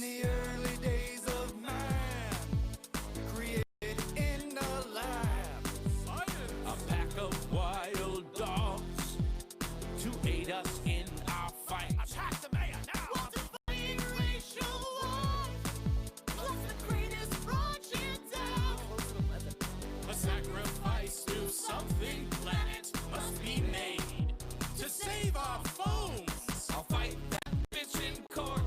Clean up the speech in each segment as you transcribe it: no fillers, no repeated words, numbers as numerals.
In the early days of man, created in the lab, a pack of wild dogs to aid us in our fight. Attack the mayor now! What's a fighting racial war? What's the greatest project out? A sacrifice to something planet must be made to save our phones. I'll fight that bitch in court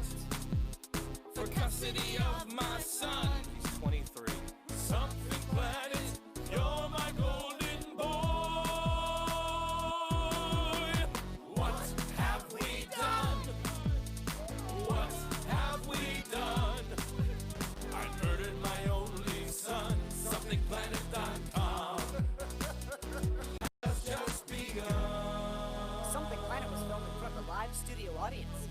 for custody of my son. He's 23. Something planet, you're my golden boy. What have we done? What have we done? I murdered my only son. SomethingPlanet.com has just begun. Something Planet was filmed in front of a live studio audience.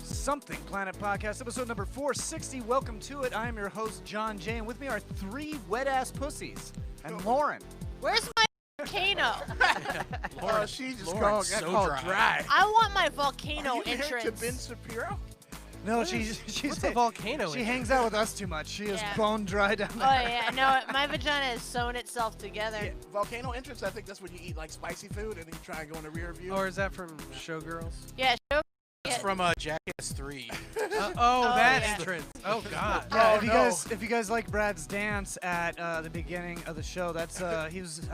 Something Planet Podcast, episode number 460. Welcome to it. I am your host, John Jay, and with me are three wet-ass pussies. And Lauren. Where's my volcano? Oh, she just Lauren's got so called dry. dry. I want my volcano Are you married entrance. to Ben Shapiro? No, she's What's a volcano? she hangs out with us too much. She is Yeah. bone dry down Oh there. yeah, no, my vagina has sewn itself together. Yeah, volcano entrance, I think that's when you eat like spicy food and then you try and go in the rear view. Or is that from Showgirls? Yeah, That's from Jackass 3. That yeah. entrance. Oh God. Yeah, Oh, if you guys like Brad's dance at the beginning of the show, that's I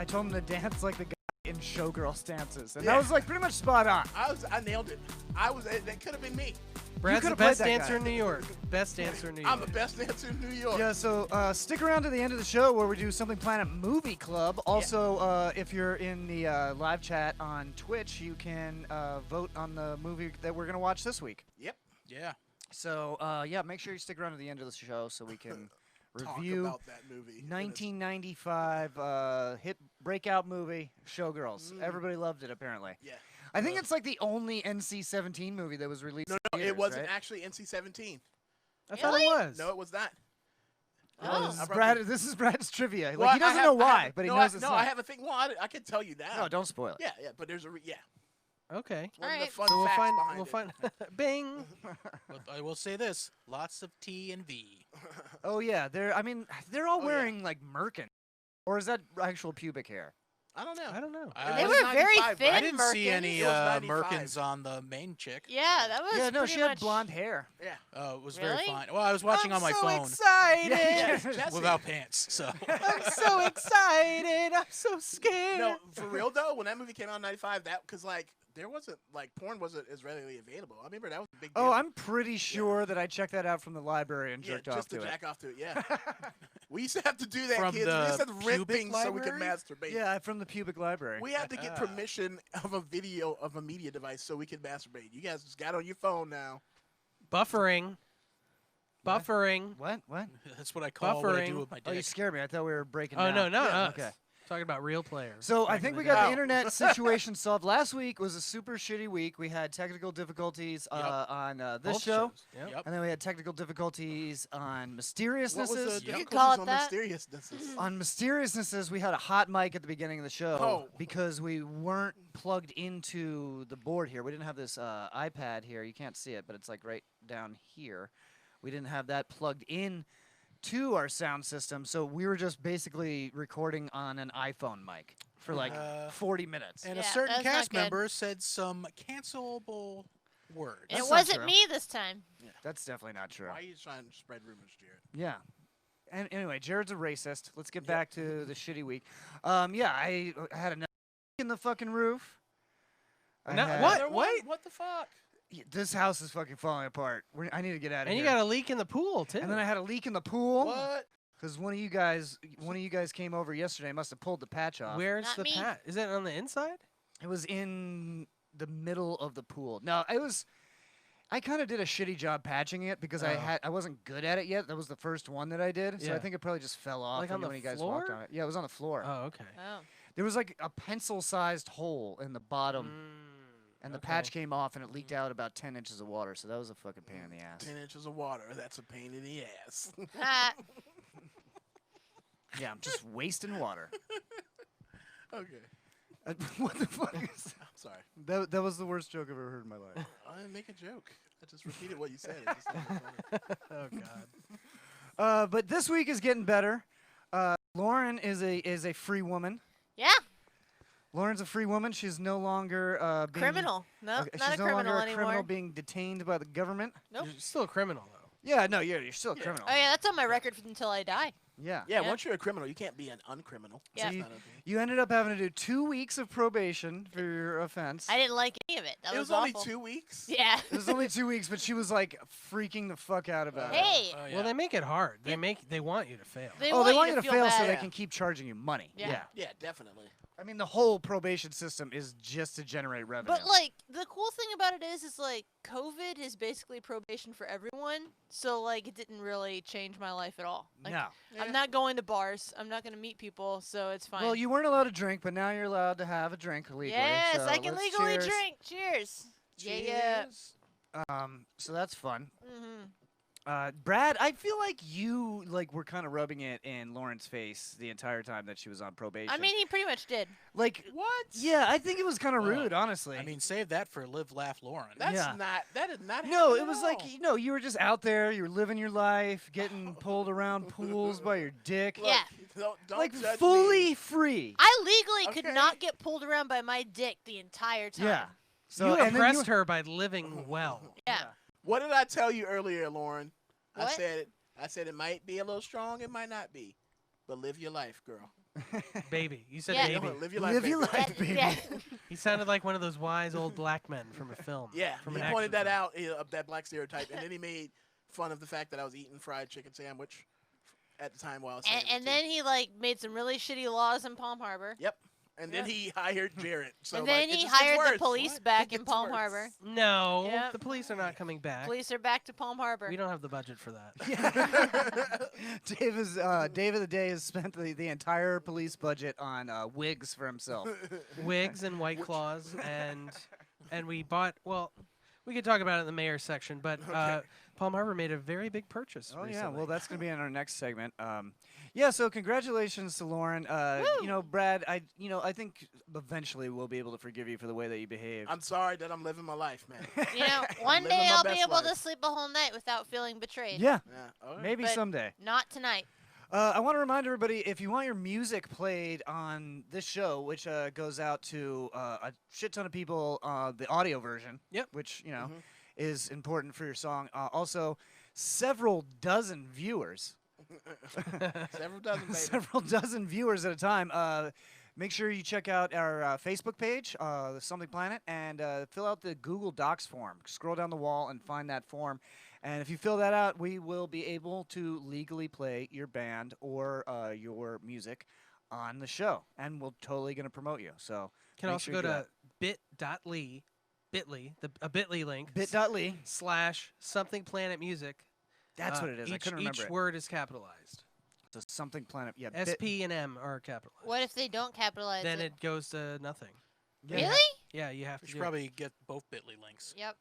told him to dance like the guy in Showgirls dances, and that Yeah. was like pretty much spot on. I nailed it. That could have been me. Brad's the could've played best that dancer guy. in New York. Best dancer in New York. I'm the best dancer in New York. Yeah, so stick around to the end of the show where we do Something Planet Movie Club. Also, if you're in the live chat on Twitch, you can vote on the movie that we're going to watch this week. Yep. Yeah. So, yeah, make sure you stick around to the end of the show so we can Talk review about that movie. 1995 hit breakout movie, Showgirls. Everybody loved it, apparently. Yeah. I think it's like the only NC-17 movie that was released. No, in it theaters, wasn't right? actually NC-17. I thought it Really? was. No, it was not. Oh. This is Brad's trivia. Well, Like, he doesn't know why, but he knows it's No, not. I have a thing. Well, I can tell you that. No, don't spoil it. Yeah, but there's a Okay. one of Alright. the fun So we'll facts find. behind We'll it. find. Bing. But I will say this: lots of T and V. Oh yeah, they're all Oh, yeah. wearing like merkin, or is that actual pubic hair? I don't know. I don't know. I, They It were was very 95, thin. right? I didn't see Merkin. any It was 95. Merkins on the main chick. Yeah, that was Yeah, no, pretty she had much- blonde hair. Yeah. It was very Really? fine. Well, I was watching on my phone Excited. Yes, Jesse. without pants, so. I'm so excited. I'm so scared. No, for real though, when that movie came out in '95, because like there wasn't like porn wasn't as readily available. I remember that was a big deal. Oh, I'm pretty sure that I checked that out from the library and yeah, jerked off just to to it. jack off to it. Yeah. We used to have to do that, From kids. We used to the have to rent pubic things so we could library? masturbate. Yeah, from the pubic library. We had to get permission of a video of a media device so we could masturbate. You guys just got on your phone now. Buffering. Buffering. What? What? That's what I call what I do Buffering. with my Oh, you dick. scared me. I thought we were breaking Oh down. no, not Yeah, us. Okay. Talking about real players. So I back think in we the got day. the internet situation solved. Last week was a super shitty week. We had technical difficulties on this Both show, shows. Yep. Yep. and then we had technical difficulties on What mysteriousnesses. was the You could difficulties call it on that. mysteriousnesses? On mysteriousnesses, we had a hot mic at the beginning of the show Oh. because we weren't plugged into the board here. We didn't have this iPad here. You can't see it, but it's like right down here. We didn't have that plugged in to our sound system, so we were just basically recording on an iPhone mic for like 40 minutes. And Yeah, a certain that's not cast good. member said some cancelable words. And That's it not wasn't true. me this time. That's definitely not true. Why are you trying to spread rumors, Jared? Yeah. And anyway, Jared's a racist. Let's get back to the shitty week. Yeah, I had another in the fucking roof. I No, had- what? There was- Wait. What the fuck? Yeah, this house is fucking falling apart. I need to get out of And here. you got a leak in the pool too. And then I had a leak in the pool What? because one of you guys came over yesterday. Must have pulled the patch off. Where's Not the me. pat? Is it on the inside? It was in the middle of the pool. No, it was. I kind of did a shitty job patching it because Oh. I wasn't good at it yet. That was the first one that I did, so I Yeah. think it probably just fell off Like on when the you guys walked floor? on it. Yeah, it was on the floor. Oh, okay. Oh. There was like a pencil-sized hole in the bottom, and the patch came off, and it leaked out about 10 inches of water. So that was a fucking pain in the ass. 10 inches of water. That's a pain in the ass. Ah, Yeah, I'm just wasting water. Okay. What the fuck is that? I'm sorry. That was the worst joke I've ever heard in my life. I didn't make a joke. I just repeated what you said. It just sounded funny. Oh God. But this week is getting better. Lauren is a free woman. Yeah. Lauren's a free woman. She's no longer being Criminal. No, okay, not she's a no criminal longer a anymore. criminal being detained by the government. Nope. You're still a criminal though. Yeah, no, you're still a criminal. Oh yeah, that's on my record until I die. Yeah. Yeah, Yeah. once you're a criminal, you can't be an uncriminal. Yeah. That's So not a thing. you ended up having to do 2 weeks of probation for your offense. I didn't like any of it. That It was awful. only 2 weeks. Yeah. It was only 2 weeks, but she was like freaking the fuck out about it. Hey. Oh, yeah. Well, they make it hard. They want you to fail. They Oh, they want you to feel fail so bad. they Yeah. can keep charging you money. Yeah. Yeah, definitely. I mean, the whole probation system is just to generate revenue. But like the cool thing about it is like COVID is basically probation for everyone. So like it didn't really change my life at all. Like, no. I'm not going to bars. I'm not going to meet people. So it's fine. Well, you weren't allowed to drink, but now you're allowed to have a drink legally. yes, so I can let's legally cheers. drink. Cheers. Yeah. So that's fun. Mm-hmm. Brad, I feel like you were kind of rubbing it in Lauren's face the entire time that she was on probation. I mean, he pretty much did. like, What? yeah, I think it was kind of Well, rude, honestly. I mean, save that for Live, Laugh, Lauren. That's Yeah. not. That did not. no, happen it at was like all. you were just out there, you were living your life, getting pulled around pools by your dick, Look, Yeah. Don't like judge fully me. free. I legally could Okay. not get pulled around by my dick the entire time. Yeah. So you and then impressed her by living well. Yeah. What did I tell you earlier, Lauren? What? I said it might be a little strong, it might not be, but live your life, girl. Baby. You said Yeah. baby. Live your life. Live your baby. life, baby. Yeah. He sounded like one of those wise old black men from a film. Yeah, From he an pointed action that film. out, that black stereotype, and then he made fun of the fact that I was eating fried chicken sandwich at the time while I was saying it, And too. then he like made some really shitty laws in Palm Harbor. Yep. And then he hired Jared. So And then like, it he just gets hired the worse. police What? back It in gets Palm worse. Harbor. No, Yep. the police are not coming back. Police are back to Palm Harbor. We don't have the budget for that. Dave of the Day has spent the entire police budget on wigs for himself. Wigs and White Claws, and we bought. Well, we could talk about it in the mayor's section, but Palm Harbor made a very big purchase. Oh yeah, recently. well that's gonna be in our next segment. Yeah, so congratulations to Lauren. You know, Brad, I think eventually we'll be able to forgive you for the way that you behaved. I'm sorry that I'm living my life, man. You know, one Living day my I'll be best able to life. sleep a whole night without feeling betrayed. Yeah, Yeah. All right. maybe But- someday. Not tonight. I want to remind everybody, if you want your music played on this show, which goes out to a shit ton of people, the audio version, Yep. which is important for your song. Also, several dozen viewers. Several dozen, baby. Several dozen viewers at a time. Make sure you check out our Facebook page, the Something Planet, and fill out the Google Docs form. Scroll down the wall and find that form. And if you fill that out, we will be able to legally play your band or your music on the show. And we're totally going to promote you. So Can make also sure go you do to bit.ly, a bit.ly link bit.ly. / something planet music. That's what it is. I couldn't remember Each it. word is capitalized. So Something Planet. Yeah. SP and M are capitalized. What if they don't capitalize Then it? it goes to nothing. Yeah. Really? Yeah, you have We to should do it. probably get both Bitly links. Yep.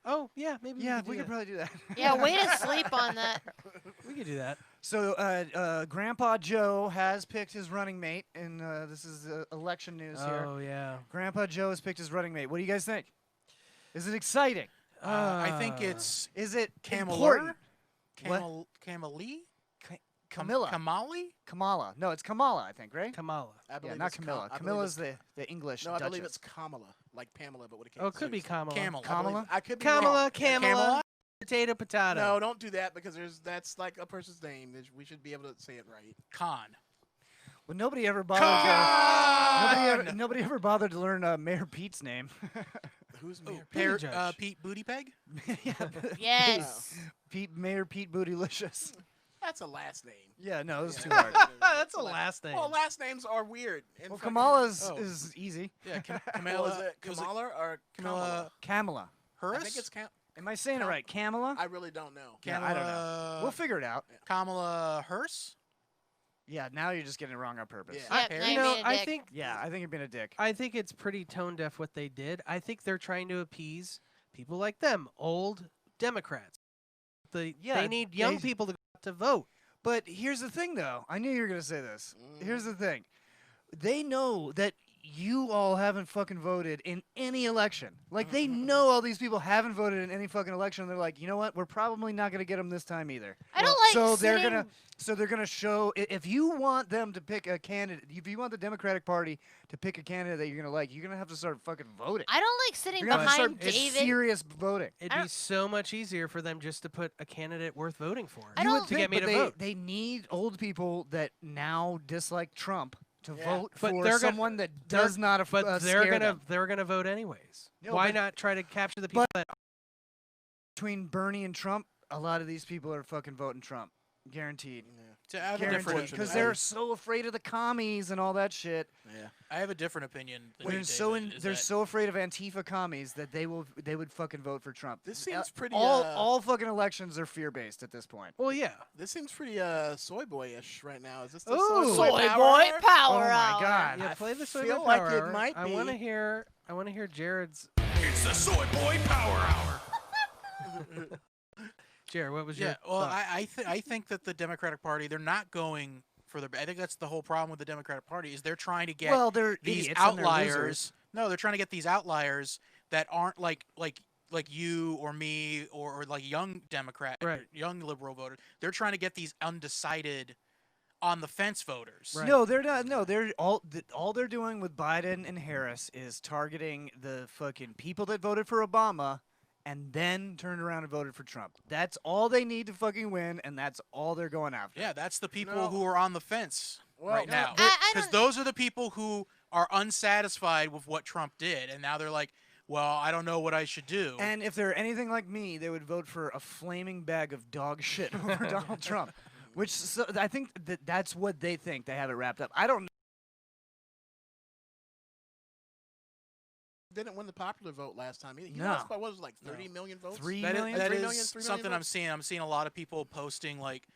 Oh, yeah, maybe Yeah, we we could could do probably do that. Yeah, way to sleep on that. that. We could do that. So, Grandpa Joe has picked his running mate, and this is election news here. Oh, yeah. Grandpa Joe has picked his running mate. What do you guys think? Is it exciting? I think it's Is it Kamala? important? What? Kamali? Camilla. Kamali? Kamala. No, it's Kamala, I think, right? Kamala. I Yeah, believe not it's Camilla. I believe Camilla's it's- the English No, I Duchess. believe it's Kamala, like Pamela, but with a K. Oh, it could be Kamala. Camel. Kamala? I could be Kamala, wrong. Kamala, potato, potato. No, don't do that because that's like a person's name. We should be able to say it right. Khan. Well, nobody ever bothered. Nobody ever bothered to learn Mayor Pete's name. Who's Oh, Mayor? Judge. Pete Bootypeg? Yeah, Yes. Mayor Pete Bootylicious. That's a last name. Yeah, no, it was too Yeah. hard. That's a last name. Well, last names are weird. And Well, fucking- Kamala's Oh. is easy. Yeah, Well, Kamala. is it was Kamala or Kamala? Kamala. I Harris? think it's Am I saying it Kam- right? Kamala? I really don't know. Yeah, I don't know. We'll figure it out. Kamala Hearst? Yeah, now you're just getting it wrong on purpose. Yeah. Yep, care. now You you're know, being a I dick. think Yeah, I think you're being a dick. I think it's pretty tone deaf what they did. I think they're trying to appease people like them, old Democrats. Yeah, They need young they- people to vote. But here's the thing, though. I knew you were going to say this. Mm. Here's the thing. They know that you all haven't fucking voted in any election. Like, they know all these people haven't voted in any fucking election. And they're like, you know what? We're probably not going to get them this time either. I don't like So sitting. they're gonna show if you want them to pick a candidate, if you want the Democratic Party to pick a candidate that you're gonna like, you're gonna have to start fucking voting. I don't like sitting You're gonna have to behind start David. serious voting. It'd be so much easier for them just to put a candidate worth voting for. I You would don't to think, get me but to vote. They need old people that now dislike Trump to vote But for they're gonna- someone that they're- does not. But they're gonna vote anyways. No, Why but- not try to capture the people that? Between Bernie and Trump, a lot of these people are fucking voting Trump, guaranteed. So I have a different Guaranteed, because they're so afraid of the commies and all that shit. Yeah. I have a different opinion. Than They're you, so David, is they're that- so afraid of Antifa commies that they would fucking vote for Trump. This seems pretty. All fucking elections are fear based at this point. Well, yeah. This seems pretty soy boyish right now. Is this the Ooh. soy Soy power boy hour? power Oh my hour. God. Yeah, I play the soy feel boy like power it hour. might I be. want to hear Jared's. It's the Soy Boy Power Hour. Jared, what was Yeah, your? well, thought? I think that the Democratic Party, they're not going for their. I think that's the whole problem with the Democratic Party is they're trying to get Well, they're these idiots and they're outliers. losers. No, they're trying to get these outliers that aren't like you or me or like young Democrat, Right. young liberal voters. They're trying to get these undecided, on the fence voters. Right. No, they're not. No, they're all they're doing with Biden and Harris is targeting the fucking people that voted for Obama and then turned around and voted for Trump. That's all they need to fucking win, and that's all they're going after. Yeah, that's the people No. who are on the fence Well, right no, now. I Because don't- those are the people who are unsatisfied with what Trump did, and now they're like, "Well, I don't know what I should do." And if they're anything like me, they would vote for a flaming bag of dog shit over Donald Trump. Which I think that's what they think. They have it wrapped up. I don't know. Didn't win the popular vote last time either. He No. lost by what was it, like 30 million votes? 3 That is, million? that 3 is million, 3 million something I'm votes? seeing. I'm seeing a lot of people posting like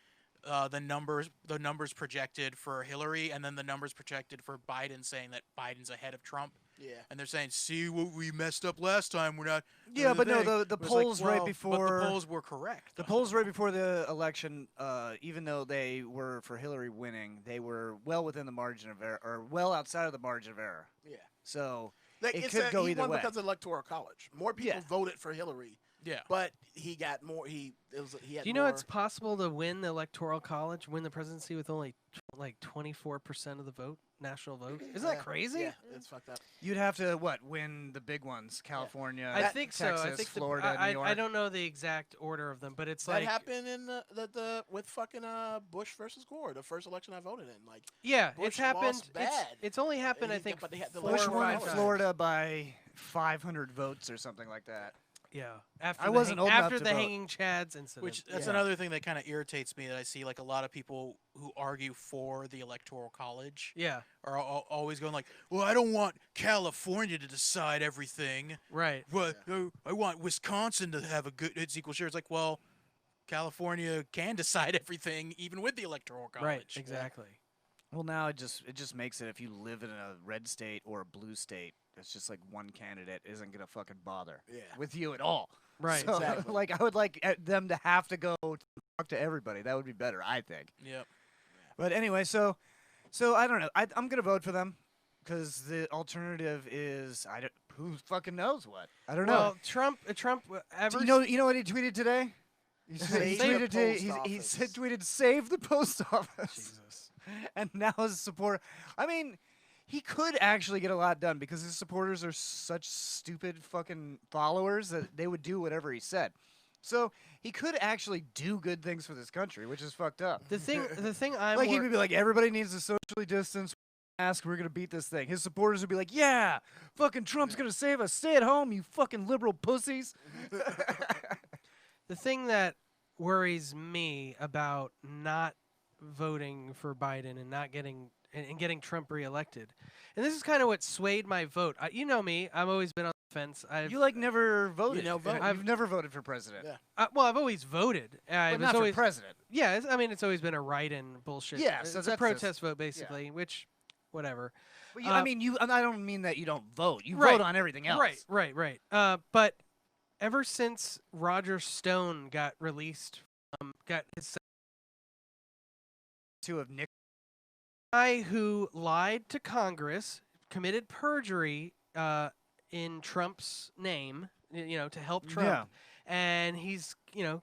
the numbers projected for Hillary, and then the numbers projected for Biden, saying that Biden's ahead of Trump. Yeah. And they're saying, "See what we messed up last time. We're not." Yeah, but no, thing." the It was like, polls right well, before But the polls were correct. the though. polls right before the election, even though they were for Hillary winning, they were well within the margin of error, or well outside of the margin of error. Yeah. So Like, it it's could go he either won way. because of electoral college. More people Yeah. voted for Hillary, Yeah. but he got more. He had. Do you know more, it's possible to win the electoral college, win the presidency with only like 24% of the vote, national vote? Isn't that Yeah, crazy? Yeah, it's fucked up. you'd have to win the big ones: California, I think so. Texas, I think Florida, I New York. I don't know the exact order of them, but it's That like happened in the with fucking Bush versus Gore, the first election I voted in. Like yeah, Bush it's happened. lost bad. It's only happened, I He- think, but they had the 4 Bush or won in 5 times. Florida by 500 votes or something like that. Yeah, after I the wasn't old enough after to the vote. hanging chads incident. Which that's Yeah. another thing that kind of irritates me that I see like a lot of people who argue for the electoral college yeah, are always going like, "Well, I don't want California to decide everything. right. But I want Wisconsin to have a good it's equal share." It's like, well, California can decide everything even with the electoral college. Right, exactly. Well, now it just makes it if you live in a red state or a blue state, it's just like one candidate isn't gonna fucking bother Yeah. with you at all. Right. So, Exactly. like, I would like them to have to go talk to everybody. That would be better, I think. Yep. But anyway, so I don't know. I'm gonna vote for them because the alternative is who fucking knows what. I don't know. Well, Trump ever Do you know what he tweeted today? He Save the tweeted today. post He office. tweeted save the post office. Jesus. And now his support. I mean, he could actually get a lot done because his supporters are such stupid fucking followers that they would do whatever he said. So he could actually do good things for this country, which is fucked up. The thing I'm Like he wor- would be like, everybody needs to socially distance. Mask, we're gonna beat this thing. His supporters would be like, yeah, fucking Trump's gonna save us. Stay at home, you fucking liberal pussies. the thing that worries me about not voting for Biden and not getting and getting Trump reelected, and this is kind of what swayed my vote. You know me; I've always been on the fence. You like never voted. never voted. I've never voted for president. Yeah. Well, I've always voted. I But was not always for president. yeah. I mean, it's always been a write-in bullshit. Yeah, it's so a that's protest vote basically, which whatever. But I mean, I don't mean that you don't vote. You vote on everything else. Right. But ever since Roger Stone got released, got his To have Nick. guy who lied to Congress, committed perjury in Trump's name, to help Trump. Yeah. And he's,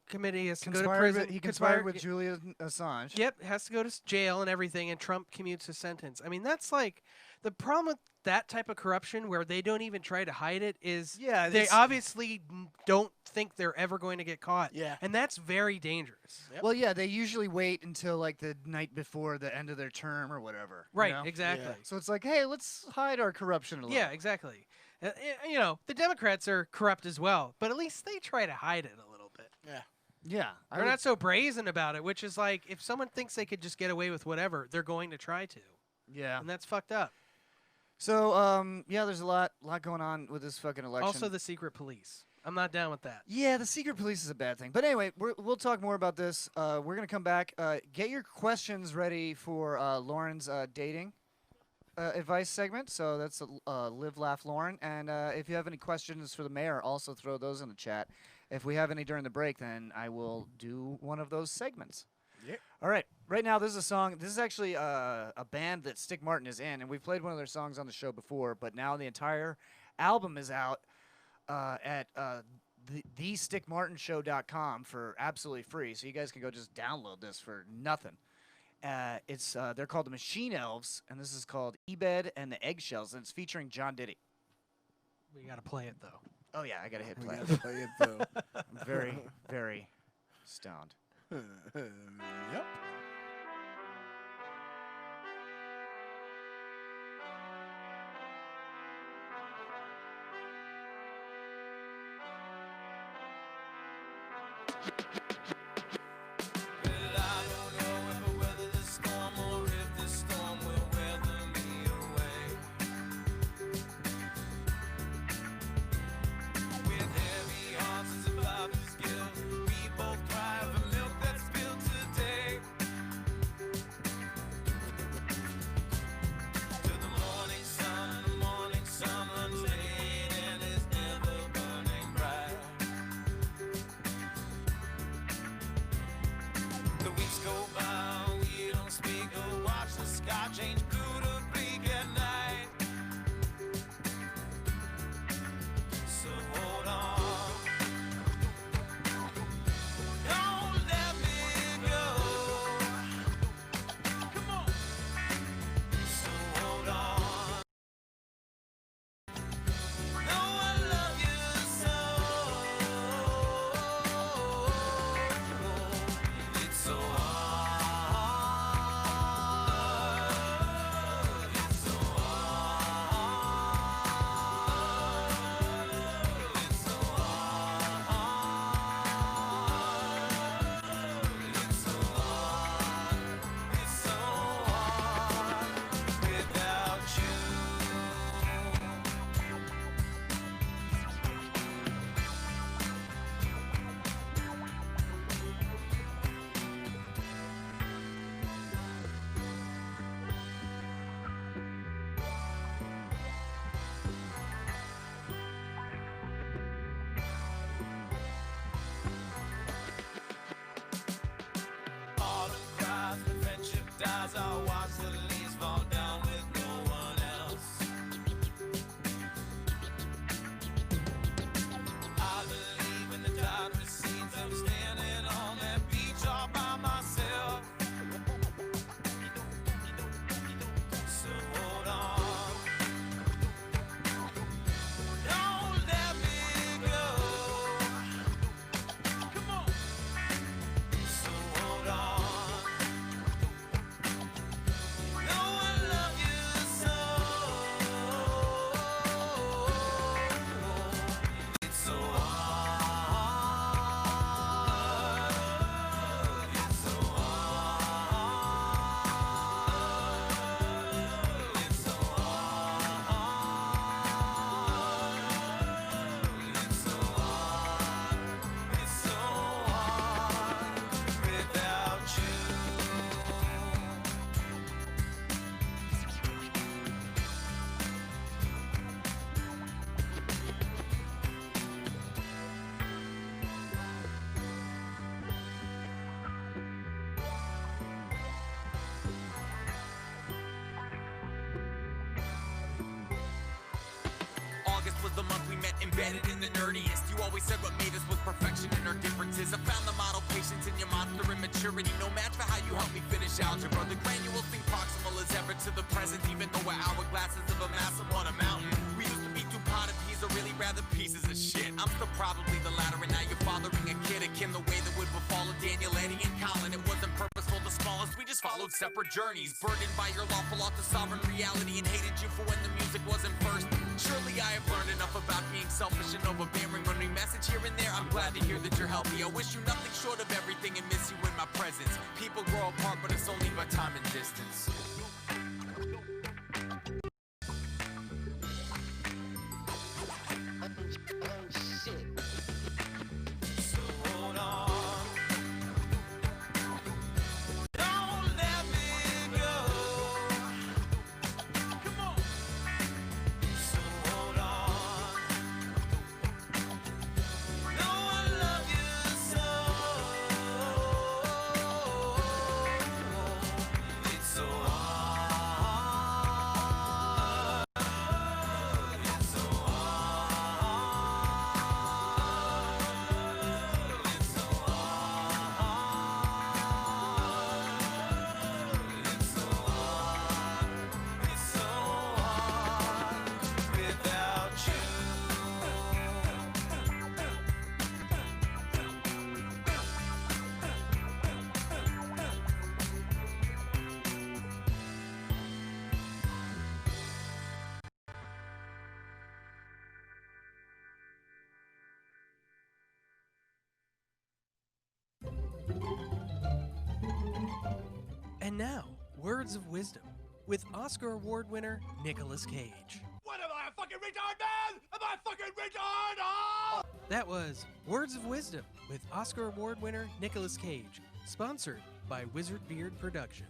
committed. He has to go to Conspired prison. with, he conspired with y- Julian Assange. Yep, has to go to jail and everything, and Trump commutes his sentence. I mean, that's like the problem with that type of corruption, where they don't even try to hide it. Is Yeah, they this- obviously don't think they're ever going to get caught. Yeah. And that's very dangerous. Yep. Well, yeah, they usually wait until like the night before the end of their term or whatever. you Right, know? exactly. So it's like, hey, let's hide our corruption a little. Yeah, exactly. The Democrats are corrupt as well, but at least they try to hide it a little bit. Yeah. Yeah. They're not so brazen about it, which is like, if someone thinks they could just get away with whatever, they're going to try to. Yeah. And that's fucked up. So, there's a lot going on with this fucking election. Also, the secret police. I'm not down with that. Yeah, the secret police is a bad thing. But anyway, we'll talk more about this. We're going to come back. Get your questions ready for Lauren's dating advice segment. So that's Live, Laugh, Lauren. And if you have any questions for the mayor, also throw those in the chat. If we have any during the break, then I will do one of those segments. Yeah. All right. Right now, this is a song. This is actually a band that Stick Martin is in, and we've played one of their songs on the show before. But now the entire album is out at thestickmartinshow.com for absolutely free. So you guys can go just download this for nothing. They're called the Machine Elves, and this is called Ebed and the Eggshells, and it's featuring John Diddy. We got to play it, though. Oh yeah, I gotta hit We play. gotta play it though. I'm very, very stoned. Yep. Well, I don't know if I weather the storm or if the storm will weather me away. With heavy hearts and survivor's guilt, we both cry for milk that's spilled today. To the morning sun runs late and is never burning bright. The weeks go by, we don't speak or watch the sky change blue to bleak at night. So hold on, don't let me go. Come on. So hold on. No, I love you so. It's so hard. It's so hard. It's so hard. It's so hard. It's so hard without you. Autumn cries when friendship dies. I'll watch the leaves fall down with no one else. I believe when the tide recedes, I'm standing on that beach all by myself. So hold on, don't let me go. Come on. So hold on, embedded in the nerdiest. You always said what made us was perfection in our differences. I found the model patience in your monster immaturity. No match for how you helped me finish algebra. The granules seem proximal as ever to the present, even though we're hourglasses of a massive on a mountain. We used to be two pot of peas, or really rather pieces of shit. I'm still probably the latter, and now you're fathering a kid akin the way that would befall of Daniel, Eddie, and Colin. It wasn't purposeful, the smallest. We just followed separate journeys, burdened by your lawful law to sovereign reality, and hated you for when the music wasn't first. Surely I have learned enough about being selfish and overbearing. When we message here and there, I'm glad to hear that you're healthy. I wish you nothing short of everything and miss you in my presence. People grow apart, but it's only by time and distance. So hold on. Don't let me go. Come on. So hold on. No, I love you so. It's so hard. It's so hard. It's so hard. It's so hard. It's so hard without you. And now, words of wisdom with Oscar Award winner Nicolas Cage. What am I, a fucking retard, man? Am I a fucking retard? Oh! That was Words of Wisdom with Oscar Award winner Nicolas Cage, sponsored by Wizard Beard Productions.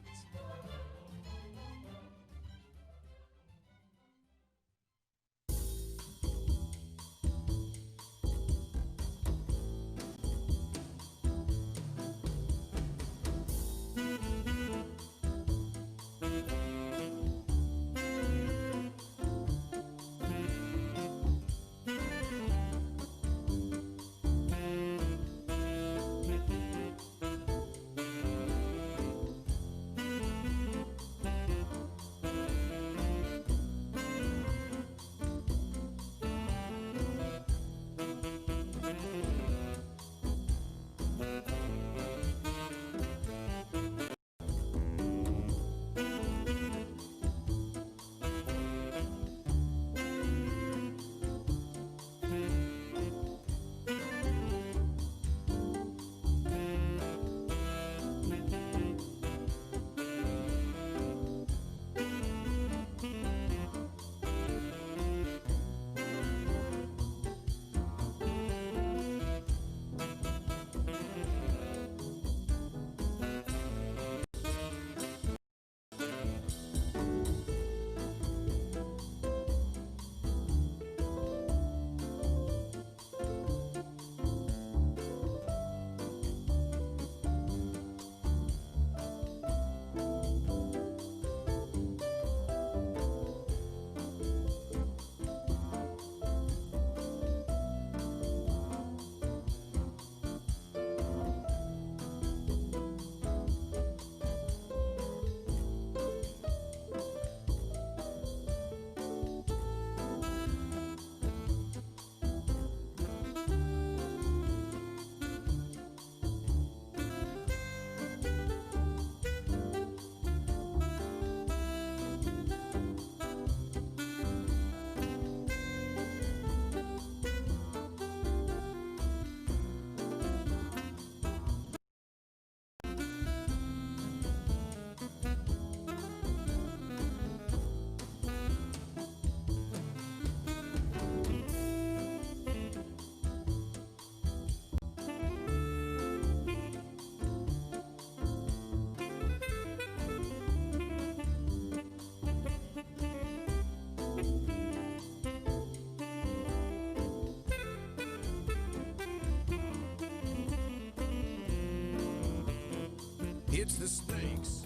It's the snakes.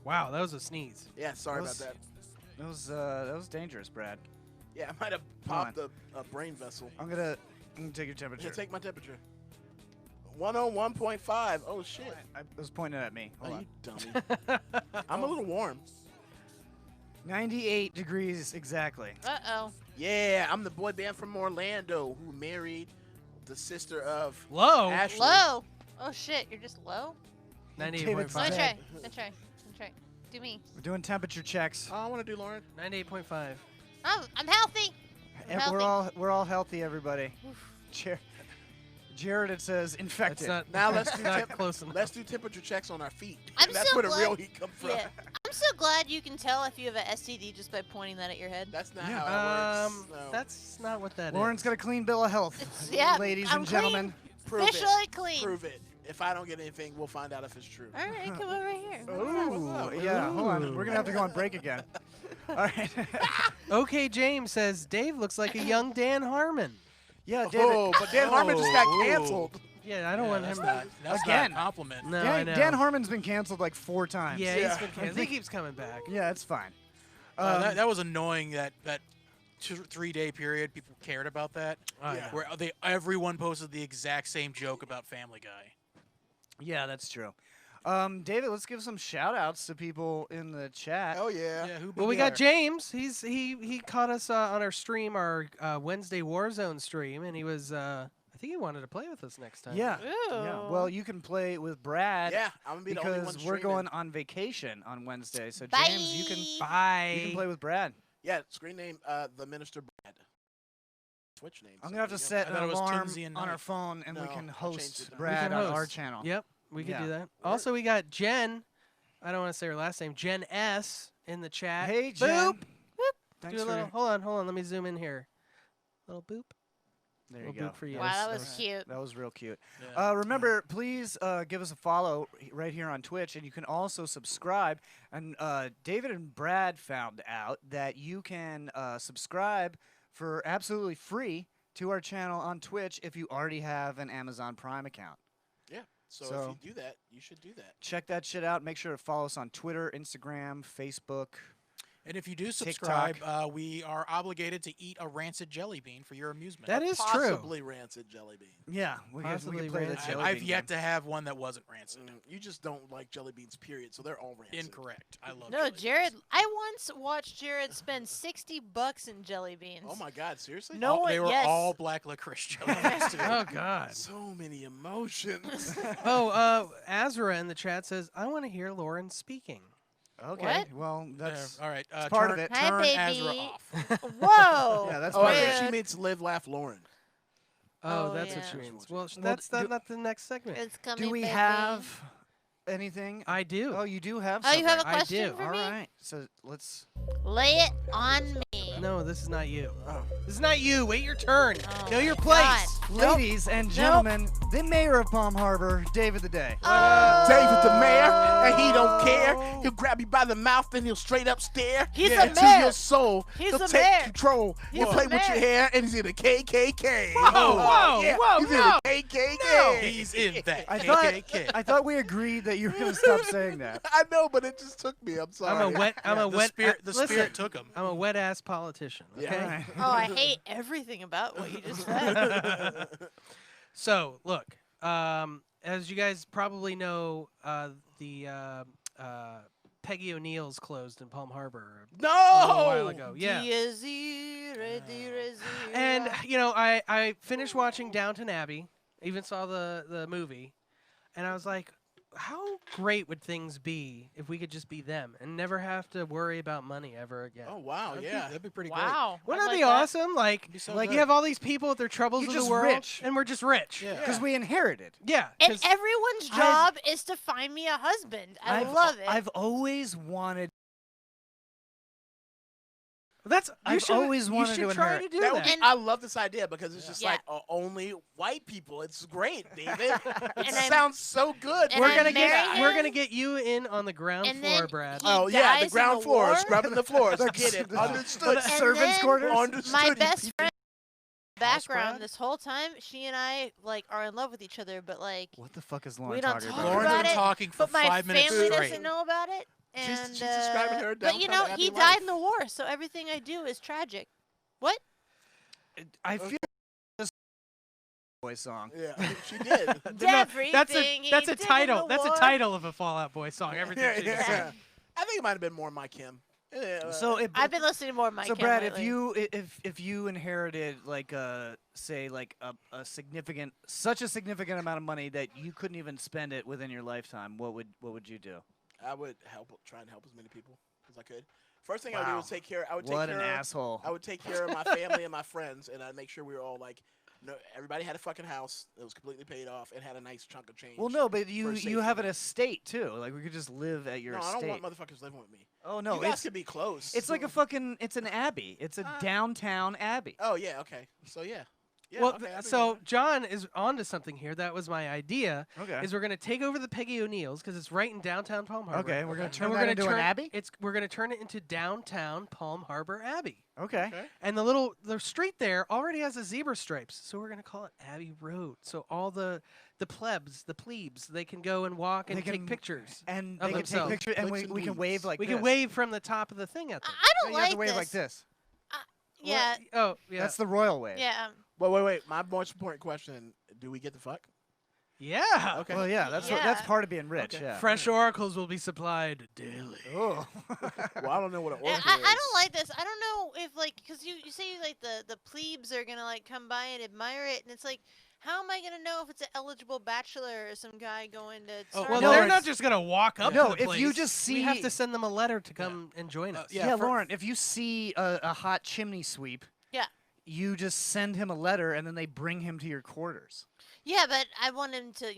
Wow, that was a sneeze. Yeah, sorry about Was- that. That was dangerous, Brad. Yeah, I might have popped a brain vessel. I'm gonna take your temperature. Here, take my temperature. 101.5. Oh shit. I was pointing at me. Hold Oh, on. you dummy. I'm a little warm. 98 degrees exactly. Uh-oh. Yeah, I'm the boy band from Orlando who married the sister of Low. Ashley. Low. Oh, shit. You're just low? 98.5. Let Fine. me try. Let me try. Let me try. Do me. We're doing temperature checks. Oh, I want to do Lauren. 98.5. I'm healthy. And healthy. we're all healthy, everybody. Jared, it says infected. That's not, Now let's do not close enough. let's do temperature checks on our feet. I'm That's so where the glad- real heat comes from. Yeah. I'm so glad you can tell if you have an STD just by pointing that at your head. That's not Yeah. how it works. No. That's not what that is. Lauren's got a clean bill of health, Yeah, ladies I'm and gentlemen. Prove it. Officially clean. Prove it. If I don't get anything, we'll find out if it's true. All right, come over here. Ooh, yeah. Hold on, we're gonna have to go on break again. All right. Okay, James says Dave looks like a young Dan Harmon. Yeah, David. Oh, but Dan Harmon just got canceled. Yeah, I don't want him to. That's Again. not a compliment. No, I Dan, know. Dan Harmon's been canceled like 4 times. Yeah, Yeah. he's been canceled. He keeps coming back. Yeah, it's fine. That was annoying. That 3-day period, people cared about that. Oh, Yeah. Where everyone posted the exact same joke about Family Guy. Yeah, that's true. David, let's give some shout outs to people in the chat. Oh yeah. who Well, we began? got James. He caught us on our stream, our Wednesday Warzone stream, and he was. I think he wanted to play with us next time. Yeah. Ooh. Yeah. Well, you can play with Brad. Yeah, I'm gonna be the only one because we're streaming. going on vacation on Wednesday. So Bye. James, you can Bye. play with Brad. Yeah, screen name the Minister Brad. Twitch name. I'm gonna have to something, set I an thought it was alarm Tinsy and on our Knight. phone, and we No, can I changed host it. We Brad can on our host. channel. Yep, we could Yeah. do that. Also, we got Jen. I don't want to say her last name. Jen S in the chat. Hey, Jen. Boop. Thanks Do a for little. Hold on. Let me zoom in here. Little boop. there you Little go. boop for you. Wow, that was cute. That was real cute. Yeah. Remember, please give us a follow right here on Twitch, and you can also subscribe. And David and Brad found out that you can subscribe for absolutely free to our channel on Twitch if you already have an Amazon Prime account. Yeah. So So- if you do that, you should do that. Check that shit out. Make sure to follow us on Twitter, Instagram, Facebook. And if you do TikTok. subscribe, we are obligated to eat a rancid jelly bean for your amusement. That is true. Possibly rancid jelly bean. Yeah, we Possibly can play the rancid. jelly I've bean yet game. to have one that wasn't rancid. You just don't like jelly beans, period. So they're all rancid. Incorrect. I love No, jelly Jared. beans. I once watched Jared spend $60 in jelly beans. Oh my God, seriously? No one. They were yes. all black licorice jelly beans too. Oh God. So many emotions. Oh, Azra in the chat says, "I want to hear Lauren speaking." Okay, What? well, that's all right. it's part turn, of it. Hi, turn baby. Azra off. Whoa. Yeah, that's Oh, I part of think it. she means live, laugh, Lauren. Oh, Oh, that's yeah. what she means. Well, Well, that's do- not the next segment. It's coming. Do we baby. have anything? I do. Oh, you do have Oh, you have a something. I question do. for All me? right, so let's. Lay it on me. No, this is not you. Oh. This is not you. Wait your turn. Oh Know your my place. God. Ladies and gentlemen, the mayor of Palm Harbor, David the Day. Oh. David the mayor, and he don't care. He'll grab you by the mouth and he'll straight up stare He's yeah, a into mayor. your soul. He's he'll a take mayor. control. He'll He's play a with your mayor. hair, and he's in the KKK. Whoa, whoa, yeah, whoa, he's no. in the KKK. He's in that I thought KKK. I thought we agreed that you were gonna stop saying that. I know, but it just took me. I'm sorry. I'm a wet. I'm a the wet. spirit, the listen, spirit took him. I'm a wet ass politician. Yeah. Okay. All right. Oh, I hate everything about what you just said. So look, as you guys probably know, the Peggy O'Neill's closed in Palm Harbor No. a little while ago. Yeah. And you know, I finished watching Downton Abbey. Even saw the movie, and I was like, how great would things be if we could just be them and never have to worry about money ever again? Oh wow, yeah. That'd be pretty Wow. Wouldn't I that be like awesome? Like, Be so like good. you have all these people with their troubles You're of just the world, rich. and we're just rich. Yeah. Because we inherited. Yeah. And 'cause everyone's job is to find me a husband. I love it. I've always wanted. that's you I've should, always you wanted should to try inherit. to do That that. would be, I love this idea because it's just Yeah. like only white people. It's great, David. It And I'm- sounds so good. and we're I'm gonna marrying we're him, gonna get you in on the ground and floor, then Brad. he Oh yeah, dies the in ground the floor, war? scrubbing the floors. The- Get it? the- Understood. the And servants' then quarters. Understood. my you best people. friend background Brad? this whole time, she and I like are in love with each other, but like What the fuck is Lauren we don't talking talk about? Lauren's about been it, talking for but my 5 minutes family straight. doesn't know about it. She's And describing her but you know, Downton he Abbey died life. in the war, so everything I do is tragic. What? I feel this boy song. Yeah, she did. That's Everything he a did in title. the That's a war. title of a Fall Out Boy song. Everything. yeah, she just yeah. said. I think it might have been more Mike Kim. Yeah, So I've been listening to more of Mike So Kim Brad, lately. if you inherited like say like a significant such a significant amount of money that you couldn't even spend it within your lifetime, what would you do? I would try and help as many people as I could. First thing I would do was take care. I would What take an care. asshole. I would take care of my family and my friends, and I'd make sure we were all like, no, everybody had a fucking house that was completely paid off and had a nice chunk of change. Well, no, but for you safety. have an estate too. Like we could just live at your No, estate. I don't want motherfuckers living with me. Oh no, you guys it's could be close. it's like a fucking it's an abbey. It's a downtown abbey. Oh yeah, okay. So yeah. Yeah, Well, okay, I'd be so with that. John is onto something here. That was my idea. Okay. Is we're gonna take over the Peggy O'Neills because it's right in downtown Palm Harbor. Okay, we're gonna turn And we're that gonna into turn an abbey. We're gonna turn it into downtown Palm Harbor Abbey. Okay. Okay. And the street there already has the zebra stripes, so we're gonna call it Abbey Road. So all the plebes, they can go and walk and They take can- pictures. And Of they can take themselves. pictures, and Clicks we and can wave tweets. like We this. can wave from the top of the thing at them. I No, don't you have like to wave this. like this. Yeah, Oh, yeah. That's the royal wave. yeah. But wait. My most important question: do we get the fuck? yeah. Okay. Well, yeah, that's Yeah. part of being rich. Okay. Yeah. Fresh oracles will be supplied daily. Oh. Well, I don't know what an Yeah, oracle I is. don't like this. I don't know if like, cause you say like the plebes are gonna like come by and admire it, and it's like, how am I gonna know if it's an eligible bachelor or some guy going to? Well, Starbucks? no, they're it's- not just gonna walk up No, to the if you place. just we have see- to send them a letter to come and join us. Yeah, for- Lauren, if you see a hot chimney sweep, Yeah. you just send him a letter and then they bring him to your quarters. Yeah, but I want him to,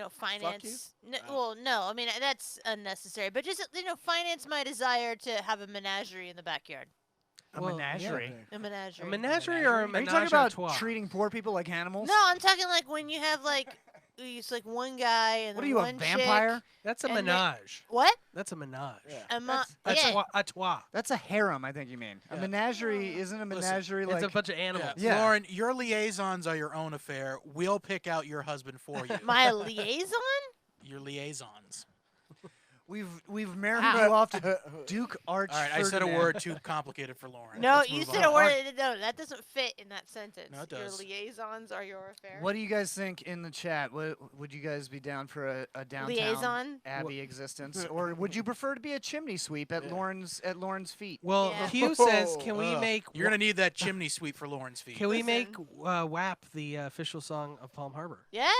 finance. Well, no, I mean that's unnecessary. But just finance my desire to have a menagerie in the backyard. A Well, menagerie. A menagerie. A menagerie or a Are you menage talking a about trois? treating poor people like animals? No, I'm talking like when you have like, it's like one guy and What are then you, a one vampire? chick. That's a and then- menage. What? That's a menage. Yeah. A Yeah. a trois. That's a harem, I think you mean. A Yeah. menagerie isn't a menagerie It's like a bunch of animals. Yeah. Lauren, your liaisons are your own affair. We'll pick out your husband for you. My liaison? Your liaisons. we've married Wow. you off to Duke Arch. All right, I said a Ferdinand. word too complicated for Lauren. No, Let's you move said on. a word. No, that doesn't fit in that sentence. No, it Your does. liaisons are your affair. What do you guys think in the chat? Would you guys be down for a downtown Liaison? Abbey existence, or would you prefer to be a chimney sweep at Yeah. Lauren's feet? Well, Yeah. Hugh says, can we Ugh. make You're gonna need that chimney sweep for Lauren's feet. can we make Listen. WAP the official song of Palm Harbor? Yes.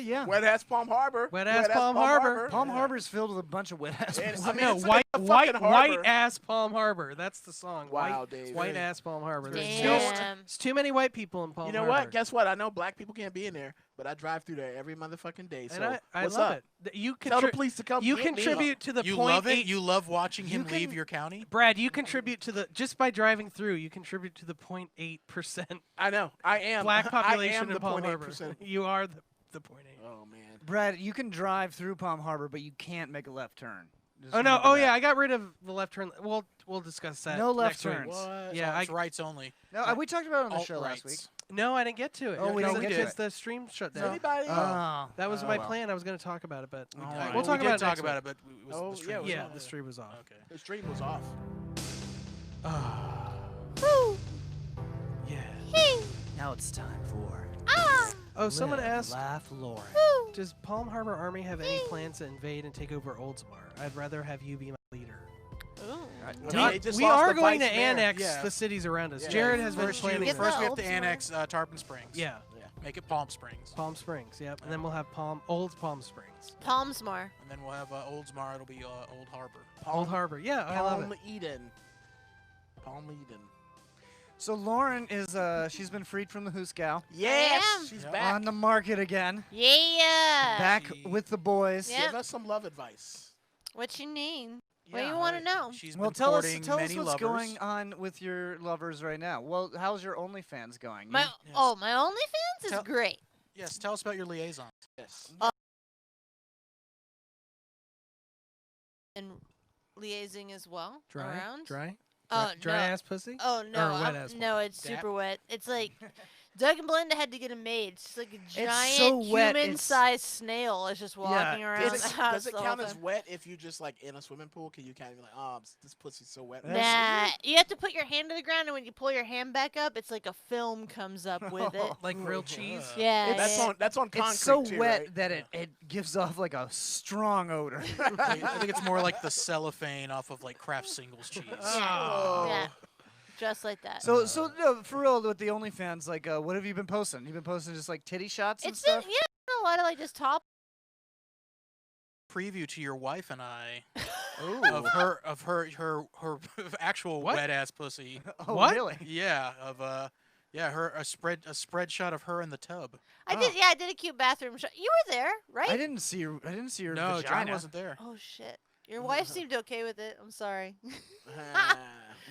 Yeah. Wet ass Palm Harbor. Wet ass Palm Harbor. Palm Yeah. Harbor's filled with a bunch of wet ass. And, people. I mean, No, it's white a fucking harbor. ass Palm Harbor. That's the song. Wow, Dave. White ass Palm Harbor. There's Damn. It's too many white people in Palm You know Harbor. what? Guess what? I know black people can't be in there, but I drive through there every motherfucking day. So And I what's love up? it. You Tell the contri- police to come. you get me. contribute to the You point love it. eight- You love watching You him leave can- your county. Brad, you contribute to the just by driving through. You contribute to the 0.8% I know. I am. black I population am in the Palm Harbor. 0.8%. You are the 0.8. Oh man. Brad, you can drive through Palm Harbor, but you can't make a left turn. Just Oh no! remember Oh that. yeah, I got rid of the left turn. We'll discuss that. No left next week. turns. What? Yeah, it's rights only. No, we talked about it on the Alt show last week. rights. No, I didn't get to it. Oh, we because didn't get to because it. the stream shut Does down. anybody? Oh, That was oh, my well. plan. I was going to talk about it, but Oh, All well. right, we'll talk we about did it talk next about week. it, but Oh, the stream yeah, it was was Yeah, on. the stream was off. Okay. The stream was off. Woo. Yeah. Now it's time for Oh, someone Live, asked, Laugh Lauren. does Palm Harbor Army have any plans to invade and take over Oldsmar? I'd rather have you be my leader. Ooh. They just We lost are the going to vice mayor. annex Yeah. the cities around us. Yeah. Jared has been First, planning Get this. first we have the to Oldsmar. annex Tarpon Springs. Yeah, Make it Palm Springs. Palm Springs. Yep, and then we'll have Old Palm Springs. Palmsmar. And then we'll have Oldsmar. It'll be Old Harbor. Old Harbor. Yeah, I love Palm it. Eden. Palm Eden. So Lauren is she's been freed from the Hooskow, Yes, am. she's Yep. back. on the market again, Yeah. back She- with the boys. Yeah. Give us some love advice. What you need? What Yeah, do you want to right. know? She's Well, been tell us courting what's many lovers. going on with your lovers right now. Well, how's your OnlyFans going? My Yes. my OnlyFans is Tell- great. Yes, tell us about your liaison. Yes. And liaising as well. Dry, Around. dry, Oh dry no. ass pussy. Oh no. Or wet I'm- ass no, it's Dap. super wet. It's like Doug and Belinda had to get him made. It's like a giant so wet, it's- human-sized snail is just walking around Does the it, house. does it the whole count as time. wet if you just like in a swimming pool? Can you kind of be like, oh, this pussy's so wet? Nah, you have to put your hand to the ground, and when you pull your hand back up, it's like a film comes up with it. Like real cheese. Yeah, That's yeah. on concrete It's so too, wet right? that it gives off like a strong odor. I think it's more like the cellophane off of like Kraft singles cheese. Yeah, just like that. So no, for real with the OnlyFans, like, what have you been posting? You've been posting just like titty shots and It's been, stuff. a lot of like just top. Preview to your wife and I Ooh. of her actual What? wet ass pussy. Oh, What? really? Yeah, of her a spread shot of her in the tub. I did a cute bathroom shot. You were there, right? I didn't see your. I didn't see your No, vagina. John wasn't there. Oh shit. Your wife seemed okay with it. I'm sorry. Ah.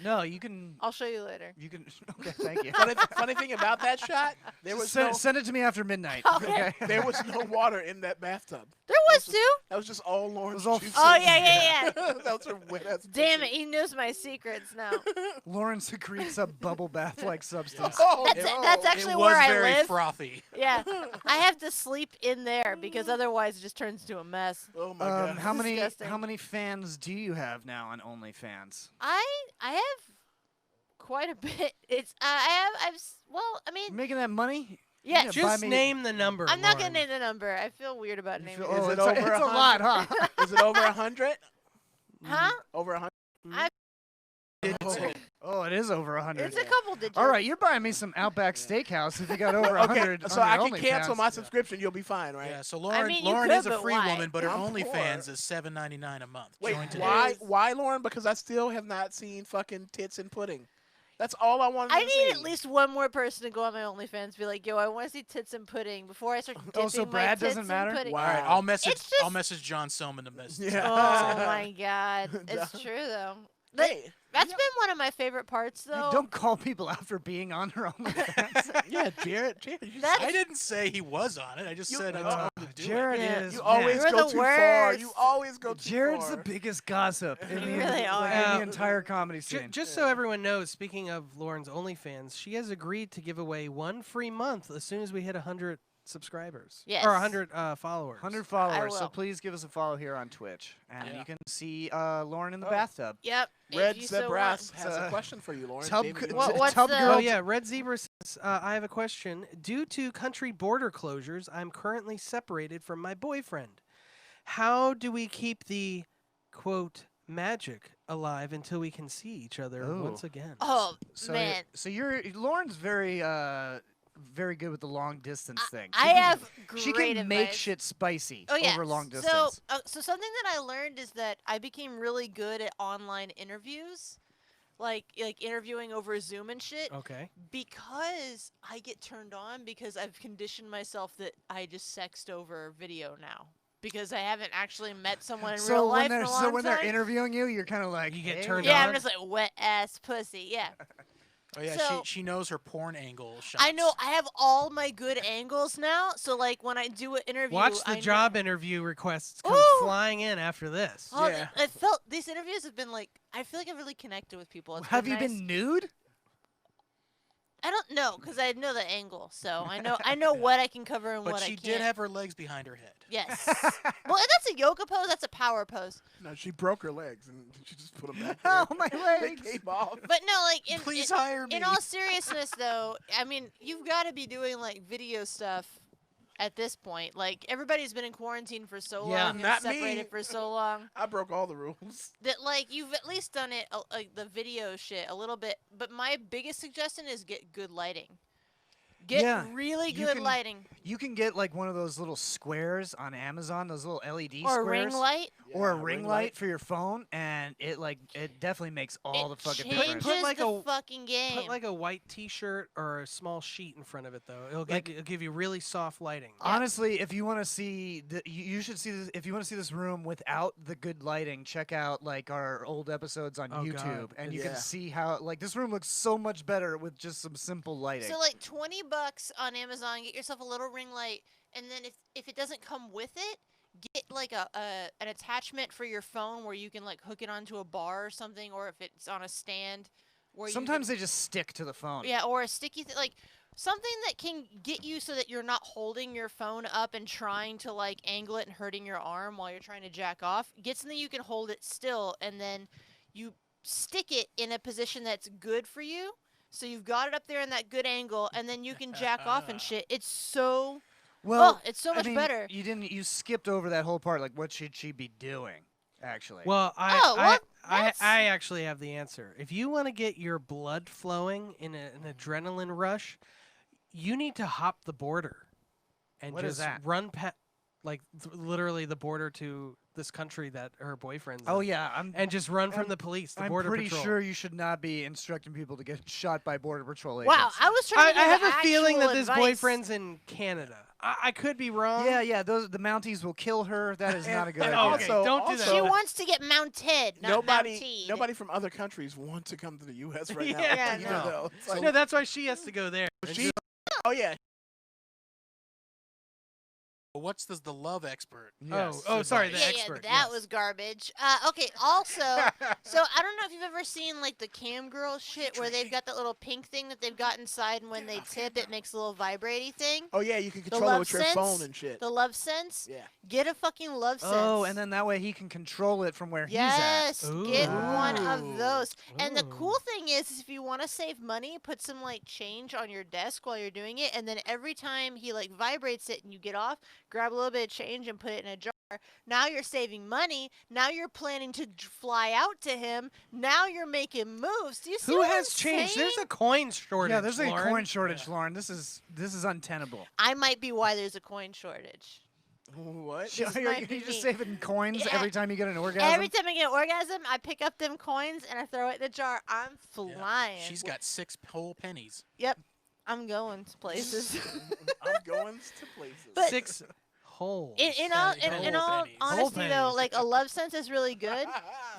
No, you can. I'll show you later. You can. Okay, thank you. Funny thing about that shot, there was Send it to me after midnight. Okay. there was no water in that bathtub. There was too. That was just all Lauren's It was all juices. Oh yeah. That was her wet ass. Damn it, he knows my secrets now. Lauren secretes a bubble bath-like substance. Oh, That's actually it was where I very live. frothy. Yeah, I have to sleep in there because otherwise it just turns into a mess. oh my god. How many Disgusting. fans do you have now on OnlyFans? I have quite a bit. It's I mean, You making that money? yeah. Yeah, buy Just me- name the number. I'm not Lauren. gonna name the number. I feel weird about You naming feel- it. Is oh, it it's, over it's a 100? lot, huh? Is it over 100? Huh? Over 100? Oh, it is over 100. It's a couple digits. All right, you're buying me some Outback Steakhouse if you got over 100. Okay, so on I your can cancel OnlyFans. my subscription. You'll be fine, right? Yeah, so Lauren mean, you Lauren could, is a but free why? woman, but her I'm OnlyFans poor. is $7.99 a month. Wait, Join today. why? Why, Lauren? Because I still have not seen fucking tits and pudding. That's all I wanted I to need see. at least one more person to go on my OnlyFans and be like, yo, I want to see tits and pudding before I start dipping Oh, so my Brad tits doesn't in matter? pudding. Wow. All right, I'll message It's just- I'll message John Selman to message. Yeah. Oh my god. It's true though. But Hey, that's been one of my favorite parts Hey, though. don't call people out for being on her OnlyFans. yeah, Jared, you just- That's- I didn't say he was on it. I just said I told him to do Jared Yeah. is. you man, always You're go the too far. worst. You always go too Jared's far. the biggest gossip in the, You really are. like, in the entire comedy scene. Just so everyone knows, speaking of Lauren's OnlyFans, she has agreed to give away one free month as soon as we hit 100 subscribers. Yes. Or 100 followers. 100 followers, so will. please give us a follow here on Twitch, and Yeah. you can see Lauren in the bathtub. Yep. Red if you so Zebras want. has a question for you, Lauren. Tub, David, What's tub the- girl. Oh yeah, Red Zebra says, I have a question. Due to country border closures, I'm currently separated from my boyfriend. How do we keep the, quote, magic alive until we can see each other Ooh. once again? Oh So, man. so Lauren's very good with the long distance thing. I She can- have great She can make advice. shit spicy Oh yeah. over long So, distance. so something that I learned is that I became really good at online interviews, like interviewing over Zoom and shit, Okay. because I get turned on because I've conditioned myself that I just sext over video now because I haven't actually met someone in So real when life they're in a long they're time. interviewing you, you're kind of like You get "Hey." turned Yeah, on? I'm just like wet ass pussy. Yeah. Oh yeah, So- she knows her porn angle shots. I know I have all my good angles now, so like when I do an interview, Watch I the know- job interview requests come Ooh. flying in after this. Oh, Yeah. I felt these interviews have been like I feel like I've really connected with people. It's Have you nice. been nude? I don't know because I know the angle, so I know what I can cover and But what I she can't. did have her legs behind her head. Yes. Well, that's a yoga pose. That's a power pose. No, she broke her legs and she just put them back. Oh, there. my They legs. came off. But no, like Please hire me. in all seriousness, though, I mean, you've got to be doing like video stuff at this point. Like everybody's been in quarantine for so Yeah. long, and Not me. separated for so long I broke all the rules. that like you've at least done it like the video shit a little bit. But my biggest suggestion is get good lighting. Get Yeah, really you good can- lighting You can get like one of those little squares on Amazon, those little LED or a squares, ring light. or a Yeah, ring light for your phone, and it definitely makes all the fucking changes difference. like the a- fucking game. Put like a white T-shirt or a small sheet in front of it, though. It'll Like- give you really soft lighting. Honestly, if you want to see, you should see this. If you want to see this room without the good lighting, check out like our old episodes on Oh, YouTube, God. and you Yeah. can see how like this room looks so much better with just some simple lighting. So like $20 on Amazon, get yourself a little ring light, and then if it doesn't come with it, get like an attachment for your phone where you can like hook it onto a bar or something, or if it's on a stand where Sometimes you they just stick to the phone. can, yeah, or a sticky like something that can get you so that you're not holding your phone up and trying to like angle it and hurting your arm while you're trying to jack off. Get something you can hold it still, and then you stick it in a position that's good for you. So you've got it up there in that good angle, and then you can jack off and shit. It's so it's so much better. You skipped over that whole part. Like, what should she be doing? Actually. Well, I actually have the answer. If you want to get your blood flowing in an adrenaline rush, you need to hop the border and What is just that? run literally the border to this country that her boyfriend's Oh in, yeah, and just run from the police, the I'm border pretty patrol. sure you should not be instructing people to get shot by border patrol agents. Wow, I was trying to I give have a feeling that actual this advice. boyfriend's in Canada. I could be wrong. Yeah, the Mounties will kill her. That is not a good and idea. Okay, also- don't do that. She wants to get mounted, not mounted. Nobody from other countries want to come to the U.S. right now. Yeah, either, no. though. It's like, No, that's why she has to go there. oh yeah, What's the love expert? Yes. Oh, sorry, the Yeah, expert. yeah, that yes. was garbage. Okay, also, so I don't know if you've ever seen like the cam girl shit where they've got that little pink thing that they've got inside, and when they tip, it makes a little vibratey thing. oh yeah, you can The control it love with your sense, phone and shit. The love sense. Yeah. Get a fucking love sense. Oh, and then that way he can control it from where yes, get Ooh. one of those. And the Ooh. cool thing is if you want to save money, put some like change on your desk while you're doing it, and then every time he like vibrates it and you get off, grab a little bit of change and put it in a jar. Now you're saving money. Now you're planning to fly out to him. Now you're making moves. Do you see Who what has I'm changed? saying? There's a coin shortage. Yeah, there's a Lauren. coin shortage, Lauren. This is untenable. I might be why there's a coin shortage. What? This You're might be just me. saving coins Yeah. every time you get an orgasm. Every time I get an orgasm, I pick up them coins and I throw it in the jar. I'm Yeah. flying. She's got 6 whole pennies. Yep, I'm going to places. I'm going to places. But- 6 holes. in Whole all pennies. honesty, though, pennies. like a love sense is really good.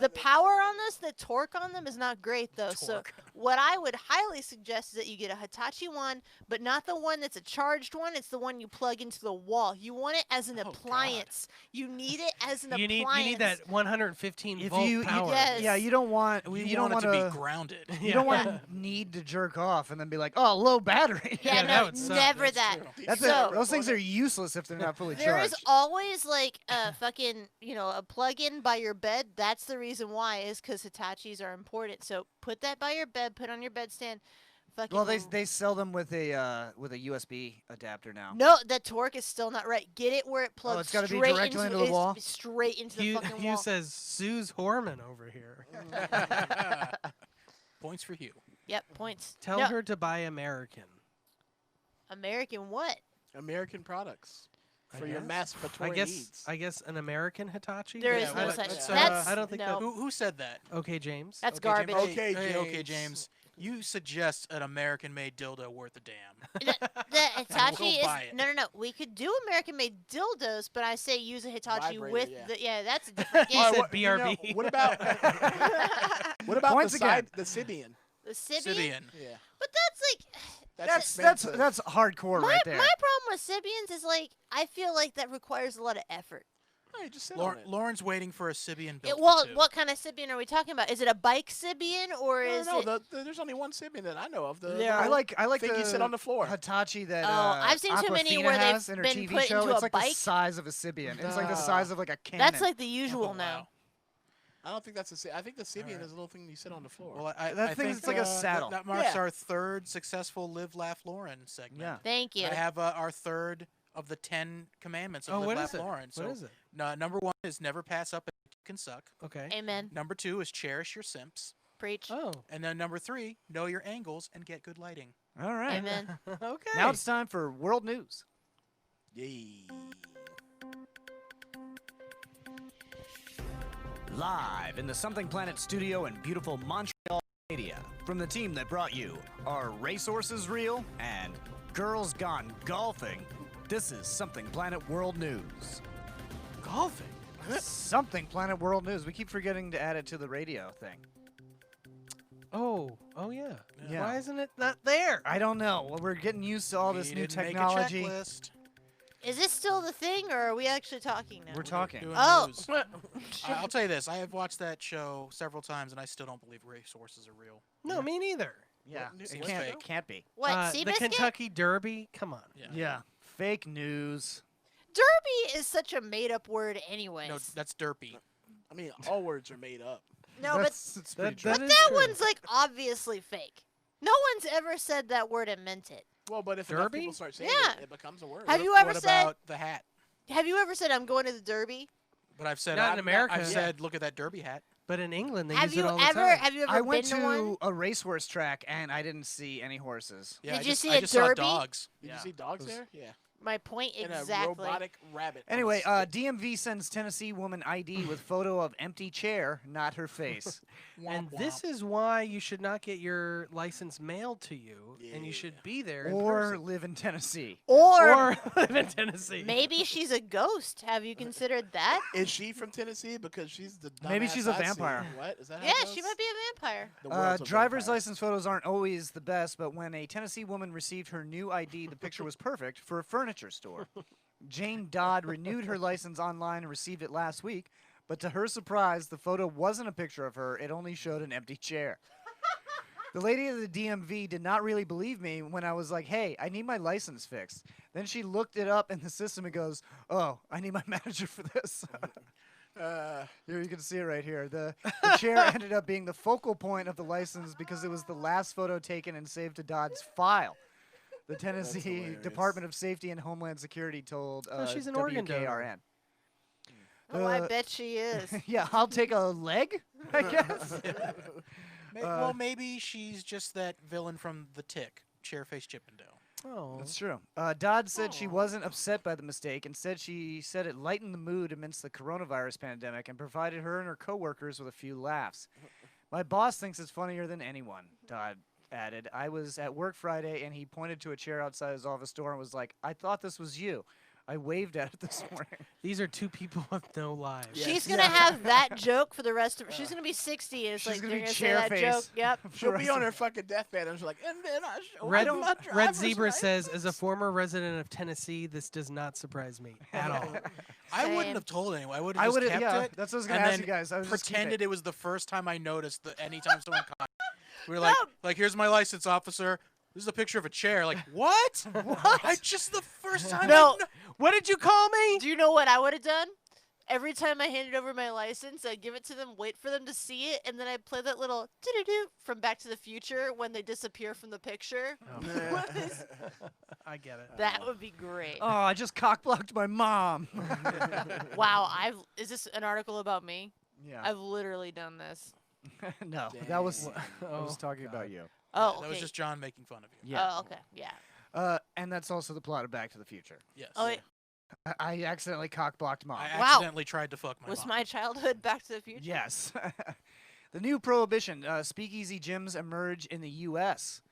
The power on this, the torque on them is not great though. So Torque. what I would highly suggest is that you get a Hitachi one, but not the one that's a charged one. It's the one you plug into the wall. You want it as an Oh, God. appliance. You need it as an you need appliance. that 115 if volt you, power. Yes. yeah, you don't want We you don't want it want to be grounded. you don't want to need to jerk off and then be like, oh, low battery. Yeah, Yeah, that no, would suck. never That's that. true. That's So- those things are useless if they're not fully There is charged. always like a fucking, a plug-in by your bed. That's the reason why, is because Hitachis are important. So put that by your bed, put on your bedstand. Fucking Well, they sell them with a USB adapter now. No, the torque is still not right. Get it where it plugs it's gotta be straight directly into the it's wall? Straight into the Hugh, fucking Hugh wall. says Sue's Horman over here. Points for Hugh. Yep, points. Tell No, her to buy American. American what? American products I for your guess. masturbatory needs. I guess an American Hitachi. There Yeah, is well, no such. that's, That's I don't think no. Who said that? Okay, James. That's Okay, garbage. James. Okay, Okay, James. James. You suggest an American-made dildo worth a damn. The Hitachi is buy it. no. We could do American-made dildos, but I say use a Hitachi Vibrator, with yeah. the that's a different He game. said what- BRB. what about what about Points the again. the Sibian? The Sibian, Sibian. Yeah, but that's like That's expensive. that's hardcore my right there. my problem with Sibians is like I feel like that requires a lot of effort. Hey, just sit on it. Lauren's waiting for a Sibian built Well, for two. what kind of Sibian are we talking about? Is it a bike Sibian or is No, it? there's only one Sibian that I know of. The Yeah, I like thing the you sit on the floor. Hitachi that I've seen too many Aquafina where they've has in her been TV put show. into It's a like bike. the size of a Sibian. It's like the Nah. size of like a cannon. That's like the usual Oh, now. wow. I don't think that's I think the Sibian Alright. is a little thing you sit on the floor. Well, I That thing think is like a saddle. That marks Yeah. our third successful Live, Laugh, Lauren segment. Yeah. Thank you. I have our third of the 10 commandments of Oh, Live, what Laugh, is it? Lauren. So, What is it? number 1 is never pass up a dick you can suck. Okay. Amen. Number 2 is cherish your simps. Preach. Oh. And then number 3, know your angles and get good lighting. All right. Amen. Okay. Now it's time for world news. Yay. Live in the Something Planet studio in beautiful Montreal, Canada, from the team that brought you Are Racehorses Real? And Girls Gone Golfing, this is Something Planet World News. golfing. Something Planet World News. We keep forgetting to add it to the radio thing. Oh. Oh yeah. Yeah. Why isn't it not there? I don't know. Well, we're getting used to all this We new didn't technology. Make a checklist. Is this still the thing, or are we actually talking now? We're talking. Doing Oh. news. I'll tell you this. I have watched that show several times, and I still don't believe racehorses are real. No, me neither. Yeah, What it new- can't. fake? It can't be. What, the Seabiscuit? Kentucky Derby. Come on. Yeah. Yeah, fake news. Derby is such a made-up word anyways. No, that's derpy. I mean, all words are made up. No, but That's pretty true. that but is that true. one's like obviously fake. No one's ever said that word and meant it. Well, but if enough Derby? people start saying Yeah. it, it becomes a word. Have you ever What said? about the hat? Have you ever said I'm going to the Derby? But I've said Not in America. I've said, look at that derby hat. But in England, they Have use you it all the ever? time. Have you ever I been went to one? to a racehorse track and I didn't see any horses. Yeah, Did I you just, see I a just derby? saw dogs. Did Yeah. you see dogs Those- there? Yeah. My point And a exactly. robotic rabbit. on a Anyway, stick. DMV sends Tennessee woman ID with photo of empty chair, not her face. And this is why you should not get your license mailed to you, and you should Yeah. be there in Or person. live in Tennessee. Or live in Tennessee. maybe she's a ghost. Have you considered that? Is she from Tennessee? Because she's the Maybe dumbass she's a I see. vampire. What is that? how Yeah, it she goes? might be a vampire. The world's a Driver's vampire. license photos aren't always the best, but when a Tennessee woman received her new ID, the picture was perfect for a furniture store. Jane Dodd renewed her license online and received it last week, but to her surprise, the photo wasn't a picture of her. It only showed an empty chair. The lady at the DMV did not really believe me when I was like, hey, I need my license fixed. Then she looked it up in the system and goes, oh, I need my manager for this. Here, you can see it right here. The chair ended up being the focal point of the license because it was the last photo taken and saved to Dodd's file. The Tennessee hilarious. Department of Safety and Homeland Security told she's an organ donor. WKRN. Oh, I The- bet she is. Yeah, I'll take a leg, I guess. Well, maybe she's just that villain from The Tick, Chairface Chippendale. Oh, That's true. Dodd said she wasn't upset by the mistake. Instead, she said it lightened the mood amidst the coronavirus pandemic and provided her and her coworkers with a few laughs. My boss thinks it's funnier than anyone, Dodd added. I was at work Friday, and he pointed to a chair outside his office door and was like, I thought this was you. I waved at it this morning. these are two people with no lives. Yeah. She's gonna have that joke for the rest of. She's gonna be 60, and it's She's like gonna they're be gonna say that chair joke. face. Yep. She'll be on her fucking deathbed and she's like, and then I showed Red, my Red driver's Zebra says, as a license." former resident of Tennessee, this does not surprise me at all. I Same. wouldn't have told anyone. I would I have would just have, kept yeah, it. that's what I was and going to ask then you guys. I was just keep pretended it. it was the first time I noticed that anytime someone caught me. We were like, here's my license, officer. This is a picture of a chair. Like, what? What? I just the first time. No. What did you call me? Do you know what I would have done? Every time I handed over my license, I'd give it to them, wait for them to see it, and then I'd play that little doo-doo-doo from Back to the Future when they disappear from the picture. I get it. That would be great. Oh, I just cock-blocked my mom. Wow, is this an article about me? Yeah. I've literally done this. No, that was I Oh, was talking about God. you. Oh, That was okay. just John making fun of you. Oh, okay. Yeah. And that's also the plot of Back to the Future. Yes. Oh, wait, I accidentally cock-blocked mom. I Wow. accidentally tried to fuck my was mom. my childhood Back to the Future? Yes. The new prohibition, speakeasy gyms emerge in the U.S.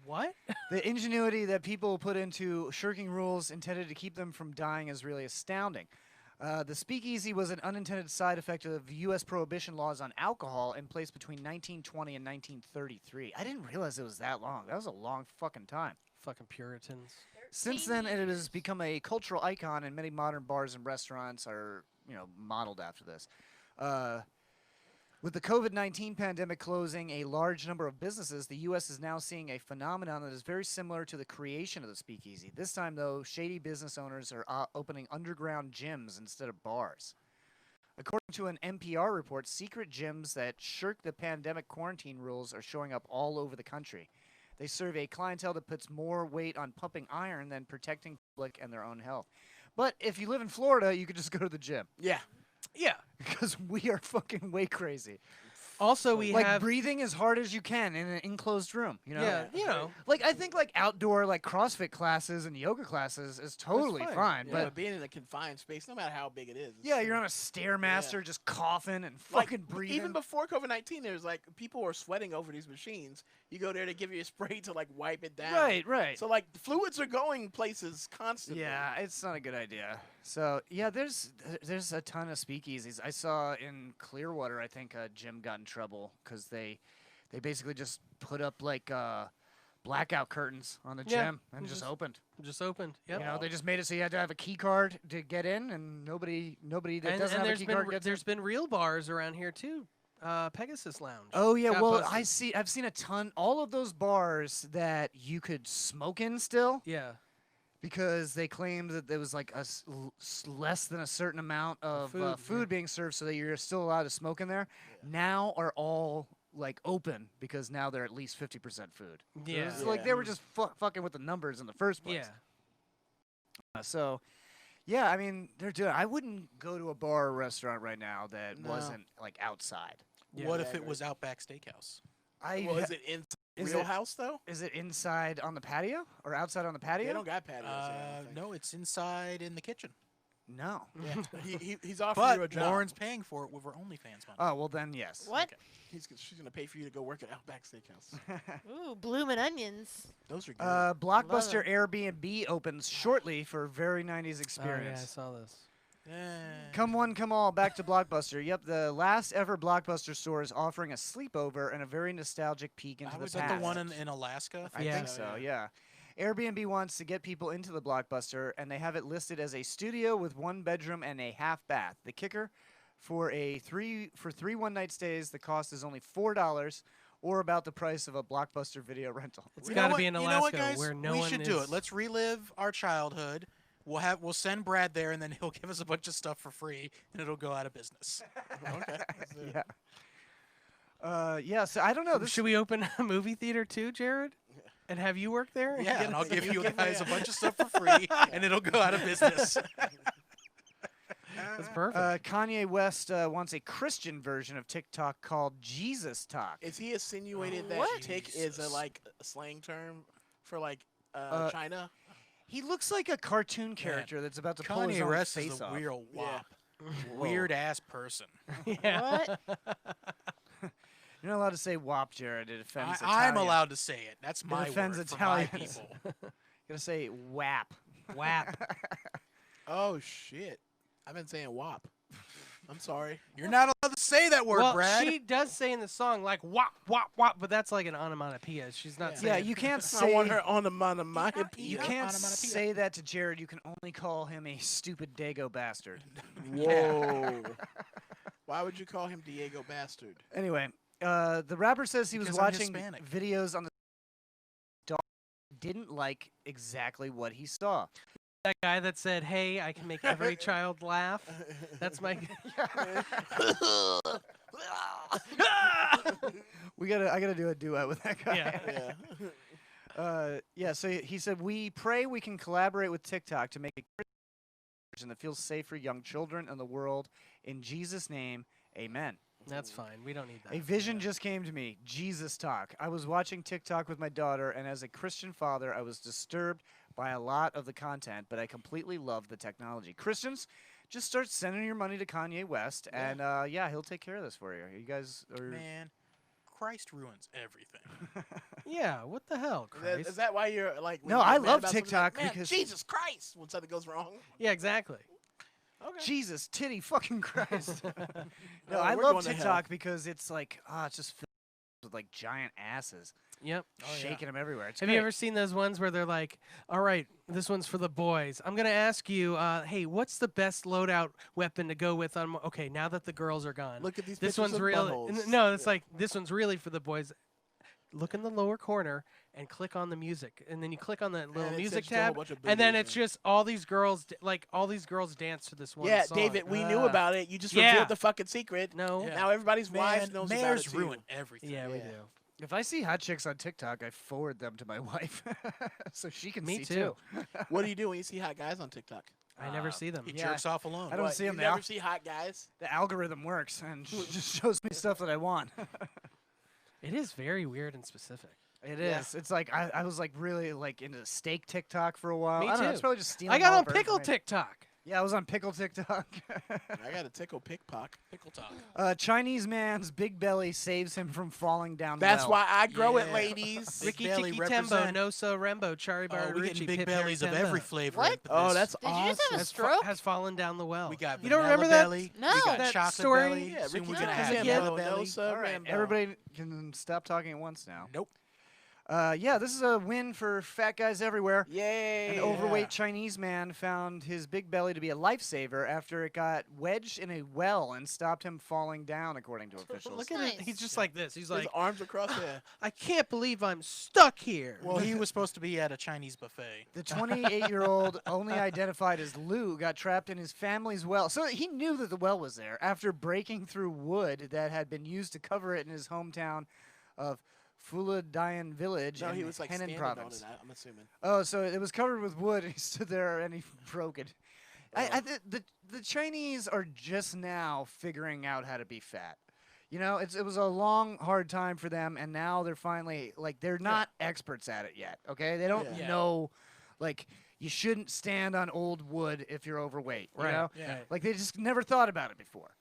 What? The ingenuity that people put into shirking rules intended to keep them from dying is really astounding. The speakeasy was an unintended side effect of U.S. prohibition laws on alcohol in place between 1920 and 1933. I didn't realize it was that long. That was a long fucking time. Fucking Puritans. Since then, it has become a cultural icon, and many modern bars and restaurants are, modeled after this. With the COVID-19 pandemic closing a large number of businesses, the U.S. is now seeing a phenomenon that is very similar to the creation of the speakeasy. This time, though, shady business owners are opening underground gyms instead of bars. According to an NPR report, secret gyms that shirk the pandemic quarantine rules are showing up all over the country. They serve a clientele that puts more weight on pumping iron than protecting public and their own health. But if you live in Florida, you could just go to the gym Yeah. Yeah. because we are fucking way crazy. Also, we Like have. breathing as hard as you can in an enclosed room. Yeah, you know. Like I think like outdoor like CrossFit classes and yoga classes is totally fine. fine. Yeah, But but being in a confined space, no matter how big it is. it's yeah, still- you're on a stairmaster just coughing and like, fucking breathing. Even before COVID-19, there's like people were sweating over these machines. You go there to give you a spray to like wipe it down. Right. So like the fluids are going places constantly. Yeah, it's not a good idea. So yeah, there's a ton of speakeasies. I saw in Clearwater, I think a gym got in trouble because they basically just put up like blackout curtains on the Yeah, gym and just opened. Just opened. Yep. You know, they just made it so you had to have a key card to get in, and nobody that doesn't have a there's key been card gets there's been real bars around here too. Pegasus Lounge. Oh yeah, got well posted. I've seen a ton. All of those bars that you could smoke in still, Yeah. because they claimed that there was like less than a certain amount of food, food yeah. being served, so that you're still allowed to smoke in there. Now are all like open because now they're at least 50% food. So Yeah. it's like they were just fucking with the numbers in the first place. Yeah. So, yeah, I mean, they're doing. I wouldn't go to a bar or restaurant right now that wasn't like outside. Yeah. What Yeah, if I it agree. was Outback Steakhouse? Well, is it in Is real it- house though? Is it inside on the patio or outside on the patio? They don't got patios. here, I don't think. No, it's inside in the kitchen. No. He's offering you a But job. Lauren's paying for it with her OnlyFans money. Oh well, then yes. What? She's gonna pay for you to go work at Outback Steakhouse. Ooh, bloomin' onions. Those are good. Blockbuster Love Airbnb opens shortly for very 90s Oh, yeah, I experience. saw this. Come one, come all, back to Blockbuster. Yep, the last ever Blockbuster store is offering a sleepover and a very nostalgic peek into the Was past. that the one in Alaska? I Yeah. think so, yeah. Airbnb wants to get people into the Blockbuster, and they have it listed as a studio with 1 bedroom and a half bath. The kicker, for three one-night stays, the cost is only $4, or about the price of a Blockbuster video rental. It's You got know to what- be in you Alaska know what, guys? where no we one should is. do it. Let's relive our childhood. We'll send Brad there, and then he'll give us a bunch of stuff for free, and it'll go out of business. Okay. Yeah. Yeah, so I don't know. This Should we open a movie theater too, Jared? And have you work there? Yeah, Get and us I'll a- give you guys a bunch of stuff for free, and it'll go out of business. That's perfect. Kanye West wants a Christian version of TikTok called Jesus Talk. Is he insinuated that What? tick is Jesus. a slang term for China? He looks like a cartoon character that's about to pull his Kanye own West face is a off. real Yeah. wop. Weird ass person. yeah. What? You're not allowed to say "wop," Jared. It offends. I'm Italian. allowed to say it. That's my offends word for my Italians. people. You're gonna say "wap." Whap. Oh shit! I've been saying wop. I'm sorry. You're not allowed to say that word, well, Brad. she does say in the song like wop wop wop, but that's like an onomatopoeia. She's not saying. Yeah, you can't I say. want her on the my You Yeah, can't onomatopoeia. say that to Jared. You can only call him a stupid Dago bastard. Whoa. Why would you call him Diego Bastard? Anyway, the rapper says he was Because I'm watching Hispanic. videos on the dog, didn't like exactly what he saw. That guy that said, "Hey, I can make every child laugh." That's my. I gotta do a duet with that guy. Yeah. Yeah. Yeah, so he said, we pray we can collaborate with TikTok to make a version that feels safe for young children and the world. In Jesus' name, amen. That's fine. We don't need that. A vision just came to me. Jesus talk. I was watching TikTok with my daughter, and as a Christian father, I was disturbed by a lot of the content, but I completely love the technology. Christians, just start sending your money to Kanye West, and yeah, he'll take care of this for you. You guys are... Man, Christ ruins everything. Yeah. What the hell, Christ? Is that why you're like? when No, you get I mad love about something, TikTok like, "Man, because- Jesus Christ!" When something goes wrong. Yeah, exactly. Okay. Jesus, titty fucking Christ. No, Oh, I we're love going to hell. TikTok because it's like, it's just filled with like giant asses. Yep. Shaking them everywhere. It's Have great. you ever seen those ones where they're like, "All right, this one's for the boys. I'm gonna ask you, hey, what's the best loadout weapon to go with on?" Okay, now that the girls are gone, Look at these this pictures one's of real. buttholes. No, it's like this one's really for the boys. Look in the lower corner and click on the music, and then you click on that little And it music sends you to a whole tab, bunch of and then videos, it's just all these girls, all these girls dance to this one Yeah, song. David, we knew Ah. about it. You just Yeah. revealed the fucking secret. No. Yeah. Now everybody's Man, wives knows about it mayors too. ruin everything. Yeah, we Yeah. do. If I see hot chicks on TikTok, I forward them to my wife so she can Me see too. What do you do when you see hot guys on TikTok? I never see them. He Yeah. jerks off alone. I don't What, see 'em you now. never see hot guys? The algorithm works and just shows me stuff that I want. It is very weird and specific. It Yeah. is. It's like I was like really like into steak TikTok for a while. Me I don't know, too. it's probably just stealing. I got all on of her pickle information. TikTok. Yeah, I was on pickle TikTok. I got a tickle pickpock. Pickle talk. Chinese man's big belly saves him from falling down. That's well. why I grow it, Yeah. ladies. Big Ricky belly Tiki Tembo, represent. No So Rembo, Chari Bar Oh, we Rucci, getting big Pip Harry bellies of Tembo. every flavor. What? into Oh, this. that's Did you awesome. just have a Has, stroke? has fallen down the well. We got You don't vanilla remember that? belly. No. We got That chocolate story? belly. Yeah, Soon Ricky we're gonna Tiki have Tembo, yellow no belly. sir, All right, Rambo. everybody can stop talking at once now. Nope. Yeah, this is a win for fat guys everywhere. Yay! An overweight Chinese man found his big belly to be a lifesaver after it got wedged in a well and stopped him falling down, according to officials. Look at it. He's Nice. just like this. He's His like, arms across there. I can't believe I'm stuck here. Well, he was supposed to be at a Chinese buffet. The 28-year-old, only identified as Lou, got trapped in his family's well. So he knew that the well was there after breaking through wood that had been used to cover it in his hometown of Fuladayan village No, in he was like Henan standing province. on it. I'm assuming. Oh, so it was covered with wood, and he stood there and he broke it. The Chinese are just now figuring out how to be fat. You know, it was a long, hard time for them, and now they're finally, like, they're not experts at it yet, okay? They don't Yeah. know, like, you shouldn't stand on old wood if you're overweight, you Right, know? yeah. Like, they just never thought about it before.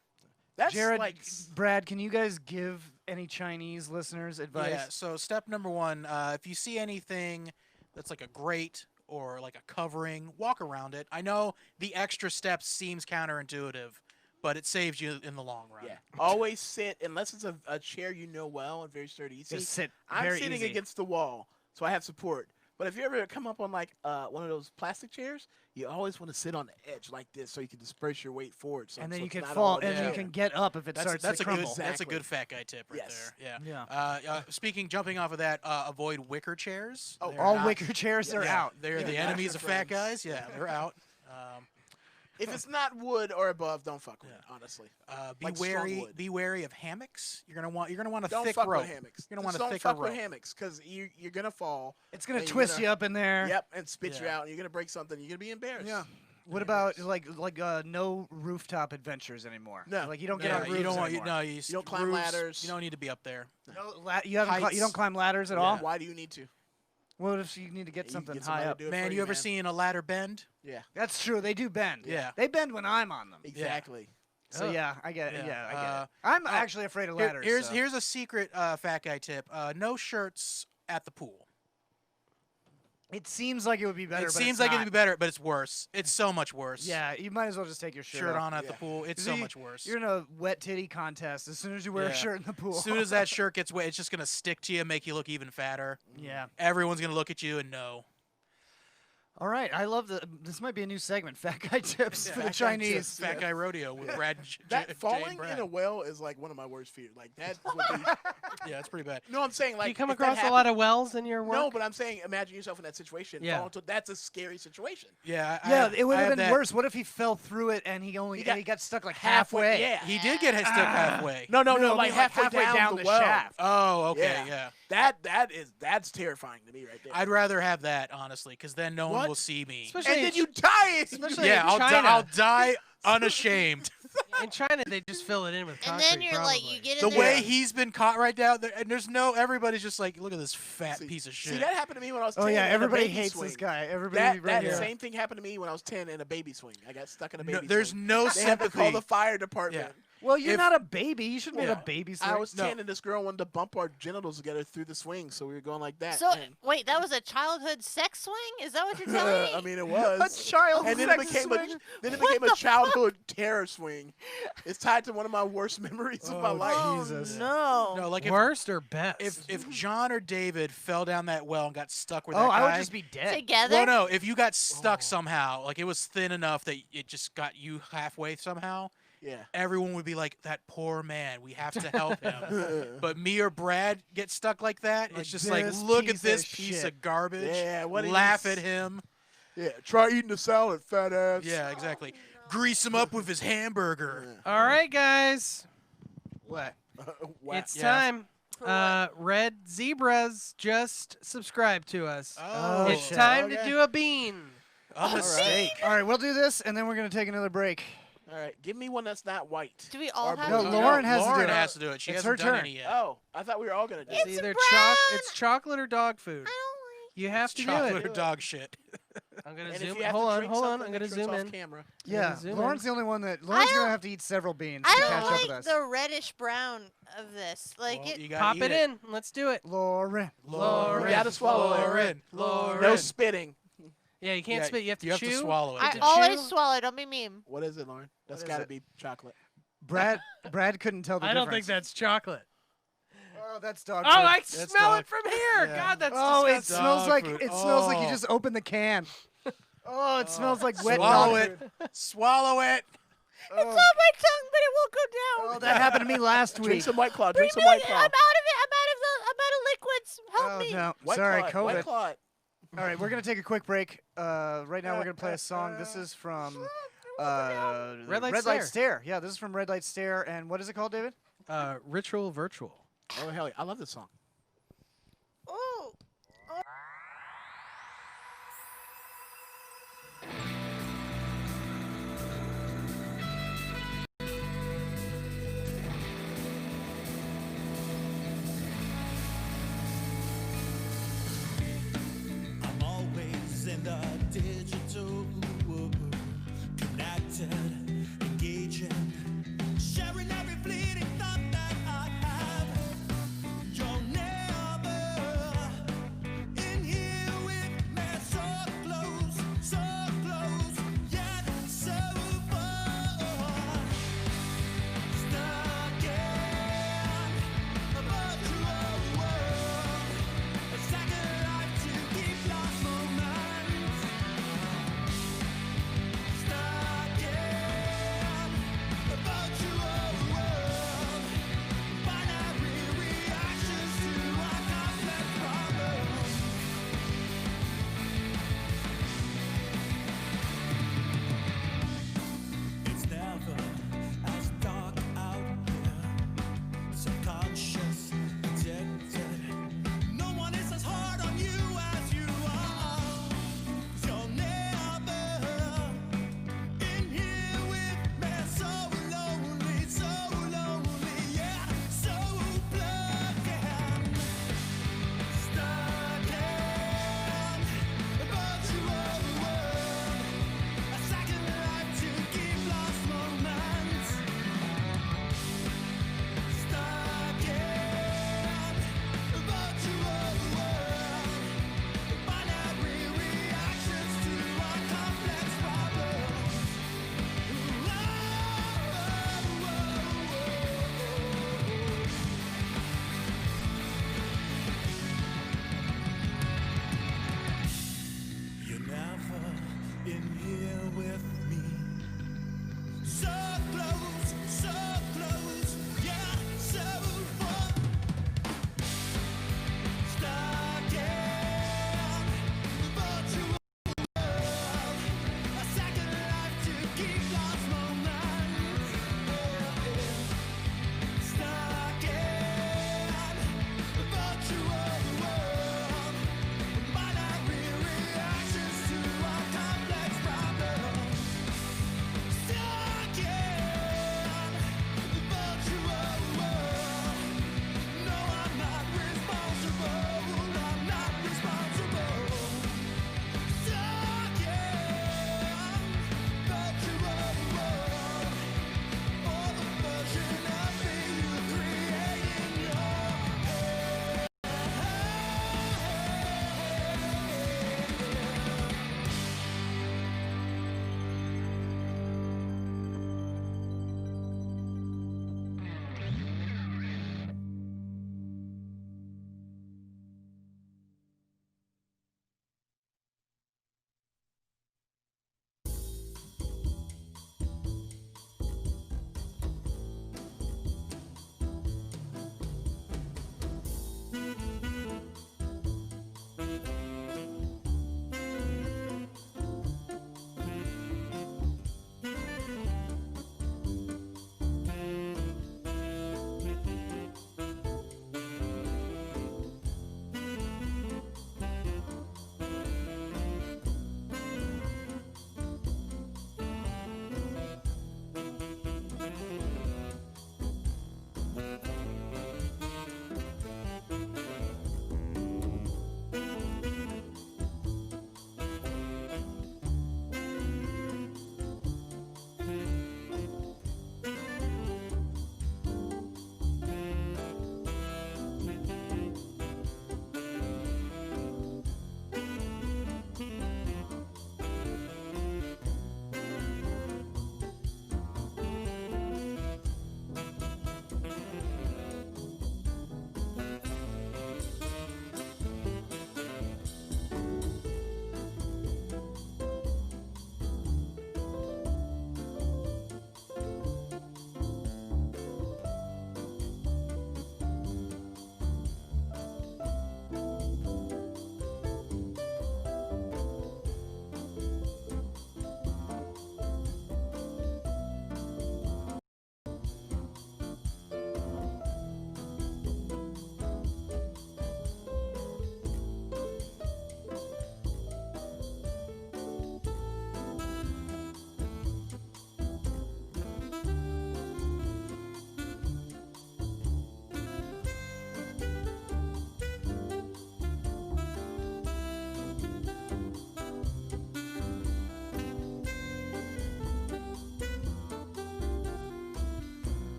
That's Jerod, like Brad, can you guys give any Chinese listeners advice? Yeah. So step number one, if you see anything that's like a grate or like a covering, walk around it. I know the extra steps seems counterintuitive, but it saves you in the long run. yeah. Always sit unless it's a chair you know well and very sturdy. You see, Just sit I'm very sitting easy. against the wall, so I have support. But if you ever come up on like one of those plastic chairs, you always want to sit on the edge like this so you can disperse your weight forward. So and then so you it's can not fall, all in and the you chair. can get up if it That's starts that's to a crumble. good that's a Exactly. good fat guy tip right Yes. there. Yeah. Jumping off of that, avoid wicker chairs. Oh, They're All not- wicker chairs are yeah, out. They're Yeah, the not enemies your of fat friends. guys. Yeah, they're out. If it's not wood or above, don't fuck with it. Honestly, Be Like strong wary. wood. Be wary of hammocks. You're gonna want a don't thick fuck rope. with hammocks. You're gonna want Just a don't thicker fuck rope. with hammocks because you're gonna fall. It's gonna and you're twist gonna- you up in there. Yep, and spit you Yeah. out, and you're gonna break something. You're gonna be embarrassed. Yeah. What about like no rooftop adventures anymore? No. Like you don't get Yeah, on roofs you don't want anymore. you don't climb roofs, ladders. You don't need to be up there. You haven't you Heights. don't climb ladders at Yeah. all. Why do you need to? What if you need to get You something get high somebody to up? do it Man, for you ever man. seen a ladder bend? Yeah, That's true. They do bend. Yeah. They bend when I'm on them. exactly. So Oh. yeah, I get it. Yeah. Yeah, I get Uh, it. I'm actually afraid of ladders. so. Here's a secret fat guy tip. No shirts at the pool. It seems like it would be better. It but seems it's like not. it'd be better, but it's worse. It's so much worse. Yeah, you might as well just take your shirt, Shirt off. on at the Yeah. pool. It's See, so much worse. You're in a wet titty contest. As soon as you wear a Yeah. shirt in the pool. As soon as that shirt gets wet, it's just gonna stick to you, make you look even fatter. yeah. Everyone's gonna look at you and know. All right. I love this. Might be a new segment. Fat guy tips for the Fat guy Chinese. tips. Fat guy rodeo with Brad. and That Jay and falling Brad. in a well is like one of my worst fears. Like that would be. Yeah, it's pretty bad. No, I'm saying like. Do you come if that across a happened- lot of wells in your work? No, but I'm saying imagine yourself in that situation. Yeah. Fall into, that's a scary situation. Yeah. Yeah, it would I have had been that- worse. What if he fell through it and he got stuck like halfway? Yeah. He did get stuck halfway. No, No, I like mean, like halfway down the well. shaft. Oh, okay, Yeah. yeah. That's terrifying to me right there. I'd rather have that honestly, because then no one What? will see me. Especially and in then you die. especially Yeah, in I'll China. I'll die unashamed. In China, they just fill it in with And concrete. then you're like, you probably. get in The there. way he's been caught right now, and there's everybody's just like, look at this fat See- piece of shit. See, that happened to me when I was 10. Oh yeah, in a everybody baby hates swing. this guy. Everybody. That right here. same thing happened to me when I was 10 in a baby swing. I got stuck in a baby There's swing. no They had to call sympathy. the fire department. Well, you're if- not a baby. You shouldn't make Yeah. a baby swing. I was No. 10 and this girl wanted to bump our genitals together through the swing, so we were going like that. So and- wait, that was a childhood sex swing? Is that what you're telling me? I mean, it a was. child And then it sex became swing. a childhood terror swing. It's tied to one of my worst memories of my Oh, life. Jesus. no. No, like Worst or best? if John or David fell down that well and got stuck with Oh, that guy, I would just be dead. Together? well, no, if you got stuck Oh. somehow, like it was thin enough that it just got you halfway somehow, Yeah. everyone would be like, that poor man, we have to help him. But me or Brad get stuck like that, Like it's just like, this look at piece this of piece shit. of garbage. Yeah, what laugh is- at him. Yeah. Try eating the salad, fat ass. Yeah, exactly. Grease him up with his hamburger. All right, guys, What? Wow. it's Yeah. time. For what? Red Zebras just subscribed to us. Oh, It's shit. time to Okay. do a bean. a mistake. All right, we'll do this, and then we're gonna take another break. All right. Give me one that's not white. Do we all Or have No, blue. to? Lauren has to do Lauren it. has to do it. She It's hasn't her done turn. any yet. Oh, I thought we were all gonna do It's it. either brown. it's chocolate or dog food. I don't You have It's to do chocolate it. or dog shit. I'm gonna And if zoom. you have Hold to on, drink hold on. something, I'm gonna make sure it's zoom off in. camera. Yeah, zoom Lauren's in. the only one that. Lauren's don't- gonna have to eat several beans I to don't catch up with like us. the reddish brown of this. Like Well, it. you gotta Pop eat it in. Let's do it. Lauren. Lauren. You gotta swallow it. Lauren. Lauren. No spitting. Yeah, you can't Yeah, spit. You have to you chew. have to swallow it. I to always chew? swallow. Don't be mean. What is it, Lauren? That's is got to it? be chocolate. Brad couldn't tell the I difference. don't think that's chocolate. Oh, that's dog Oh, food. I That's smell dog- it from here. yeah. God, that's Oh, it disgusting. smells Dog like food. it smells like you Oh. just opened the can. Oh, it smells like wet Swallow dog it. food. Swallow it. Oh. It's on my tongue, but it won't go down. Oh, that happened to me last Drink week. some White Claw. What do Drink you some mean? White I'm Claw. out of it. I'm out of liquids. Help Oh me. no, White sorry, Claw, COVID. White Claw. All right, we're gonna take a quick break. Right now, we're gonna play a song. This is from Red Light Light Stare. Stare. Yeah, this is from Red Light Stare. And what is it called, David? Ritual Virtual. Oh hell yeah, I love this song. Oh. I'm always in the digital, connected, engaging, sharing every fleeting thought that I have. Your name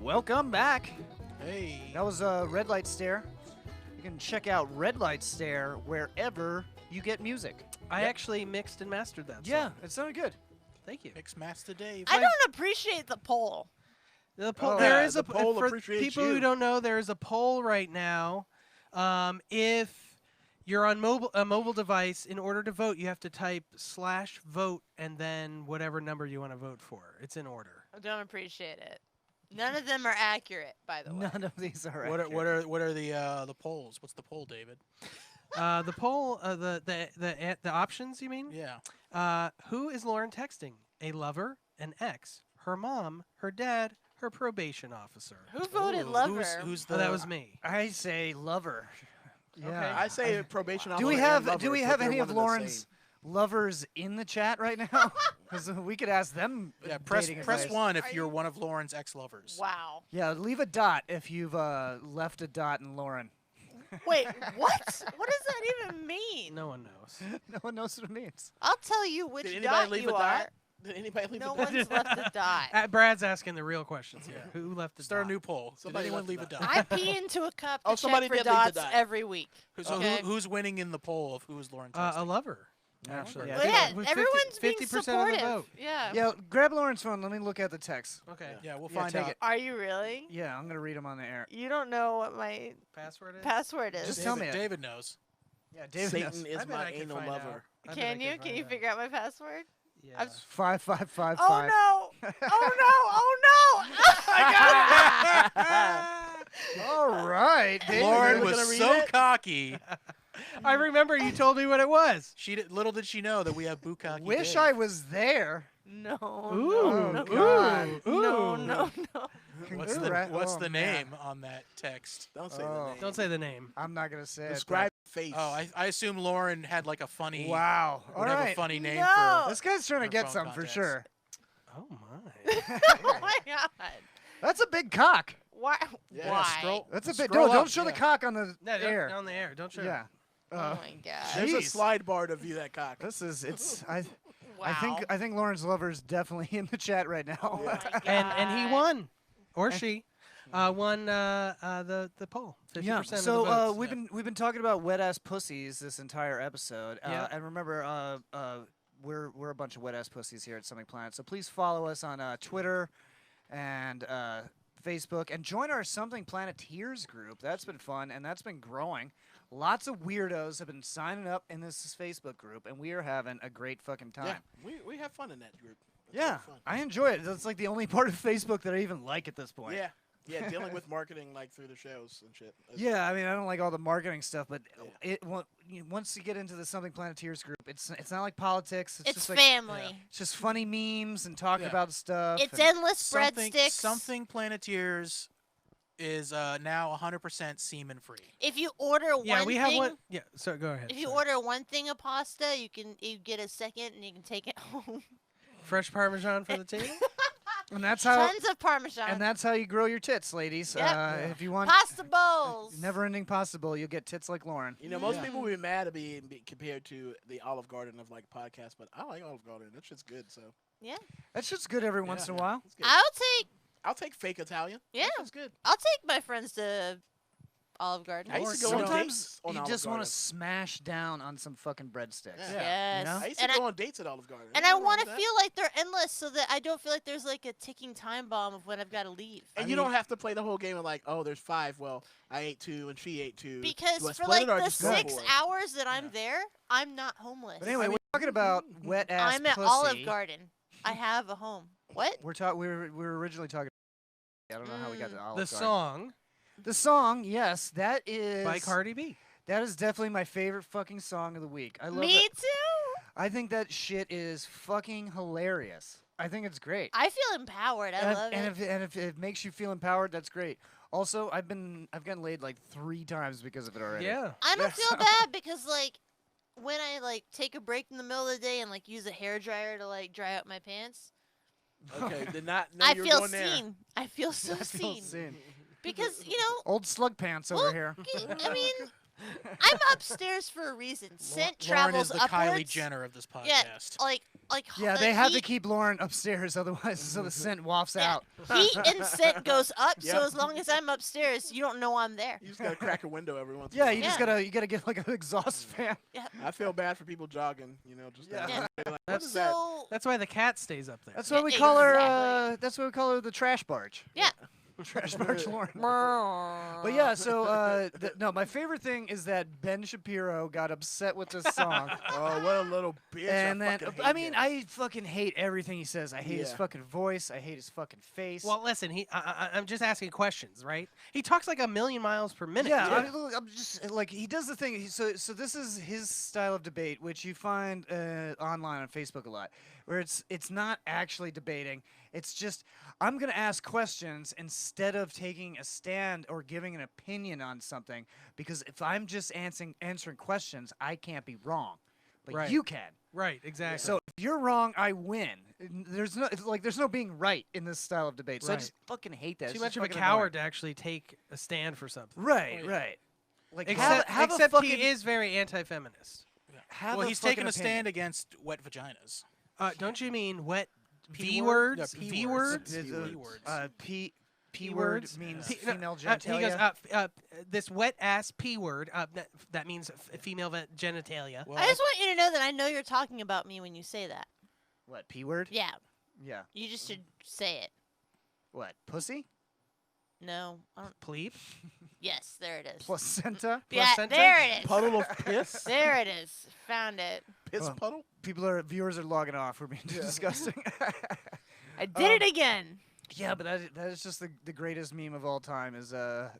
Welcome back. Hey. That was Red Light Stare. You can check out Red Light Stare wherever you get music. I actually mixed and mastered that. Yeah, song. it sounded good. Thank you. Mix Master Dave. I don't appreciate the poll. The poll, Oh, there yeah, is the a poll for appreciates people you. who don't know, there is a poll right now. If you're on a mobile device, in order to vote, you have to type /vote and then whatever number you want to vote for. It's in order. I don't appreciate it. None of them are accurate, by the way. None of these are What accurate. are the polls? What's the poll, David? The poll, the options, you mean? Yeah. Who is Lauren texting? A lover, an ex, her mom, her dad, her probation officer. Who voted Ooh, lover? Who's the? Oh, that was me. I say lover. Yeah. I say probation officer. Do we and have lover, do we but have they're any one of and the Lauren's same. lovers in the chat right now? Because we could ask them. Yeah. Press dating press advice. 1 if you're one of Lauren's ex-lovers. Wow. Yeah, leave a dot if you've left a dot in Lauren. Wait, what? What does that even mean? No one knows. No one knows what it means. I'll tell you which Did anybody dot leave you a are. dot? Did anybody leave No a dot? one's left a dot. Brad's asking the real questions here. Who left the Start a dot? new poll. Did Somebody anyone left leave a a dot. dot? I pee into a cup to Oh, somebody check for did leave the dots dot. every week. So Okay. who's winning in the poll of who is Lauren texting? A lover, actually. Yeah, Well, yeah, With everyone's being 50% of the supportive. vote. Yeah. Yeah, grab Lauren's phone. Let me look at the text. Okay. Yeah, we'll Yeah, find take out. it. Are you really? Yeah, I'm gonna read them on the air. You don't know what my Password is? password is. Just tell me it. David knows. Yeah, David Satan knows. is I bet my I can anal find lover. out. I bet I Can you? Can find you out. figure out my password? Yeah. 5555. Oh no! Oh no! Oh no! I got it! All right, David. Lauren you was gonna read so it? cocky. I remember you told me what it was. Little did she know that we have Bukkake. Wish Dave. I was there. No. Ooh, Oh, no, God. no, no, no. What's Congra- the oh, man. name on that text? Don't say Oh. the name. Don't say the name. I'm not gonna say Describe face. Oh, I assume Lauren had like a it. funny. but- Wow. All Would have a right. funny name No. for. This guy's trying to for get phone some for contacts. sure. Oh my. Oh my god. That's a big cock. Why? Yeah, Why? scroll- That's a bit. Scroll No, don't up, show the yeah. cock on the No, air. on the air. Don't show. Yeah. Oh my god. There's a Jeez. slide bar to view that cock. This is it's. Wow. I think Lauren's lover's definitely in the chat right now. Oh my god. And he won, or she, won the poll. 50% Yeah. of the So votes. we've been talking about wet ass pussies this entire episode. Yeah. And remember, we're a bunch of wet ass pussies here at Something Planet. So please follow us on Twitter and Facebook and join our Something Planeteers group. That's been fun and that's been growing. Lots of weirdos have been signing up in this Facebook group, and we are having a great fucking time. Yeah, we have fun in that group. It's Yeah, really fun. I enjoy it. That's like the only part of Facebook that I even like at this point. Yeah, yeah, dealing with marketing like through the shows and shit. Yeah, I mean, I don't like all the marketing stuff, but Yeah. once you get into the Something Planeteers group, it's not like politics. It's It's just like family. it's just funny memes and talking Yeah. about stuff. It's and- endless breadsticks. Something Planeteers is now 100% semen free. If you order yeah, one we have thing, one. Yeah. So go ahead. if you sorry. order one thing of pasta, you get a second and you can take it home. fresh Parmesan for the table. and that's how Tons of Parmesan. and that's how you grow your tits, ladies. Yep. If you want Pasta bowls. never-ending possible, you'll get tits like Lauren. You know, most Yeah. people would be mad to be compared to the Olive Garden of like podcasts, but I like Olive Garden. That shit's good. So That's just good every once in a while. it's good. I'll I'll take fake Italian. Yeah. That's good. take my friends to Olive Garden. I used to go on Sometimes dates on you Olive just want to Garden. smash down on some fucking breadsticks. Yeah. Yes. You know? I used to And go on dates at Olive Garden. And Ain't I nothing wrong want to with that. feel like they're endless so that I don't feel like there's like a ticking time bomb of when I've got to leave. And you don't have to play the whole game of like, oh, there's 5. Well, I ate 2 and she ate 2. Because Do I for split like it or the just go 6 for it? hours that I'm there, I'm not homeless. But anyway, we're talking about wet ass I'm at pussy. Olive Garden. I have a home. What? We were originally talking. I don't know how we got to Olive The Garden. song The song, yes, that is by Cardi B. That is definitely my favorite fucking song of the week. I love Me it. too. I think that shit is fucking hilarious. I think it's great. I feel empowered. I love it. And if it makes you feel empowered, that's great. Also, I've gotten laid like 3 times because of it already. Yeah. I don't Yeah, feel so- bad because like when I like take a break in the middle of the day and like use a hair dryer to like dry out my pants, Okay, did not know I you were feel going there. seen. I feel so I feel seen seen. because you know Old slug pants over Well, here. I mean, I'm upstairs for a reason. Scent Lauren travels is the Kylie upwards. Jenner of this Yeah, podcast. like Yeah, they have to heat, keep Lauren upstairs, otherwise, so the scent wafts yeah, out. heat and scent goes up. Yep. So as long as I'm upstairs, you don't know I'm there. You just gotta crack a window every once. in Yeah, a you while. just gotta get like an exhaust fan. I feel bad for people jogging. Just Yeah. down there, like, what That's is that? So That's why the cat stays up there. That's Yeah, why we call her. exactly. That's why we call her the trash barge. yeah. Trash barge Lauren. But yeah, so no, my favorite thing is that Ben Shapiro got upset with this song. Oh, what a little bitch! And then, fucking I hate mean, him. I fucking hate everything he says. I hate his Yeah. fucking voice. I hate his fucking face. Well, listen, I'm just asking questions, right? He talks like a million miles per minute. yeah, too. I'm just like he does the thing. So this is his style of debate, which you find online on Facebook a lot, where it's not actually debating. It's just I'm gonna ask questions instead of taking a stand or giving an opinion on something, because if I'm just answering questions, I can't be wrong, but Right. you can. Right, exactly. So if you're wrong, I win. There's no being right in this style of debate. So I Right. just fucking hate that. Too It's much just of a fucking coward to actually take a stand for something. annoying. Right, Oh, yeah. right. Like Except, have a except fucking, he is very anti-feminist. have Well, a he's fucking taking a opinion. stand against wet vaginas. Don't you mean wet P V word? words? Yeah, P V words. words? P words. P P word words? means P- no, female He goes, genitalia. this wet ass P word, that means female genitalia. Well, I just want you to know that I know you're talking about me when you say that. What, P word? Yeah, Yeah. you just should say it. What, pussy? No, I don't. Plebe? Yes, there it is. Placenta? Yeah, placenta? there it is. Puddle of piss. There it is. Found it. Piss Well, puddle. Viewers are logging off. We're being too disgusting. I did it again. Yeah, but that is just the greatest meme of all time. Is the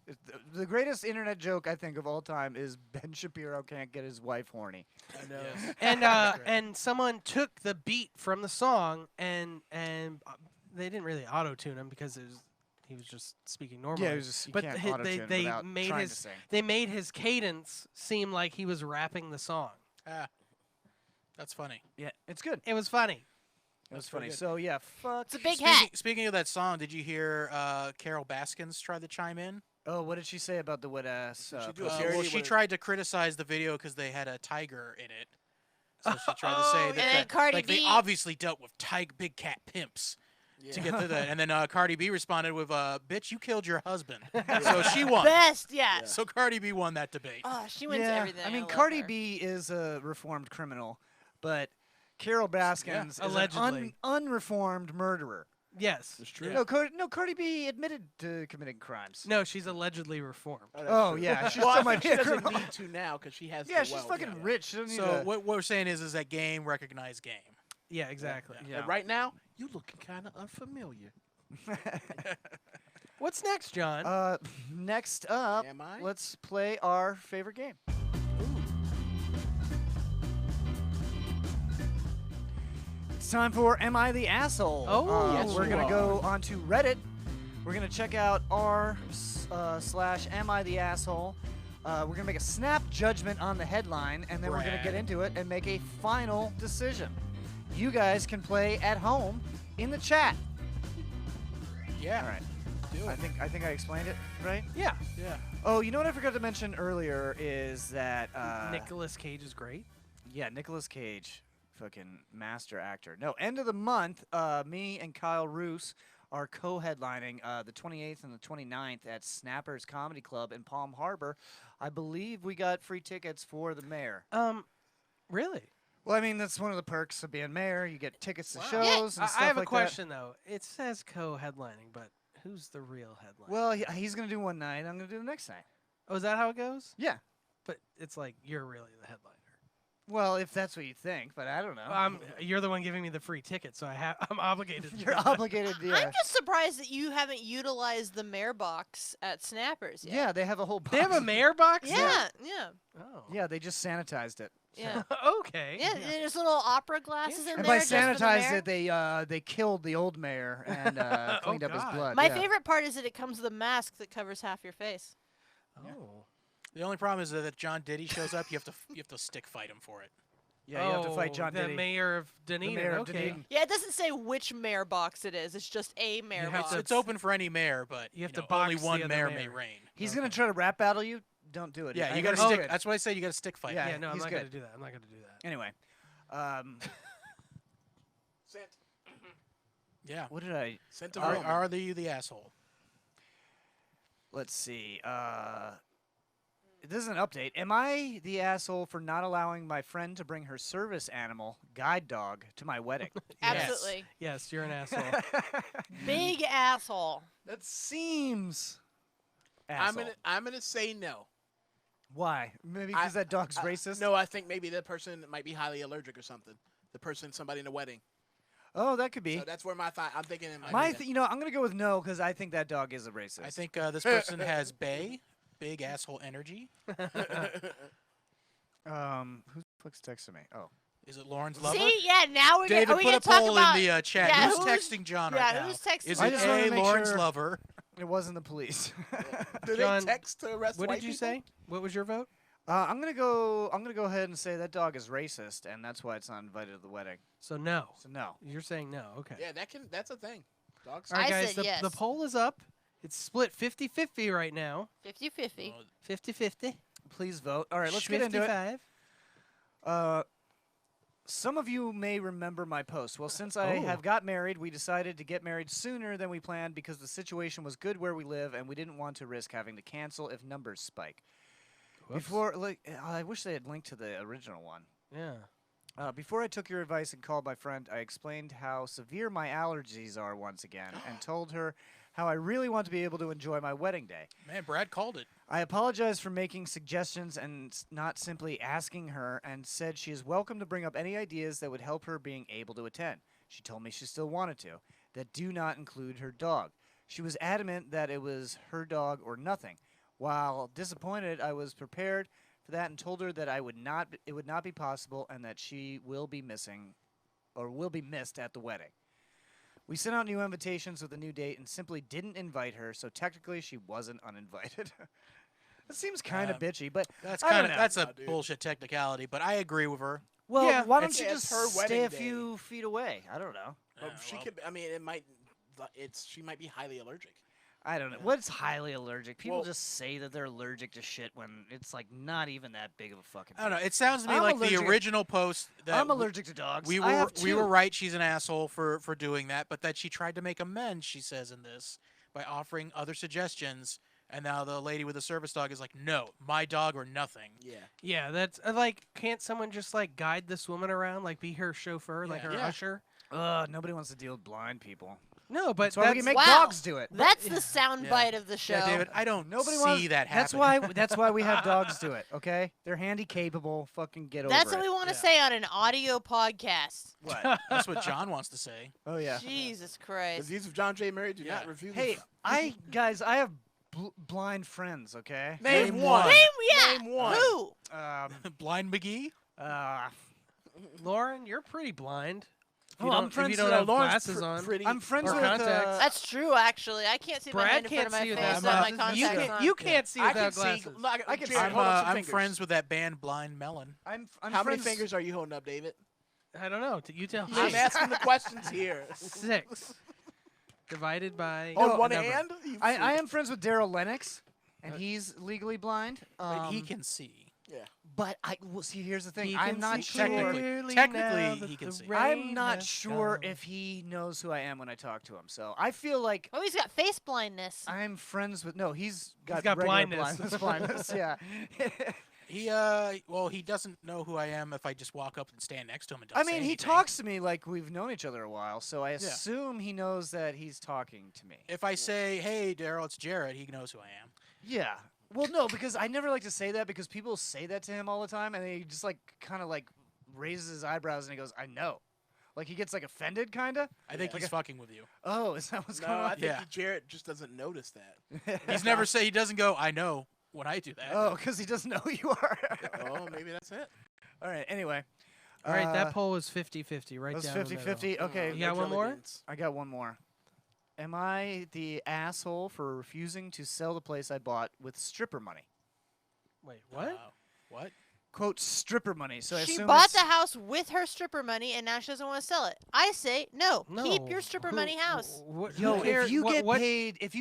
greatest internet joke I think of all time is Ben Shapiro can't get his wife horny. I know. Yes. And That's great. and someone took the beat from the song and they didn't really auto-tune him because he was just speaking normally. Yeah, it was just, you but can't they auto-tune they without made trying his to sing. they made his cadence seem like he was rapping the song. Ah, that's funny. Yeah, it's good. It was funny. It was That's pretty funny. good. So yeah, fuck. It's a big Speaking, hat. speaking of that song, did you hear Carol Baskins try to chime in? Oh, what did she say about the wet ass? Did she do a pussy? parody Well, she with- tried to criticize the video because they had a tiger in it. So she tried to Oh, say yeah. that, And then that- Cardi like they B- obviously dealt with big cat pimps to get to that. And then Cardi B responded with, "Bitch, you killed your husband." So she won. Best, yeah. So Cardi B won that debate. Oh, she wins Yeah, everything. I mean, love Cardi her. B is a reformed criminal, but Carol Baskins is allegedly. an unreformed murderer. Yes. It's true. Yeah. No, Cardi B admitted to committing crimes. No, she's allegedly reformed. that's Oh, true. yeah, she well, still I might think be she a doesn't criminal. need to now because she has. Yeah, the she's wealth, fucking yeah. rich. She doesn't need So to. what we're saying is that game recognized game. Yeah, exactly. Yeah. And right now, you looking kind of unfamiliar. What's next, John? Next up, Am I? let's play our favorite game. It's time for Am I the Asshole? Oh. Yes, we're you going to are. go onto Reddit. We're going to check out r// Am I the Asshole. We're going to make a snap judgment on the headline, and then we're going to Brad. get into it and make a final decision. You guys can play at home in the chat. Yeah. All right. Do it. I think I explained it right. yeah. Yeah. Oh, you know what I forgot to mention earlier is that Nicolas Cage is great. yeah, Nicolas Cage, fucking master actor. No, end of the month, me and Kyle Roos are co-headlining the 28th and the 29th at Snappers Comedy Club in Palm Harbor. I believe we got free tickets for the mayor. Really? Well, I mean, that's one of the perks of being mayor. You get tickets to Wow. shows and I stuff have a like question though. It says co-headlining, but who's the real headliner? that. Well, he's going to do one night. I'm going to do the next night. oh, is that how it goes? Yeah. But it's like you're really the headliner. Well, if that's what you think, but I don't know. You're the one giving me the free ticket, so I'm obligated. to You're do that. obligated. Yeah. I'm just surprised that you haven't utilized the mayor box at Snappers yet. Yeah, they have a whole. They have a box. mayor box. Yeah, yeah, Oh. Yeah, they just sanitized it. yeah. okay. Yeah, there's little opera glasses in And there. by just for the sanitized mayor. it, they killed the old mayor and cleaned up his God. blood. My yeah. favorite part is that it comes with a mask that covers half your face. Oh. The only problem is that if John Diddy shows up, you have to stick fight him for it. Yeah, you have to fight John the Diddy. mayor of Dunedin. mayor of okay. Dunedin. Yeah, it doesn't say which mayor box it is. It's just a mayor have box. to- It's open for any mayor, but You have to only box one the other mayor mayor. may reign. He's gonna try to rap battle you. don't do it. Yeah, I you got to heard stick. it's good. That's why I say you got to stick fight. Yeah, Yeah, no, I'm he's not gonna good. do that. I'm not gonna do that. Anyway, Sent. Yeah. what did I? Sent to Are, Roman. are the asshole? Let's see. This is an update. Am I the asshole for not allowing my friend to bring her service animal, guide dog, to my wedding? Absolutely. Yes, you're an asshole. Big asshole. That seems. I'm Asshole. gonna say no. Why? Maybe because that dog's racist. No, I think maybe the person might be highly allergic or something. Somebody in the wedding. Oh, that could be. So that's where my thought. I'm thinking it might My, be that. I'm gonna go with no because I think that dog is a racist. I think this person has big asshole energy. Who the fuck's texting me? Oh, Is it Lauren's lover? See, yeah, now we're David, gonna, put a talk poll about, in the chat. yeah, who's who's- texting John yeah, right now? who's texting Is I it just wanted to A, make Lauren's sure- lover? it wasn't the police. Do John, they text to arrest What white did you people? say? What was your vote? I'm gonna go ahead and say that dog is racist, and that's why it's not invited to the wedding. So no. So no. You're saying no. Okay. Yeah, that's a thing. Dogs. All right, I guys. said yes. The poll is up. It's split 50-50 right now. 50-50. 50-50. Please vote. All right, let's get into it. 55. Some of you may remember my post. Well, since I have got married, we decided to get married sooner than we planned because the situation was good where we live, and we didn't want to risk having to cancel if numbers spike. Whoops. I wish they had linked to the original one. Yeah. Before I took your advice and called my friend, I explained how severe my allergies are once again, and told her how I really want to be able to enjoy my wedding day. Man, Brad called it. I apologized for making suggestions and not simply asking her, and said she is welcome to bring up any ideas that would help her being able to attend. She told me she still wanted to, that do not include her dog. She was adamant that it was her dog or nothing. While disappointed, I was prepared for that and told her that it would not be possible and that she will be missed at the wedding. We sent out new invitations with a new date and simply didn't invite her, so technically she wasn't uninvited. That seems kind of bitchy, but That's I don't kind of know. that's a No, dude. bullshit technicality, but I agree with her. well, Yeah, why don't it's- you it's just her stay wedding a day. few feet away? I don't know. But she could. I mean, it might. She might be highly allergic. I don't know. What's highly allergic? People Well- just say that they're allergic to shit when it's like not even that big of a fucking. I don't know. deal. It sounds to me I'm like allergic- the original post that I'm allergic to dogs. we I have we two. were right. She's an asshole for doing that, but that she tried to make amends. She says in this by offering other suggestions, and now the lady with the service dog is like, "No, my dog or nothing." Yeah. Yeah, that's can't someone just guide this woman around, be her chauffeur, like Yeah. her Yeah. usher? Nobody wants to deal with blind people. No, but That's why we can make Wow. dogs do it. That's the sound Yeah. bite of the show. Yeah, David, I don't Nobody see wants that That's happening. why. That's why we have dogs do it. Okay, they're handy capable. Fucking get over That's it. what we want to Yeah. say on an audio podcast. What? That's what John wants to say. Oh yeah. Jesus The Christ. views of John J. Murray do Yeah. not refuse. Hey, I have blind friends. Okay. Name one. Yeah. Name one. Who? Blind McGee. Lauren, you're pretty blind. If you Oh, I'm don't, if friends you don't with- have Lauren's glasses on. pretty. I'm friends Or with. contacts. That's true, actually. I can't see my Brad hand in front can't of my see face without without my glasses. You contacts can't, on. you can't see I without can see. glasses. Look, I can Jared, see. I'm, hold up some I'm fingers. friends with that band Blind Melon. I'm How many friends- fingers are you holding up, David? I don't know. You tell I'm me. asking the questions here. 6 divided by On one number. hand? You I freak. am friends with Daryl Lennox, and he's legally blind. But he can see. But see, here's the thing. He I'm can not see sure. clearly Technically, now that he can the see. I'm rain not has sure gone. if he knows who I am when I talk to him. So I feel like Oh, he's got face blindness. I'm friends with. No, he's got got regular blindness. blindness. Yeah. He doesn't know who I am if I just walk up and stand next to him and don't I say mean, he anything. talks to me like we've known each other a while, so I assume he knows that he's talking to me. If I say, "Hey, Daryl, it's Jerod," he knows who I am. Yeah. Well, no, because I never like to say that because people say that to him all the time, and he just kind of raises his eyebrows and he goes, "I know," like he gets offended, kind of. I think he's fucking with you. Oh, is that what's No, going I on? think Yeah. Jarrett just doesn't notice that. He doesn't go, "I know," when I do that. Oh, because he doesn't know who you are. Oh, maybe that's it. All right. Anyway. All right, that poll is 50-50 right was down the middle. 50-50. Okay. You got one more? I got one more. Am I the asshole for refusing to sell the place I bought with stripper money? Wait, what? What? Quote, stripper money. So I She assume bought it's- the house with her stripper money, and now she doesn't want to sell it. I say no. Keep No. your stripper Who- money house. Yo, who cares? if you What- get what- paid, if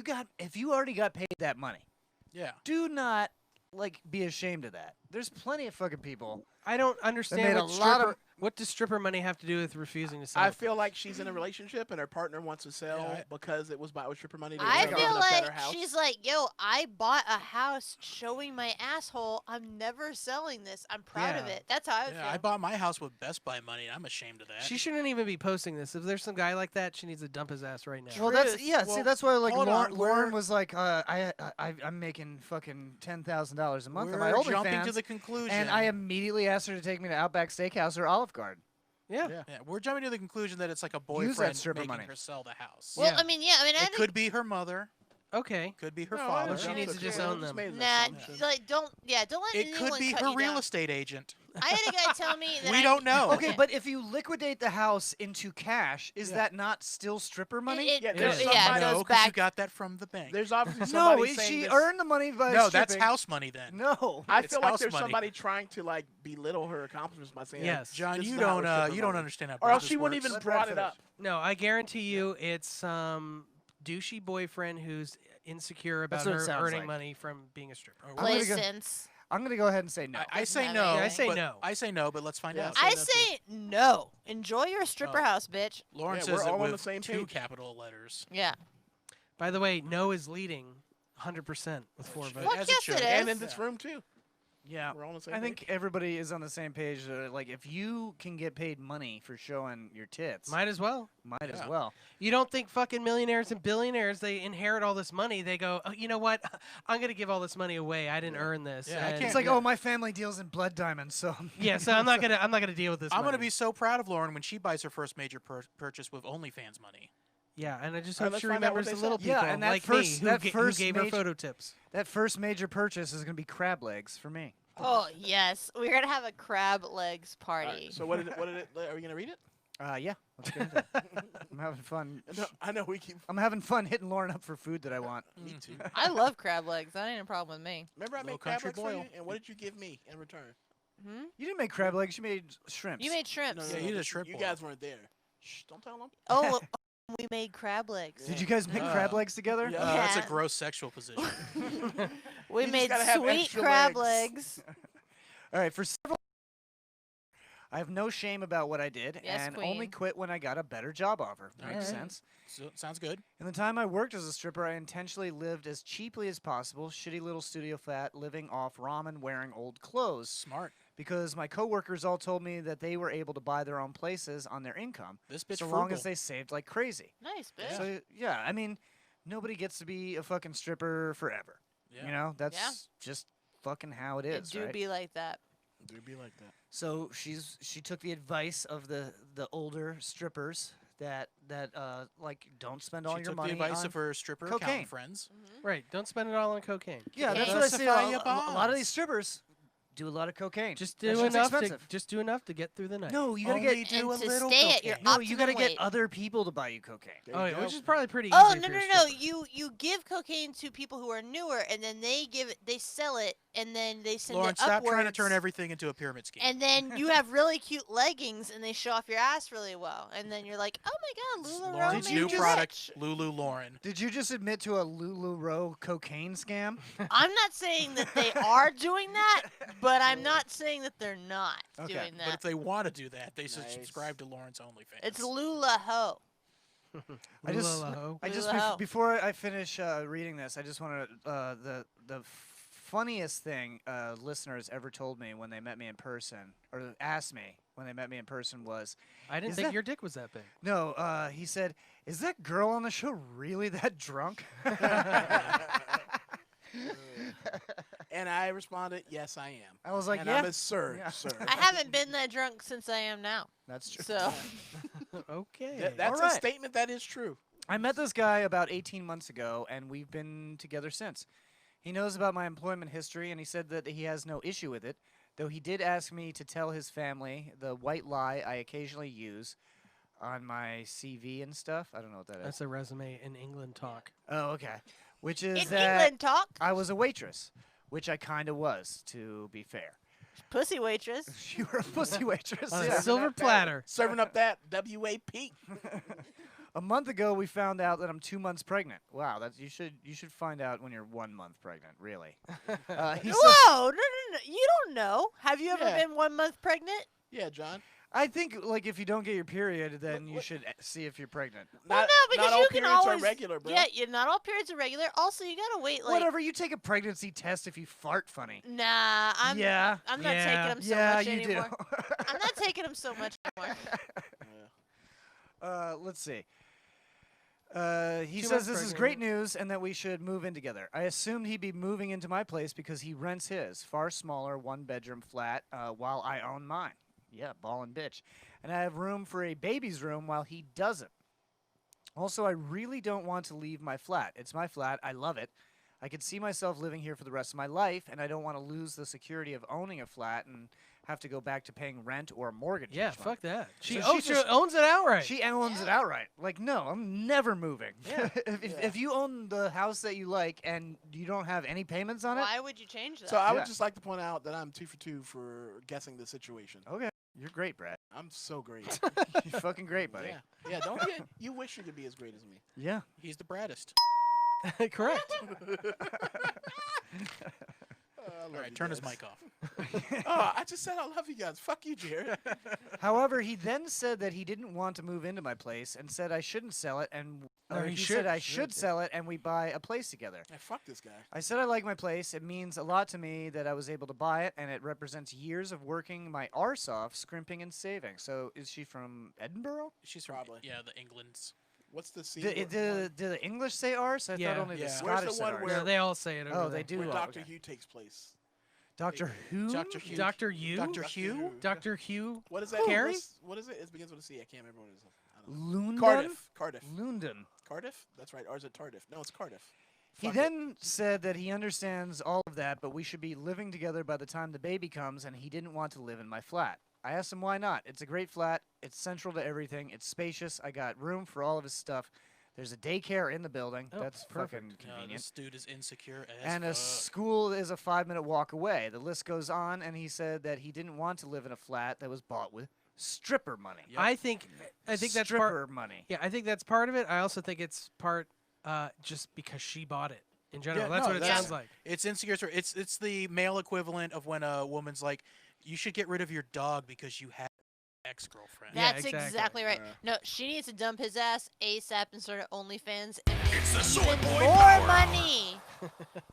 you already got paid that money, Yeah. do not like be ashamed of that. There's plenty of fucking people. I don't made understand a what lot of- stripper. What does stripper money have to do with refusing to sell? I feel like she's in a relationship and her partner wants to sell Yeah, because it was bought with stripper money. I They feel live in a better like house. she's like, yo, I bought a house showing my asshole. I'm never selling this. I'm proud of Yeah. it. That's how I Yeah, feel. I bought my house with Best Buy money. I'm ashamed of that. She shouldn't even be posting this. If there's some guy like that, she needs to dump his ass right now. Well, that's Truth. yeah. see, Well, that's why like hold Lauren, on, Lauren we're- was like, I'm making fucking $10,000 a month on We're my jumping to OnlyFans, the conclusion. and I immediately asked her to take me to Outback Steakhouse or Olive Garden. Yeah. Yeah. Yeah, we're jumping to the conclusion that it's like a Use that boyfriend stripper making money. her sell the house. well, Yeah. I mean, yeah. I mean, I It think could be her mother. Okay. Could be her No, I father. don't She think needs so. to just Yeah, own I them. made an nah, assumption. like don't let It could anyone be cut her you real down. estate agent. I had a guy tell me that We don't know. Okay, but if you liquidate the house into cash, is Yeah. that not still stripper money? It, Yeah, it, there's yeah, it somebody- goes No, because back. you got that from the bank. There's obviously no, somebody saying she this. earned the money by No, that's stripping. house money then. No. I It's feel like house there's money. somebody trying to like belittle her accomplishments by saying, Yes. John, this you is not don't how stripper you don't money- understand how or else business she wouldn't works. even Let brought Brad it up. No, I guarantee you, it's some douchey boyfriend who's insecure about That's what it her sounds earning like. money from being a stripper. Or I'm gonna go- License. I'm gonna go ahead and say no. I say Doesn't no. have Yeah, I say but- no. I say no, but let's find Yeah, out. I I no, too. say no. Enjoy your stripper Oh. house, bitch. Lauren Yeah, says we're it all on the with same 2 page. capital letters. Yeah. By the way, no is leading 100% with 4 votes. Fuck as it yes, should. it And is. in this room too. yeah. We're all on the same I page. think everybody is on the same page. Like, if you can get paid money for showing your tits, Might as well. might as Yeah. well. You don't think fucking millionaires and billionaires, they inherit all this money. They go, oh, you know what? I'm going to give all this money away. I didn't earn this. Yeah, I and- can't- It's like, Yeah. oh, my family deals in blood diamonds, so Yeah, so I'm not gonna deal with this. I'm going to money. be so proud of Lauren when she buys her first major purchase with OnlyFans money. Yeah, and I just All right, hope let's she find out what remembers they the little said. Yeah, people and that like first- me that who first gave her major- photo tips. that first major purchase is gonna be crab legs for me. Oh yes, we're gonna have a crab legs All party. right, so what did it? Are we gonna read it? Yeah, let's get into it. I'm having fun. No, I know we keep. I'm having fun hitting Lauren up for food that I want. Me too. I love crab legs. That ain't a problem with me. Remember I Little made crab country legs for you, boil. and what did you give me in return? Hmm? You didn't make crab legs. You made shrimps. You made shrimps. Yeah, you did a this- shrimp You boil. guys weren't there. Shh, don't tell them. Oh, we made crab legs. Did you guys make crab legs together? Yeah. That's a Yeah. gross sexual position. We You just made gotta have sweet extra crab legs. legs. All right, for several. I have no shame about what I did, Yes, and only queen. quit when I got a better job offer. Makes Alright. sense. So, sounds good. In the time I worked as a stripper, I intentionally lived as cheaply as possible, shitty little studio flat, living off ramen, wearing old clothes. Smart. Because my coworkers all told me that they were able to buy their own places on their income, This bitch so frugal. long as they saved like crazy. Nice, bitch. So yeah, I mean, nobody gets to be a fucking stripper forever. Yeah. You know, that's just fucking how it It is, do right? be like that. Do be like that. So she took the advice of the older strippers that like don't spend all She your took money the advice on of her stripper cocaine. accountant friends. Right, don't spend it all on cocaine. Yeah, that's Cocaine. what I see. Justify A, your a lot of bonds. these strippers do a lot of cocaine. Just That do shit's enough. expensive. Just do enough to get through the night. No, you gotta Only get do And a to little stay at your cocaine. no, you gotta optimum get weight. other people to buy you cocaine. There Oh, you yeah, go. which is probably pretty Oh easy. no if no you're a no! stripper. You give cocaine to people who are newer, and then they sell it, and then they send Lauren, it stop upwards. trying to turn everything into a pyramid scheme. And then you have really cute leggings, and they show off your ass really well. And then you're like, oh my god, LuLaRoe Lauren's made new me product, rich. Lulu Lauren. Did you just admit to a LuLaRoe cocaine scam? I'm not saying that they are doing that, but I'm not saying that they're not Okay, doing But that. if they want to do that, they should Nice. subscribe to Lauren's OnlyFans. It's Lula Ho. I just- Lula-ho. I just Wow. before I finish reading this, I just want to the funniest thing listeners ever told me when they met me in person, or asked me when they met me in person was, I didn't Is think that- your dick was that big. no, he said, "Is that girl on the show really that drunk?" And I responded, "Yes, I am." I was like, and "Yeah, I'm a sir, Yeah. sir. I haven't been that drunk since I am now. that's true." So Okay. That's a Alright. statement that is true. I met this guy about 18 months ago, and we've been together since. He knows about my employment history, and he said that he has no issue with it, though he did ask me to tell his family the white lie I occasionally use on my CV and stuff. I don't know what that is. That's a resume in England talk. Oh, okay. Which is in that England talk, I was a waitress, which I kind of was, to be fair. pussy waitress. You were a pussy waitress. On yeah. a silver platter. Serving up that WAP. A month ago, we found out that I'm 2 months pregnant. Wow, that's you should find out when you're 1 month pregnant. Really. He said- Whoa! No. You don't know. Have you ever Yeah. been 1 month pregnant? Yeah, John. I think like if you don't get your period, then you should see if you're pregnant. Well, Not, no, because not all you can periods always. are regular, bro. Yeah, not all periods are regular. Also, you gotta wait like. Whatever. You take a pregnancy test if you fart funny. Nah, I'm yeah. not taking them so yeah, much you anymore. do. I'm not taking them so much anymore. Let's see. He 2 says months this is pregnant. great news and that we should move in together. I assumed he'd be moving into my place because he rents his far smaller 1-bedroom flat while I own mine. Yeah, ballin' bitch. And I have room for a baby's room while he doesn't. Also, I really don't want to leave my flat. It's my flat. I love it. I could see myself living here for the rest of my life, and I don't want to lose the security of owning a flat and have to go back to paying rent or a mortgage. Yeah, each month. fuck that. She So owns, she just- owns it outright. She owns it outright. Like, no, I'm never moving. Yeah. If you own the house that you like and you don't have any payments on Why would you change that? So I Yeah. would just like to point out that I'm 2 for 2 for guessing the situation. it, okay, you're great, Brad. I'm so great. You're fucking great, buddy. Yeah. Don't be. You wish you could be as great as me. Yeah. He's the Braddest. Correct. All right, turn his mic off. Oh, I just said I love you guys. Fuck you, Jared. However, he then said that he didn't want to move into my place and said I shouldn't sell it and No, or he he should- said I should, should sell it and we buy a place together. Hey, fuck this guy. I said I like my place. It means a lot to me that I was able to buy it, and it represents years of working my arse off, scrimping and saving. So, is she from Edinburgh? She's from, Probably. yeah, the England's. What's the scene? Did the English say arse? I Yeah, thought only yeah. the Where's Scottish the said one arse. where- No, they all say it. Over Oh, there. they do. where Oh, Doctor okay. Who takes place? Doctor Who? Dr. Hugh. Dr. Hugh? Dr. Dr. Hugh? Who. Dr. Hugh? What is that? Carrie? What is it? It begins with a C. I can't remember what it is. I don't know. Lundon? Cardiff. Cardiff. Lundon. Cardiff? That's right. Or is it Tardif? No, it's Cardiff. He Fuck it. then said that he understands all of that, but we should be living together by the time the baby comes, and he didn't want to live in my flat. I asked him why not. It's a great flat. It's central to everything. It's spacious. I got room for all of his stuff. There's a daycare in the building. Oh, That's perfect. fucking No, convenient. this dude is insecure as And a fuck. school is a 5-minute walk away. The list goes on, and he said that he didn't want to live in a flat that was bought with stripper money. Yep. I think that's part. stripper money. Yeah, I think that's part of it. I also think it's part just because she bought it in general. Yeah, That's no, what it that's- sounds like. It's insecure. It's the male equivalent of when a woman's like, you should get rid of your dog because you have an ex-girlfriend. Yeah, That's exactly. exactly right. Yeah. No, she needs to dump his ass ASAP and start at OnlyFans and make It's the soy even boy more power. money.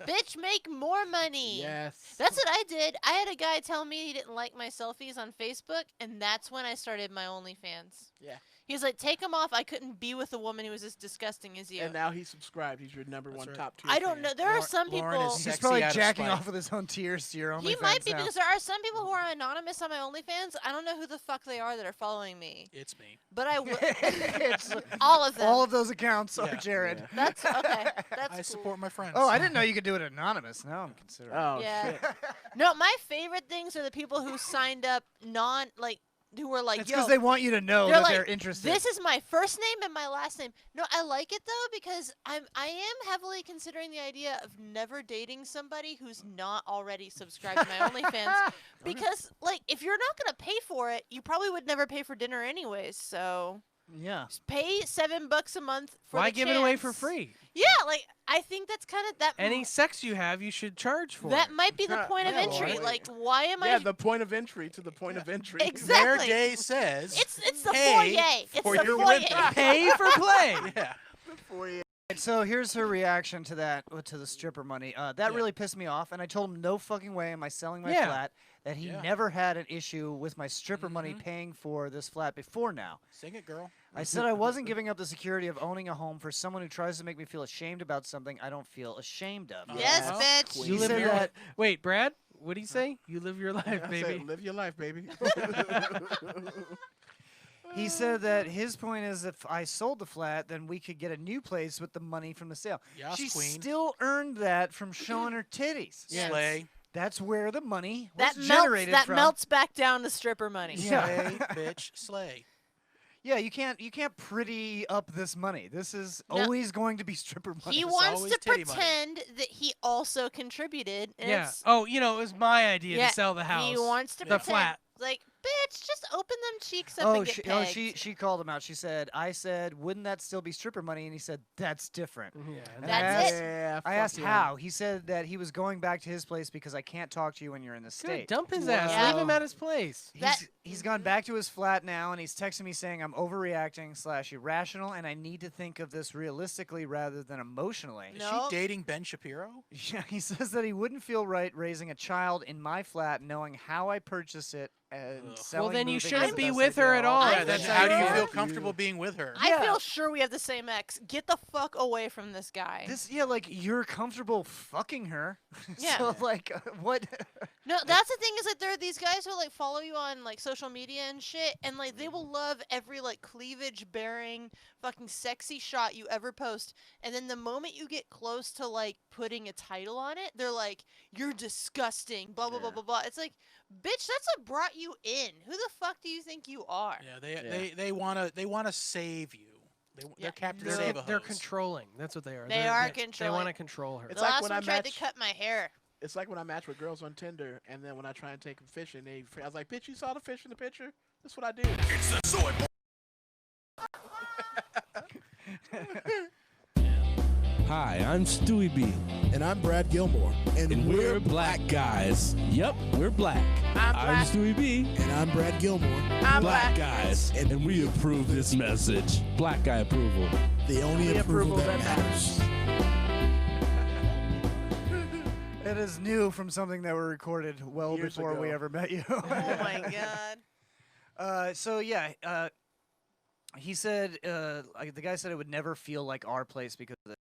Bitch, make more money. Yes. That's what I did. I had a guy tell me he didn't like my selfies on Facebook, and that's when I started my OnlyFans. Yeah. He was like, take them off. I couldn't be with a woman who was as disgusting as you. And now he's subscribed. He's your number That's one right. top tier. I don't fan. know. There are some Lauren people. is He's Sexy probably out of jacking spite. off with his own tears to your OnlyFans He might be now. because there are some people who are anonymous on my OnlyFans. I don't know who the fuck they are that are following me, It's me. but I will. It's- all of them. all of those accounts are Yeah. Jared. Yeah. That's okay. That's I cool. support my friends. Oh, I didn't know you could do it anonymous. Now I'm considering. Oh, Yeah. shit. No, my favorite things are the people who signed up who were like, It's yo, because they want you to know they're that like, they're interested. this is my first name and my last name. No, I like it though because I am heavily considering the idea of never dating somebody who's not already subscribed to my OnlyFans because like if you're not gonna pay for it, you probably would never pay for dinner anyways. So yeah. just pay $7 a month for Why the give it away for chance. free? Yeah, like I think that's kind of that. Any sex you have, you should charge for. that it. might be the point of Yeah, entry. right. Like, why am Yeah, I? the point of entry to the point of entry. Exactly. Their day says It's the pay foyer. It's for the your foyer. women. Pay for play. Yeah. So here's her reaction to that, to the stripper money. That Yeah. really pissed me off, and I told him no fucking way am I selling my Yeah. flat. That he Yeah. never had an issue with my stripper money Mhm. paying for this flat before now. Sing it, girl. I said I wasn't giving up the security of owning a home for someone who tries to make me feel ashamed about something I don't feel ashamed of. Yes, Well, bitch. queen. He You live said your that Wait, Brad, what do you say? You live your life, I said, baby. live your life, baby. he said that his point is if I sold the flat, then we could get a new place with the money from the sale. Yes, she queen. still earned that from showing her titties. Yes. Slay. That's where the money That was melts. generated That from. melts back down to stripper money. Yeah. Slay, bitch, slay. Yeah, you can't pretty up this money. This is No. always going to be stripper money. He It's wants always to titty money. pretend that he also contributed. And Yeah. it's- Oh, it was my idea Yeah, to sell the house. He wants to the pretend. flat. Like, bitch, just open them cheeks up Oh, and get pegged. she called him out. She said, "I said, wouldn't that still be stripper money?" And he said, "That's different." Yeah. And That's it. Yeah, I fuck asked yeah. how. He said that he was going back to his place because I can't talk to you when you're in the Good. state. Dump his ass. Yeah. Leave him at his place. He's gone back to his flat now, and he's texting me saying I'm overreacting / irrational, and I need to think of this realistically rather than emotionally. Is Nope. she dating Ben Shapiro? Yeah, he says that he wouldn't feel right raising a child in my flat, knowing how I purchased it and Ugh. selling. Well, then you moving shouldn't is the be best with idea her of at all all. time. I'm That's sure. how do you Yeah. feel comfortable being with her? I Yeah. feel sure we have the same ex. Get the fuck away from this guy. Like you're comfortable fucking her. Yeah. So like, what? No, that's the thing is that there are these guys who like follow you on like social media and shit, and like they will love every like cleavage bearing fucking sexy shot you ever post, and then the moment you get close to like putting a title on it, they're like, "You're disgusting," blah blah blah blah blah. It's like, bitch, that's what brought you in. Who the fuck do you think you are? Yeah, they wanna save you. Yeah, They're Captain no. Save a They're Hose. controlling. That's what they are. They They're- are They controlling. want to control her. It's The like last when one I tried match- to cut my hair. It's like when I match with girls on Tinder, and then when I try and take them fishing, I was like, "Bitch, you saw the fish in the picture? That's what I did." It's the soy boy. Hi, I'm Stewie B, And I'm Brad Gilmore. and we're black guys. Yep, we're black. I'm black. Stewie B, And I'm Brad Gilmore. I'm black black. guys, and we approve this message. Black guy approval. The only approval that matters. It is new from something that were recorded well Years before we ago. ever met you. Oh my god. So yeah, he said like, the guy said it would never feel like our place because of it.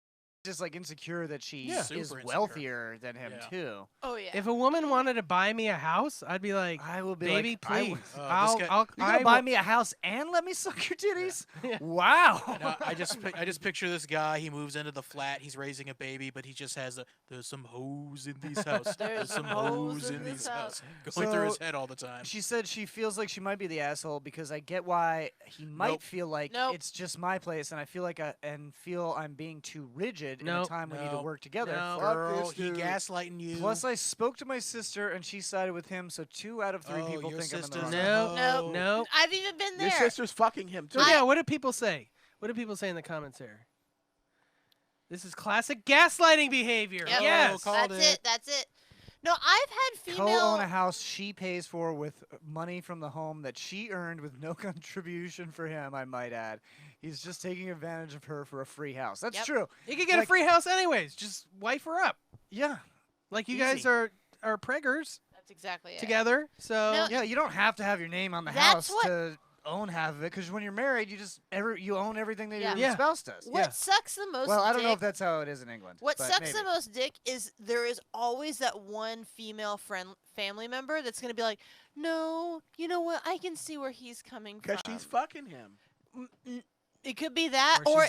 Just like insecure that she Yeah. is Super insecure. wealthier than him Yeah. too. Oh yeah. If a woman wanted to buy me a house, I'd be like, I will be baby, like, I please. would- this I'll, guy- I'll, You I gonna buy will- me a house and let me suck your titties? Yeah. Wow. No, I just picture this guy. He moves into the flat. He's raising a baby, but he just has there's some hoes in these house. There's some hoes hoes in in this these house. house. Going through his So, head all the time. She said she feels like she might be the asshole because I get why he might Nope. feel like Nope. it's just my place, and I feel like I'm being too rigid in a Nope. time we need to Nope. work together. No. Fuck Girl, this he dude. gaslighting you. Plus, I spoke to my sister, and she sided with him. So 2 out of 3 Oh, people your think I'm in the sister's wrong. a No, hoe. no. I've even been Your there. sister's fucking him too. So yeah, what do people say? What do people say in the comments here? This is classic gaslighting behavior. Yep. Yes. Called That's it. That's it. No, I've had Co-own female. a house she pays for with money from the home that she earned with no contribution for him, I might add. He's just taking advantage of her for a free house. That's Yep. true. You could get a Like- free house anyways. Just wife her up. Yeah. Like you Easy. guys are preggers That's exactly it. together. So No, Yeah, you don't have to have your name on the That's house what- to own half of it, because when you're married, you own everything that Yeah. your Yeah. spouse does. What Yeah. sucks the most? Well, I don't know if dick- that's how it is in England. What but sucks maybe. the most dick is there is always that one female family member that's gonna be like, no, you know what? I can see where he's coming from. Because she's fucking him. It could be that, Or or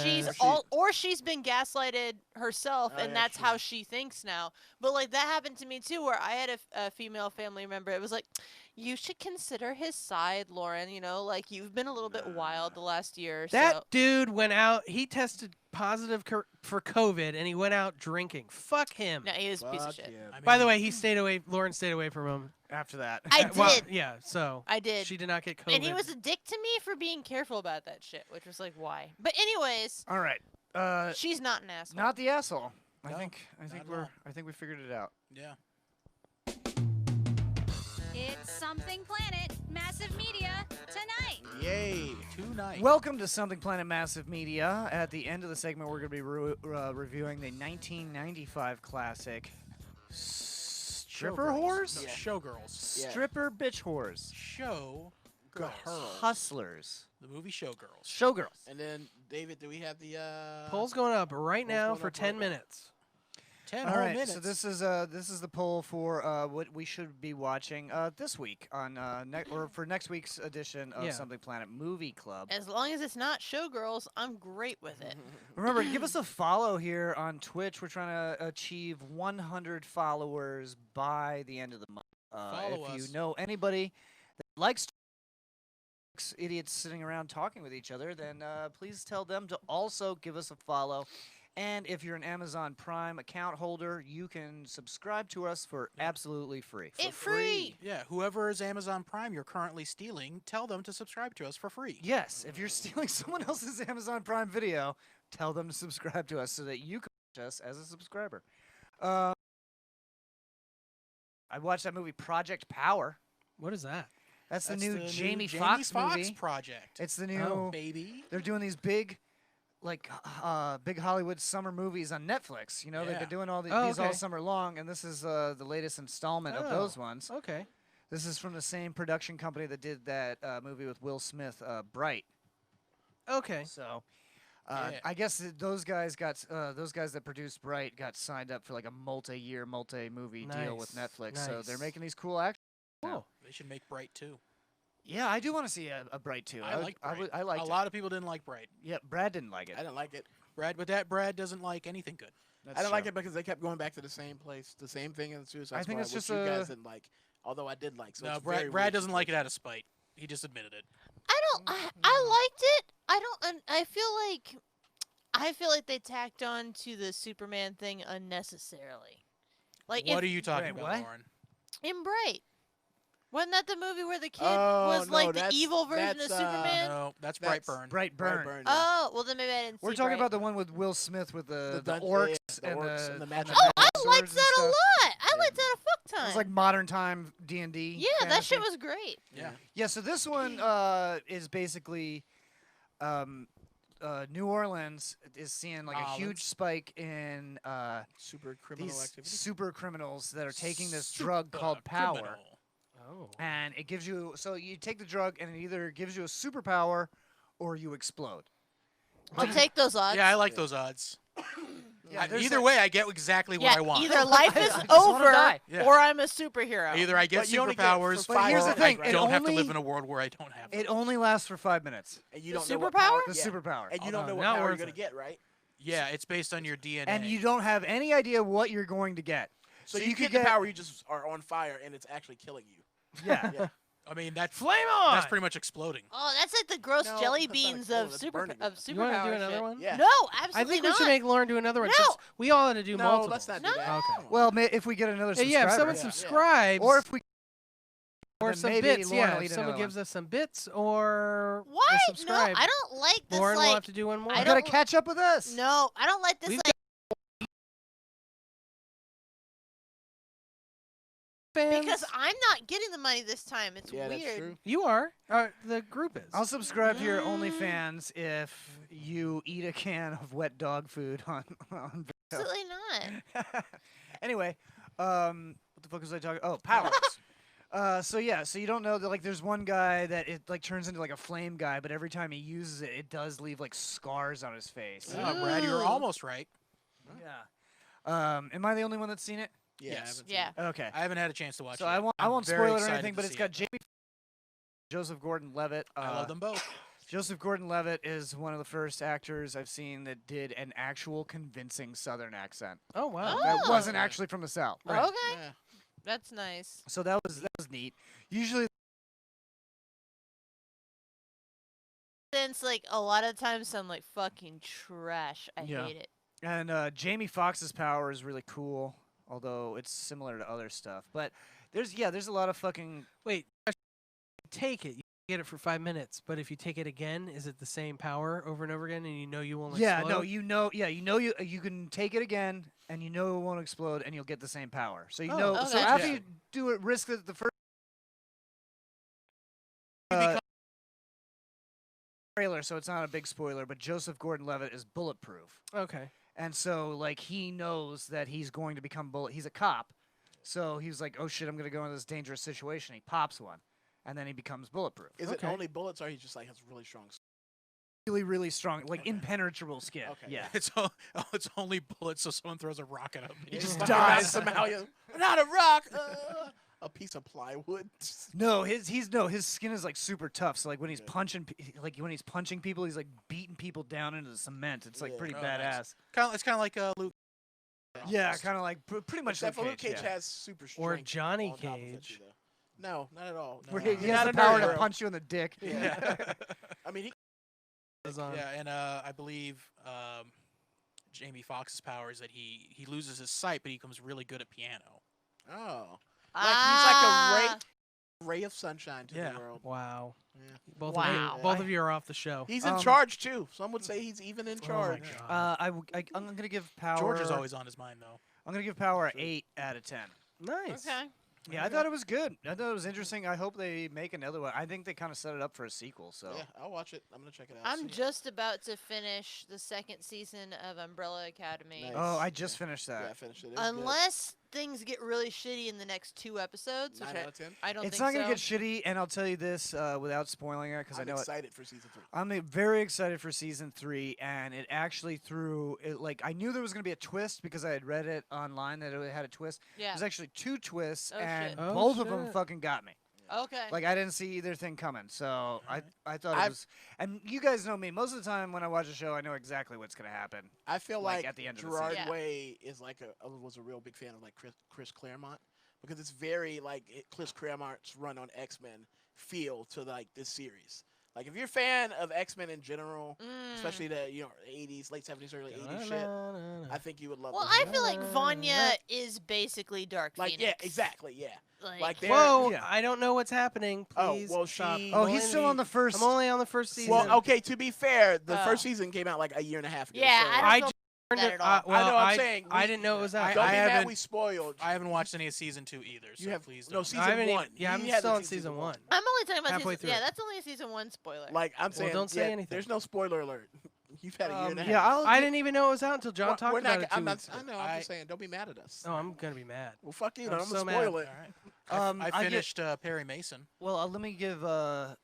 she's jealous. or she's been gaslighted herself, Oh, and yeah, that's true. how she thinks now. But like that happened to me too, where I had a female family member. It was like, you should consider his side, Lauren. You know, like you've been a little bit wild the last year or that so. dude went out. He tested positive for COVID, and he went out drinking. Fuck him. No, he was a piece of Fuck shit. him. I By the mean, way, he stayed away. Lauren stayed away from him. After that. I Well, did. yeah. So I did. she did not get COVID. And he was a dick to me for being careful about that shit, which was like, why? But anyways, All right. she's not an asshole. Not the asshole. I No, think at all. we figured it out. yeah. It's Something Planet Massive Media tonight. Yay. Tonight. Welcome to Something Planet Massive Media. At the end of the segment, we're going to be reviewing the 1995 classic Stripper Showgirls. Whores? No, Showgirls. Yeah. Stripper bitch whores. Show girls. Hustlers. The movie Showgirls. Showgirls. And then, David, do we have the Poll's going up right Poll's now going for up 10 right now. minutes. 10 All whole right, minutes. so this is the poll for what we should be watching this week on or for next week's edition of Yeah. Something Planet Movie Club. As long as it's not Showgirls, I'm great with it. Remember, give us a follow here on Twitch. We're trying to achieve 100 followers by the end of the month. Follow if us. you know anybody that likes idiots sitting around talking with each other, then please tell them to also give us a follow And if you're an Amazon Prime account holder, you can subscribe to us for absolutely free. It's free. Yeah, whoever is Amazon Prime you're currently stealing, tell them to subscribe to us for free. Yes, if you're stealing someone else's Amazon Prime video, tell them to subscribe to us so that you can watch us as a subscriber. I watched that movie Project Power. What is that? That's the That's new the Jamie new Foxx Foxx movie. project. It's the new Oh. Baby. They're doing these big big Hollywood summer movies on Netflix. You know, they've Yeah. been doing all these Oh, all okay. summer long, and this is the latest installment of Oh. those ones. Okay. This is from the same production company that did that movie with Will Smith, Bright. Okay. So, Yeah. I guess those guys that produced Bright got signed up for like a multi-year, multi-movie deal with Nice, Netflix. So they're nice. making these cool actors. Cool. They should make Bright too. Yeah, I do want to see a Bright too. I like Bright. I liked a it. lot of people didn't like Bright. Yeah, Brad didn't like it. I didn't like it. Brad doesn't like anything good. That's I didn't like true. it because they kept going back to the same place, the same thing in the Suicide I think Squad, it's just which you guys a- didn't like. Although I did like. So No, it's very Brad weird doesn't like it situation. out of spite. He just admitted it. I liked it. I feel like they tacked on to the Superman thing unnecessarily. Like What if, are you talking Wait, about, what? Lauren? in Bright. Wasn't that the movie where the kid Oh, was no, like the that's- evil version of that's, Superman? No, that's That's- Brightburn. Brightburn. Brightburn, yeah. Oh, well then maybe I didn't We're see talking Bright. about the one with Will Smith with the dun- orcs, the and, orcs the, and the magic Oh, I swords liked and that a stuff. lot. I liked that a fuck It time. was like modern time D&D. yeah, that shit was great. Yeah. Yeah, so this one is basically New Orleans is seeing like a huge Orleans. spike in Super criminal these activity. super criminals that are taking this drug called power. Criminal. Oh. And it gives you, so you take the drug and it either gives you a superpower or you explode. I'll take those odds. Yeah, I like those odds. there's Either a- way, I get exactly what Yeah, I want. either life is I just wanna over die. Yeah. or I'm a superhero. Either I get But you only get superpowers, for But here's or the thing, I it don't have to only- live in a world where I don't have them. It only lasts for 5 minutes. And you The don't know what superpower? power, The yeah. superpower. And you Oh, don't no, know what not power you're worth gonna it. get, right? Yeah, it's based on your DNA. And you don't have any idea what you're going to get. So you you could get the get- power, you just are on fire, and it's actually killing you. Yeah. Yeah. I mean, that's Flame on! that's pretty much exploding. Oh, that's like the gross No, jelly that's not beans exploding, of that's super burning. of You want to superpower do another shit. one? Yeah. No, I absolutely think we not. should make Lauren do another one. No. Since we all had to do No, multiple. let's not No. do that. Oh, Okay. Come on. Well, if we get another subscriber. Yeah, if someone Yeah. subscribes, Or if we or then some maybe bits, Lauren yeah. will If eat someone another gives us some bits or What? will No, subscribe, I don't like this. Lauren will like, have to do one more. I you gotta don't- catch up with us. no, I don't like this. We've Like, Fans. because I'm not getting the money this time. It's Yeah, weird. that's true. You are. The group is. I'll subscribe to your OnlyFans if you eat a can of wet dog food on video. Absolutely not. Anyway, what the fuck was I talking? Oh, powers. So yeah, so you don't know that like there's one guy that it like turns into like a flame guy, but every time he uses it, it does leave like scars on his face. Oh, Brad, you were Ooh. almost right. Yeah. Am I the only one that's seen it? Yes. Yeah, I haven't seen Yeah. Okay. I haven't had a chance to watch So it. I won't I'm spoil very it or excited anything, to but it's see got it. Jamie, Joseph Gordon-Levitt. I love them both. Joseph Gordon-Levitt is one of the first actors I've seen that did an actual convincing Southern accent. Oh wow. That Oh. wasn't actually from the South. Right. Okay, Yeah. that's nice. So that was neat. Usually, Since like a lot of times sound like fucking trash. I Yeah. hate it. and Jamie Foxx's power is really cool, although it's similar to other stuff. But there's a lot of fucking Wait. Take it. You get it for 5 minutes, but if you take it again, is it the same power over and over again, and you know you won't yeah, explode? no, you can take it again, and you know it won't explode, and you'll get the same power. So you Oh, know. So okay. after Yeah. you do it, risk the first. Trailer, so it's not a big spoiler, but Joseph Gordon-Levitt is bulletproof. Okay. And so, like, he knows that he's going to become bullet. He's a cop, so he's like, "Oh shit, I'm gonna go into this dangerous situation." He pops one, and then he becomes bulletproof. Is Okay. it only bullets, or he just like has really strong? Really, really strong, like Okay. impenetrable skin. Okay. Yeah. It's only bullets, so someone throws a rocket at him. He just fucking dies. somehow. Not a rock. A piece of plywood. No, his skin is like super tough. So like when he's punching, when he's punching people, he's like beating people down into the cement. It's like Yeah. pretty Oh, badass. nice. It's kind of like Luke. Yeah, kind of like pretty much Except for Luke Luke Cage. Cage Yeah. has super strength. Or Johnny on top of it, Cage. though. No, not at all. No. Where No. he Not has a the power nerd, to bro. punch you in the dick. Yeah. I mean, he Is on. Yeah, and I believe Jamie Foxx's power is that he loses his sight, but he becomes really good at piano. Oh. Ah. He's like a ray of sunshine to Yeah. the world. Wow. Yeah. Both Wow. of you, both of you are off the show. He's in charge too. Some would say he's even in Oh my charge. God. I'm gonna give Power. George is always on his mind though. I'm gonna give Power an 8 out of 10. Nice. Okay. Yeah, I thought it was good. I thought it was interesting. I hope they make another one. I think they kind of set it up for a sequel. So Yeah, I'll watch it. I'm gonna check it out. I'm just about to finish the second season of Umbrella Academy. Nice. Oh, I just finished that. Yeah, I finished it. It was good. Unless things get really shitty in the next 2 episodes, which 9 out of 10. I don't It's think not gonna so. get shitty, and I'll tell you this without spoiling it because I I'm know it. excited for season 3. I'm very excited for season 3, and it actually threw it. Like I knew there was gonna be a twist because I had read it online that it had a twist. Yeah. There's actually 2 twists, Oh, shit. and Oh, both of them shit. fucking got me. Okay. Like I didn't see either thing coming, so Alright. I thought it was. And you guys know me. Most of the time when I watch a show, I know exactly what's gonna happen. I feel like, like at the end of the Gerard season. Yeah. Way is like was a real big fan of like Chris Claremont because it's very like Chris Claremont's run on X-Men feel to like this series. Like if you're a fan of X-Men in general, especially the 80s, late 70s, early 80s shit, I think you would love. Well, this I feel like Vanya is basically Dark like Phoenix. yeah, exactly, yeah. Like they're Whoa! Yeah. I don't know what's happening. Oh, Please well, stop. she- I'm Oh, only he's still on the first. I'm only on the first season. well, okay. To be fair, the Oh. first season came out like a year and a half ago. Yeah, so I don't I feel just that turned at it- all. well, I know. I'm saying I we- didn't know it was out. Don't I be mad haven't- we spoiled. I haven't watched any of season 2 either. So You have please no don't. season I haven't even- 1. yeah, I'm He hasn't still on seen season 1. I'm only talking about Halfway season. through Yeah, it. that's only a season 1 spoiler. Like I'm saying, don't say yeah, anything. There's no spoiler alert. You've had a year and a half. Yeah, I didn't even know it was out until John Well, talked we're about not, it. I'm 2 not. weeks ago. I know. I'm just saying. Don't be mad at us. Oh, I'm gonna be mad. Well, fuck you. I'm I'm so gonna mad. spoil it. All right. Um, I I get- finished Perry Mason. Well, let me give a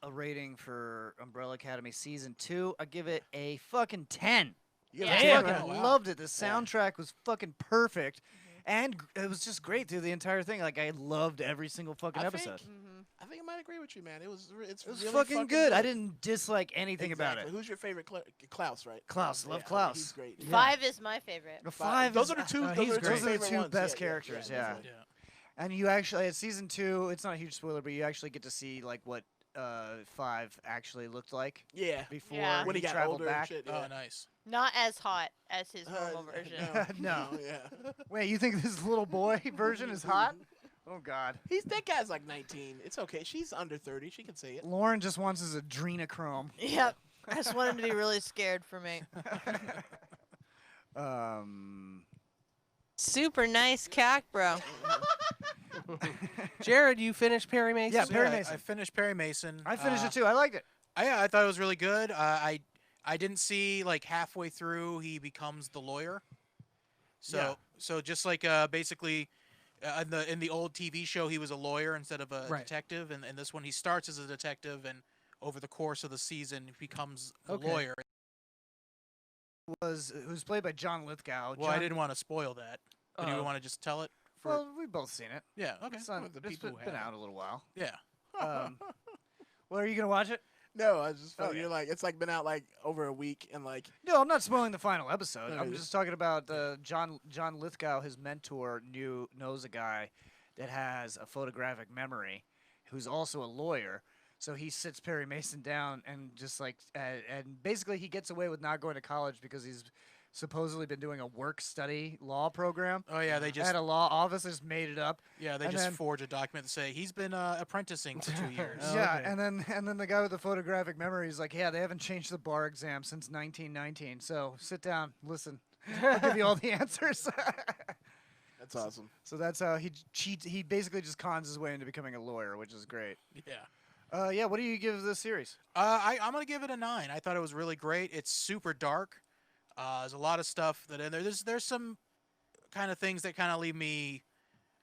rating for Umbrella Academy season 2. I give it a fucking 10. You Yeah. gotta I check fucking it out. wow. loved it. The soundtrack was fucking perfect, and it was just great through the entire thing. Like I loved every single fucking I episode. think- I think I might agree with you, man. It's It was really fucking good. I didn't dislike anything about Exactly. it. Who's your favorite? Klaus, right? Klaus, love Yeah, Klaus. He's great. Yeah. 5 is my favorite. The 5. Those is- are the two. he's Those are the great. Those are the favorite two ones. best Yeah, characters. Yeah. definitely. Yeah. And you actually at season 2, it's not a huge spoiler, but you actually get to see like what 5 actually looked like Yeah. before Yeah. When he got traveled older back. and shit. Oh, Yeah. nice. Not as hot as his normal version. No. Yeah. Wait, you think this little boy version is hot? Oh God. That guy's like 19. It's okay. She's under 30. She can say it. Lauren just wants his adrenochrome. Yep. I just want him to be really scared for me. Super nice cock, bro. Jared, you finished Perry Mason? Yeah, Perry I Mason. finished Perry Mason. I finished it too. I liked it. I thought it was really good. I didn't see like halfway through he becomes the lawyer. So Yeah. so just like basically in the old TV show he was a lawyer instead of a Right. detective, and this one he starts as a detective and over the course of the season he becomes a Okay. lawyer. It was played by John Lithgow. Well, I didn't want to spoil that. Do you Oh. want to just tell it? Well, we've both seen it. Yeah. Okay. It's, on, the it's people who been haven't. out a little while. Yeah. Well, are you gonna watch it? No, I was just Oh, funny. yeah. You're like, it's like been out like over a week and like. No, I'm not spoiling the final episode. No, I'm yeah. just talking about John Lithgow. His mentor knows a guy that has a photographic memory, who's also a lawyer. So he sits Perry Mason down and just like and basically he gets away with not going to college because he's supposedly been doing a work-study law program Oh yeah, they just at a law office. Just made it up. they and just then- forge a document to say he's been apprenticing for 2 years. Oh, Yeah, okay. and then the guy with the photographic memory is like, yeah, they haven't changed the bar exam since 1919. So sit down, listen, I'll give you all the answers. That's awesome. So that's how he cheats. He basically just cons his way into becoming a lawyer, which is great. Yeah. Yeah, what do you give this series? I'm gonna give it a 9. I thought it was really great. It's super dark. There's a lot of stuff that in there. There's some kind of things that kind of leave me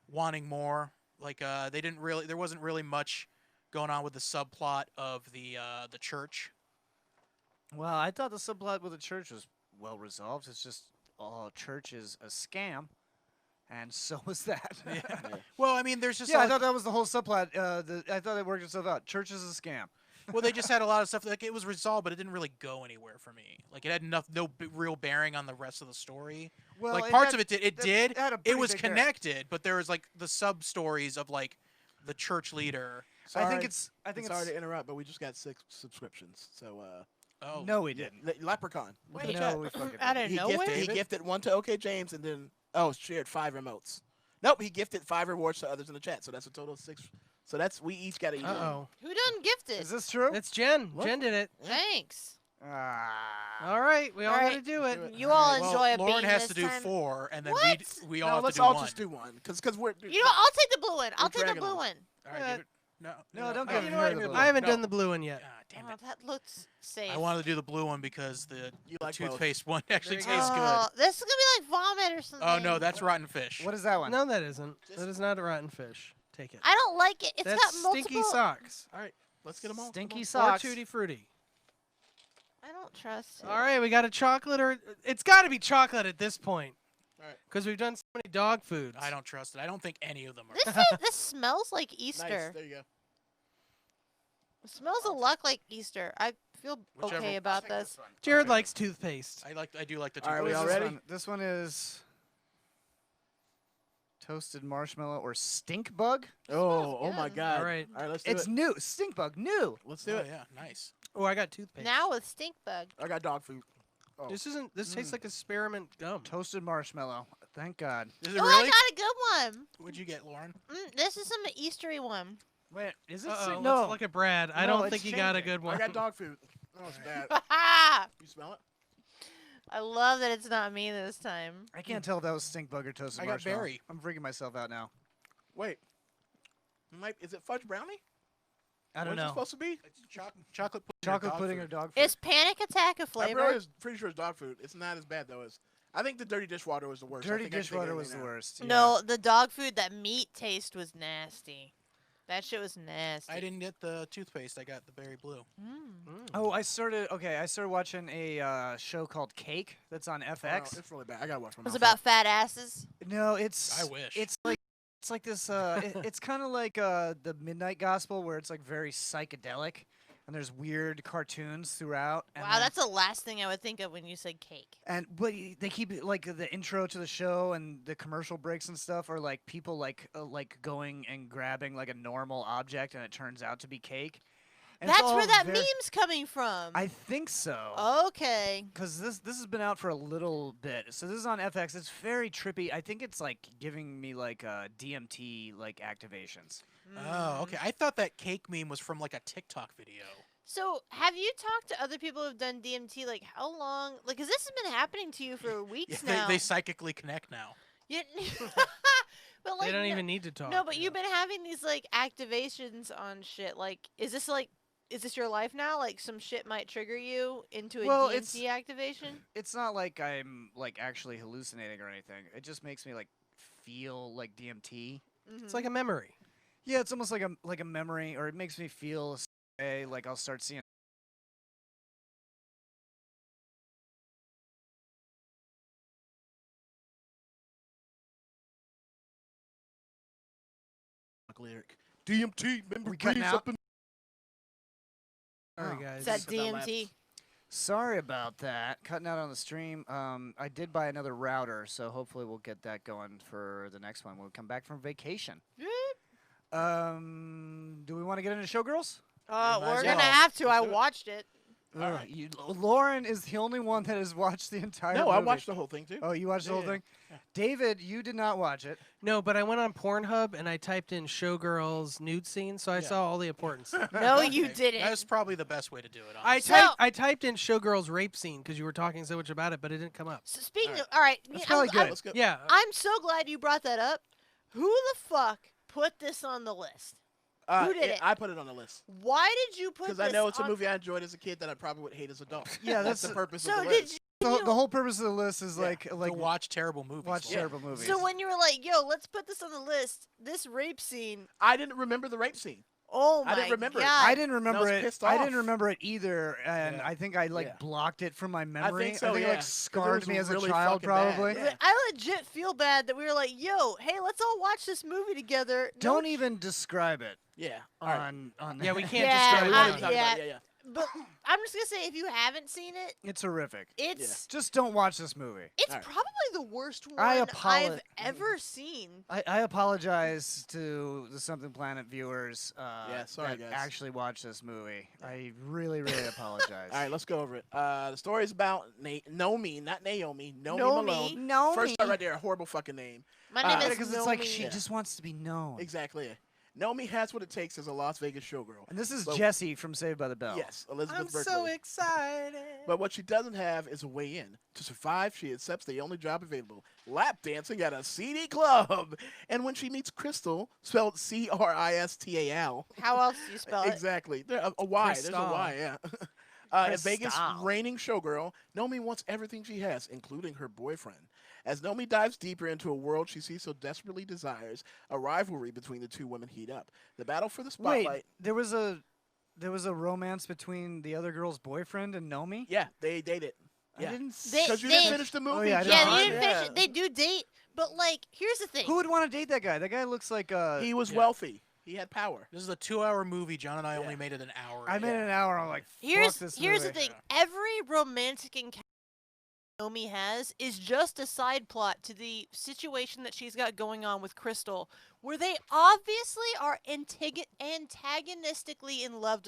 wanting more. Like there wasn't really much going on with the subplot of the church. Well, I thought the subplot with the church was well resolved. It's just church is a scam, and so was that. Well, I mean, there's just Yeah, I like- thought that was the whole subplot. I thought it worked itself out. Church is a scam. well, they just had a lot of stuff. Like it was resolved, but it didn't really go anywhere for me. Like it had real bearing on the rest of the story. Well, like it parts had- of it did. It that- did. it had a It pretty was big bearing. connected, but there was like the sub stories of like the church leader. I think Sorry. it's. I think Sorry it's. to interrupt, but we just got 6 subscriptions. So Oh. No, we didn't. Leprechaun. Look at the Wait, chat. No, we fucking out didn't. of nowhere? He gifted one to OK James and then shared 5 remotes. Nope, he gifted 5 rewards to others in the chat, so that's a total of 6. So we each got to eat one. Uh-oh. Who done gifted? Is this true? It's Jen. Look. Jen did it. Thanks. All right, we all got to right. do it. You all Well, enjoy a Lauren bean has this to do time. 4, and then What? we all No, have let's to do all 1. just do one, because we're. You know what? I'll take the blue one. I'll take the dragging blue on. one. All right, give it. No, No, don't oh, give you her know what? the Give me blue. I haven't No. done the blue one yet. God damn Oh, it. that looks safe. I wanted to do the blue one because the like both. toothpaste one actually There you tastes Oh, this is gonna be like vomit or good. something. Oh no, that's rotten fish. What is that one? No, that isn't. That is not a rotten fish. Take it. I don't like it. It's That's got multiple. stinky socks. All right, let's get them all. Stinky Or socks. Tutti Frutti. I don't trust it. All right, we got a chocolate, or it's got to be chocolate at this point. All right. Because we've done so many dog foods. I don't trust it. I don't think any of them are. This smells like Nice. Easter. There you go. It smells a lot like Easter. I feel Whichever- okay about this. Jared likes toothpaste. I do like the All right, toothpaste. we all This ready? one- This one is toasted marshmallow or stink bug. Oh my good. God! All right. All right, let's do It's it. new. Stink bug, new. Let's do Oh it. yeah, nice. Oh, I got toothpaste. Now with stink bug. I got dog food. Oh. This isn't. This tastes like spearmint gum. Toasted marshmallow. Thank God. Is it Oh, really? I got a good one. What'd you get, Lauren? This is some Eastery one. Wait, is it? Uh-oh, no. let's look at Brad. I No, don't it's think he got a changing. good one. I got dog food. Oh, it's bad. I You smell it? love that it's not me this time. I can't tell if that was stink bug or toasted I got marshmallow. berry. I'm freaking myself out now. Wait. Is it fudge brownie? I don't What's it know. supposed to be? It's chocolate pudding. Chocolate pudding or food. dog food? It's Panic Attack a I flavor. really is pretty sure it's dog food. It's not as bad though. I think the dirty dishwater was the worst. I Dirty think I take dishwater was everything the out. worst. yeah. No, the dog food, that meat taste was nasty. That shit was nasty. I didn't get the toothpaste. I got the berry blue. Oh, I started watching a show called Cake that's on Oh, no, FX. it's really bad. I gotta watch It my was mouth. about fat asses. No, it's. I wish. It's like this. It's kind of like the Midnight Gospel, where it's like very psychedelic, and there's weird cartoons throughout. And Wow, then- that's the last thing I would think of when you said cake. And but they keep it like the intro to the show and the commercial breaks and stuff are like people like going and grabbing like a normal object, and it turns out to be cake. And it's That's where all that very- meme's coming from. I think so. Okay. Because this has been out for a little bit, so this is on FX. It's very trippy. I think it's like giving me like DMT like activations. Oh, okay. I thought that cake meme was from like a TikTok video. So, have you talked to other people who've done DMT? Like, how long? Like, because this has been happening to you for weeks Yeah, now. they psychically connect now. You- but like, They don't no, even need to talk. No, but you've been having these like activations on shit. Like, is this your life now? Like, some shit might trigger you into a Well, DMT activation. It's not like I'm like actually hallucinating or anything. It just makes me like feel like DMT. It's like a memory. Yeah, it's almost like a memory, or it makes me feel a certain way, like I'll start seeing. Lyric. DMT. Remember We cutting breeze out? up in Sorry, Oh. guys. Is that Just put that left. DMT? Sorry about that. Cutting out on the stream. I did buy another router, so hopefully we'll get that going for the next one when we come back from vacation. Do we want to get into Showgirls? Might We're as gonna well. have to. I Let's do it. watched it. Ugh, Lauren is the only one that has watched the entire No, movie. I watched the whole thing too. Oh, you watched the whole Yeah. thing? David, you did not watch it. No, but I went on Pornhub and I typed in Showgirls nude scene, so I Yeah. saw all the important stuff. No, you Okay. didn't. That's probably the best way to do it. I honestly. typed in Showgirls rape scene because you were talking so much about it, but it didn't come up. So speaking Alright. of, all right, That's I'm- probably I'm- good. Let's go. Yeah. I'm so glad you brought that up. Who the fuck put this on the list? Who did it? I put it on the list Why did you put this? because I know it's a on- movie I enjoyed as a kid that I probably would hate as an adult. Yeah, that's that's the purpose So of the did list. the whole purpose of the list is Yeah. like to watch watch terrible movies. watch Lauren. terrible movies. So when you were like, "Yo, let's put this on the list," this rape scene. I didn't remember the rape scene. Oh my I didn't remember it. god! I didn't remember was it. pissed I off. didn't remember it either, and Yeah. I think I like Yeah. blocked it from my memory. so, it yeah. like 'Cause it scarred was me as a really child, fucking bad, probably. yeah. I legit feel bad that we were like, "Yo, hey, let's all watch this movie together." Don't even describe it Yeah. All right. on. Yeah, we can't Yeah, describe We it. don't I- even talk yeah. about it. Yeah. But I'm just gonna say, if you haven't seen it, It's horrific. it's Just don't watch this movie. Alright. probably the worst one I I've ever seen. I apologize to the Something Planet viewers sorry, that guys. actually watched this movie. I really, really apologize. All right, let's go over it. The story is about Nomi, not Naomi. Nomi Nomi. Malone. First part right there, a horrible fucking name. My name is Because it's like Nomi. she just wants to be known. Exactly. Nomi has what it takes as a Las Vegas showgirl. And this is So- Jessie from Saved by the Bell. Yes, Elizabeth I'm Berkley. so excited. But what she doesn't have is a way in. To survive, she accepts the only job available, lap dancing at a seedy club. And when she meets Crystal, spelled Cristal. How else do you spell it? Exactly. There's a Y. There's a Crystal. Y, yeah. A Vegas Crystal. reigning showgirl, Nomi wants everything she has, including her boyfriend. As Nomi dives deeper into a world she sees so desperately desires, a rivalry between the two women heat up. The battle for the spotlight. Wait, there was a romance between the other girl's boyfriend and Nomi? Yeah, they dated. I Yeah. didn't Because you They- didn't finish the movie. yeah, I Yeah, John. they didn't finish Yeah. it. They do date, but like, here's the thing. Who would want to date that guy? That guy looks like He was Yeah. wealthy. He had power. This is a 2-hour movie. John and I only Yeah. made it an hour. I made it an hour. I'm like, fuck Here's this the movie. thing. Every romantic encounter Naomi has is just a side plot to the situation that she's got going on with Crystal, where they obviously are antagonistically in love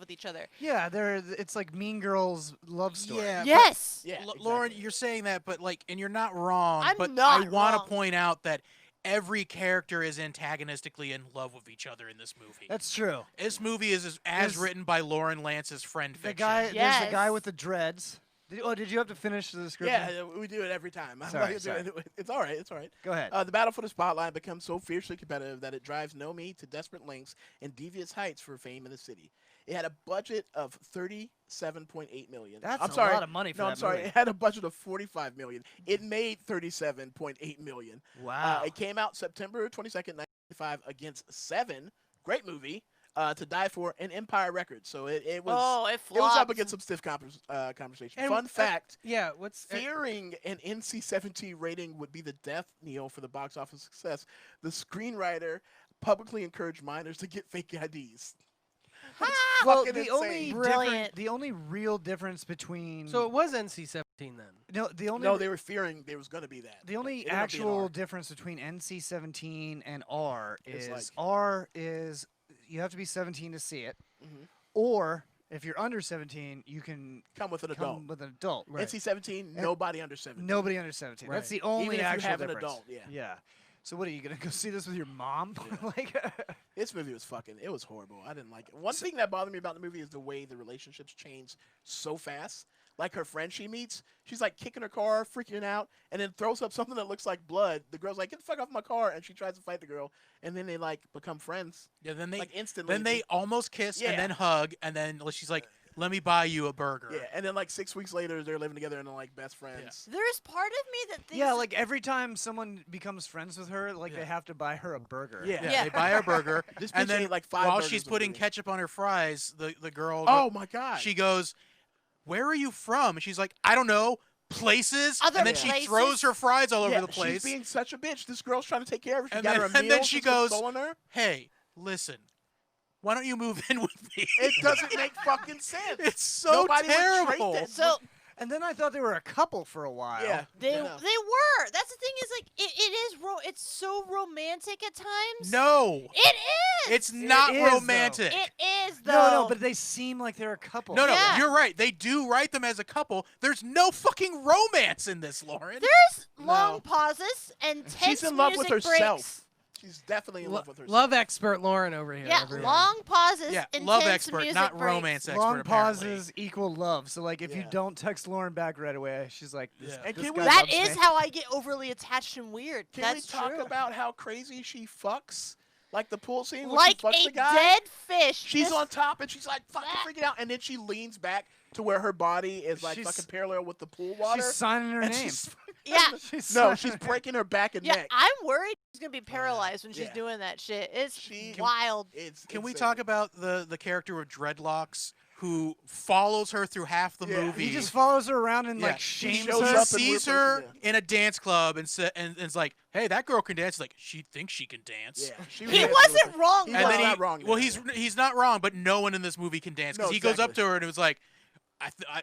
with each other. Yeah, it's like Mean Girls love story. Yeah. but- Yes. Yeah, Lauren, exactly. you're saying that, but like, and you're not wrong. I'm but not I want wrong. to point out that every character is antagonistically in love with each other in this movie. That's true. This movie is as There's- written by Lauren Lance's friend The fiction. guy, there's the guy Yes. with the dreads. Did you have to finish the description? Yeah, we do it every time. I'm Sorry, like, sorry. It's all right. It's all right. Go ahead. The battle for the spotlight becomes so fiercely competitive that it drives Nomi to desperate lengths and devious heights for fame in the city. It had a budget of $37.8 million. That's I'm a sorry. lot of money for No, that I'm sorry. movie. It had a budget of $45 million. It made $37.8 million. Wow. It came out September 22nd, 1995 against Seven. Great movie. To Die For and Empire Records. So it was. Oh, it It was up flopped. against some stiff conversation. And, Fun fact. Yeah, what's Fearing an NC-17 rating would be the death knell for the box office success, the screenwriter publicly encouraged minors to get fake IDs. well, fucking the insane. only Brilliant. the only real difference between So it was NC-17 then. No, they were fearing there was going to be that. The only It ended up being actual R. difference between NC-17 and R It's is like- R is you have to be 17 to see it, Mhm. or if you're under 17, you can Come with an adult. come with an adult. Right. NC-17, nobody under 17. Nobody under 17. That's Right. the only Even if you actual have an difference. adult, yeah. Yeah. So what are you gonna go see this with your mom? like, This movie was it was horrible. I didn't like it. One thing that bothered me about the movie is the way the relationships change so fast. Like her friend she meets, she's like kicking her car, freaking out, and then throws up something that looks like blood. The girl's like, "Get the fuck off my car!" and she tries to fight the girl, and then they like become friends. Yeah, then they Like instantly. then they almost kiss Yeah. and then hug, and then she's like, "Let me buy you a burger." Yeah, and then like 6 weeks later, they're living together and they're like best friends. There's part of me that thinks yeah, like every time someone becomes friends with her, like Yeah. they have to buy her a burger. Yeah. Yeah, Yeah. they buy her a burger, This and bitch then ate like 5 while burgers she's in the putting movie. ketchup on her fries, the girl, Oh my god. she goes, "Where are you from?" And she's like, "I don't know, places." Other and then she places? throws her fries all yeah, over the place. She's being such a bitch. This girl's trying to take care of her. She And got then- her a meal. and then she since what's goes- stolen her. Hey, listen, why don't you move in with me? It doesn't make fucking sense. It's so Nobody would trade terrible. that. so And then I thought they were a couple for a while. Yeah. they yeah. were. That's the thing is like it's so romantic at times. No, It is. it's not is, though. romantic. It is though. No, but they seem like they're a couple. No, Yeah. you're right. They do write them as a couple. There's no fucking romance in this, Lauren. there's No. long pauses and tense She's in love with music herself. breaks. She's definitely in love with herself. Love expert Lauren over here. Yeah, everyone. long pauses. Yeah, intense love expert, music not breaks. romance expert. Long apparently. pauses equal love. So like if you Yeah. don't text Lauren back right away, she's like, this, Yeah. And this can guy we- That loves is me. how I get overly attached and weird. Can That's we talk true. about how crazy she fucks? Like the pool scene when Like she fucks a the guy. dead fish. She's This- on top and she's like fucking freaking out, and then she leans back to where her body is like She's- fucking parallel with the pool water. She's signing her and name. she's Yeah. She's no, signing she's her- breaking her back and Yeah, neck. I'm worried she's gonna be paralyzed when she's Yeah. doing that shit. It's She- wild. It's Can we insane. talk about the character with dreadlocks? who follows her through half the movie. He just follows her around and Yeah. like He shames shows her. up and sees we're her person, in a dance club and is like, "Hey, that girl can dance." Like, she thinks she can dance. Yeah, she He danced wasn't really- wrong. He And was then not wrong. well, there. he's not wrong, but no one in this movie can dance because No, he goes up exactly. to her and it was like,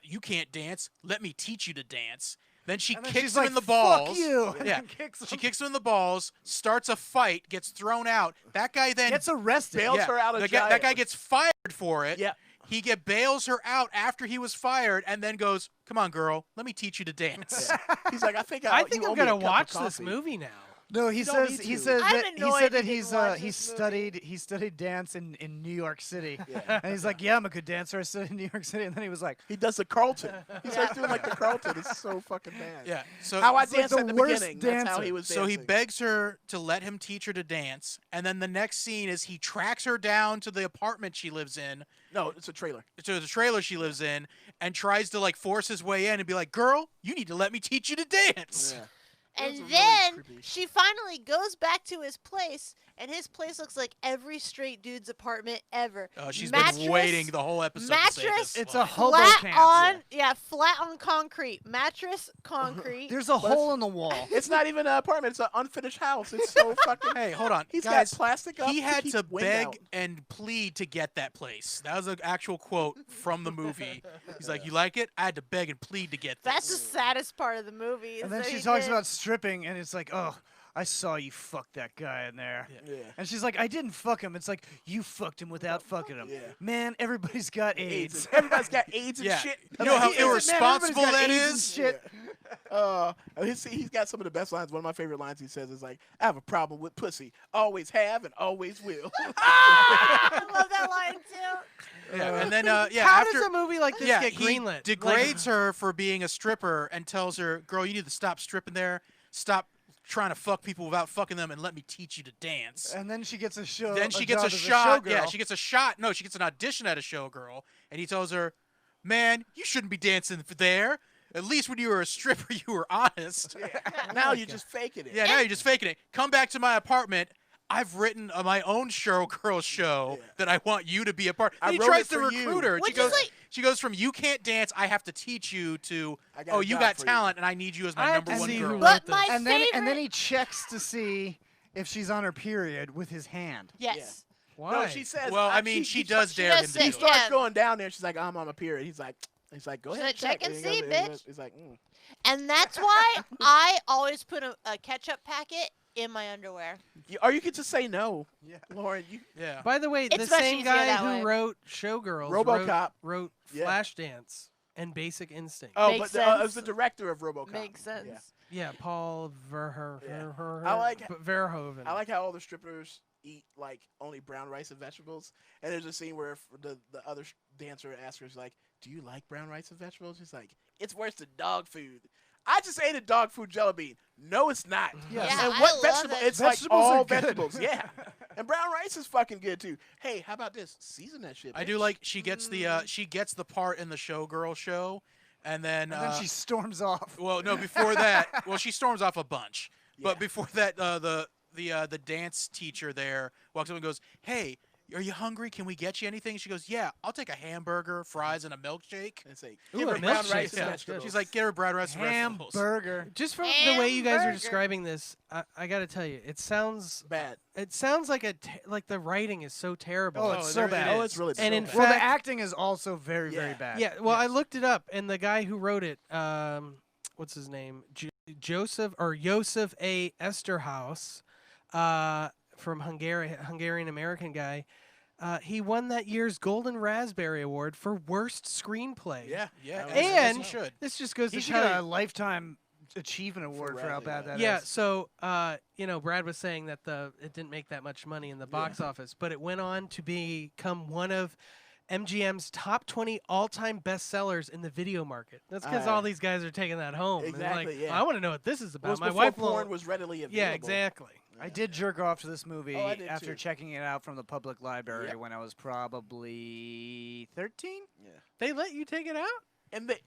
"You can't dance. Let me teach you to dance." Then she And then kicks she's him like, in the "Fuck balls. you," and Yeah, then kicks she him. kicks him in the balls. Starts a fight. Gets thrown out. That guy then Gets arrested. bails her out of that jail. guy gets fired for it. Yeah. He bails her out after he was fired, and then goes, "Come on, girl, let me teach you to dance." He's like, I think I you think owe I'm me a gonna cup of watch this coffee. movie now. No, he You don't says need he to. says I'm that he annoyed said that you didn't watch this movie. he studied dance in New York City. Yeah. And he's like, "Yeah, I'm a good dancer. I studied in New York City." And then he was like, He does the Carlton. He starts doing like the Carlton. It's so fucking bad. Yeah. So How I He's like danced the at the worst beginning. That's how dancer. he was So he dancing. begs her to let him teach her to dance, and then the next scene is he tracks her down to the apartment she lives in, No, it's a trailer. to the trailer she lives in, and tries to like force his way in and be like, "Girl, you need to let me teach you to dance." Yeah. And Those are really then creepy. she finally goes back to his place, and his place looks like every straight dude's apartment ever. She's Mattress- been waiting the whole episode to say mattress- this. "It's a line. hobo Flat camp." on, flat on concrete. Mattress, concrete. There's a hole in the wall. It's not even an apartment. It's an unfinished house. It's so fucking. Hey, hold on, He's guys. got plastic up. He had keep to wind beg out. and plead to get that place. That was an actual quote from the movie. He's like, "You like it? I had to beg and plead to get this." That's the saddest part of the movie. And is then that she he talks did- about stripping, and it's like, "Oh, I saw you fuck that guy in there." Yeah. And she's like, "I didn't fuck him." It's like, "You fucked him without fucking him." Yeah. Man, everybody's got AIDS. Everybody's got AIDS and Yeah. shit. You know how He is- man, irresponsible everybody's got that AIDS and is? shit. He's got some of the best lines. One of my favorite lines he says is like, "I have a problem with pussy. Always have and always will." I love that line too. Yeah, and then yeah, How after, does a movie like this yeah, get he greenlit? degrades her for being a stripper and tells her, "Girl, you need to stop stripping there. Stop trying to fuck people without fucking them, and let me teach you to dance." And then she gets a show. Then she gets a job as shot. Yeah, showgirl. she gets a shot. No, she gets an audition at a showgirl, and he tells her, "Man, you shouldn't be dancing there. At least when you were a stripper, you were honest. Now you're just faking it. Yeah, now you're just faking it. Come back to my apartment. I've written my own showgirl show that I want you to be a part." I And he wrote tries it to for you. recruit her. Which She goes, is like- she goes from "you can't dance, I have to teach you" to I got "oh, a you job got for you." talent, and I need you as my I have number to one see girl." who But wrote my this. and then favorite- he checks to see if she's on her period with his hand. Yes. Why? No, she says. Well, I mean, she does she dare does him to say- do He it. starts Yeah. going down there. She's like, "I'm on a period." He's like, "Go She's ahead, like, check and he see, goes- bitch. He's like, And that's why I always put a ketchup packet in my underwear. Or you could just say no. Yeah. Lauren, you. Yeah. By the way, the It's much same easier guy that who way. wrote Showgirls RoboCop. wrote Yeah. Flashdance and Basic Instinct. Oh, Makes but it was sense. the director of RoboCop. Makes sense. Yeah. Yeah, Paul Yeah. I like- Verhoeven. I like how all the strippers eat like only brown rice and vegetables. And there's a scene where the other dancer asks her, she's like, "Do you like brown rice and vegetables?" She's like, "It's worse than dog food." I just ate a dog food jelly bean. No, it's not. Yes. Yeah, And I what love vegetable? it. It's Vegetables like are all good. vegetables. Yeah. And brown rice is fucking good too. Hey, how about this? Season that shit. I bitch. do like she gets the part in the Showgirl show, and then, And then she storms off. well, no, before that, well, she storms off a bunch, Yeah. but before that, the dance teacher there walks up and goes, "Hey, are you hungry? Can we get you anything?" She goes, "Yeah, I'll take a hamburger, fries, and a milkshake." And say, Ooh, give a her brown milkshake rice and sounds vegetables. good. She's like, "Get her brown rice and vegetables." Hamburger. Just from the way you guys are Hamburger. describing this, I got to tell you, it sounds bad. like like the writing is so terrible. Oh, it's so there it bad. is. Oh, it's really. And so in bad. Well, the fact- acting is also very, very Yeah. bad. Yeah, well, I looked it up, and the guy who wrote it, what's his name? Joseph A. Esterhaus, from Hungarian American guy. He won that year's Golden Raspberry Award for worst screenplay. Yeah. Yeah, That as- was- as And he should. this just goes He to should tell get a you. lifetime achievement award for how Razzie, bad that is. Yeah, so Brad was saying that it didn't make that much money in the box office, but it went on to become one of MGM's top 20 all-time bestsellers in the video market. That's because all these guys are taking that home. And they're Exactly, like, yeah. I want to know what this is It about. was My before wife porn won't. was readily available. Yeah, exactly. I did jerk off to this movie Oh, I did after too. checking it out from the public library Yep. when I was probably 13. They let you take it out? And they,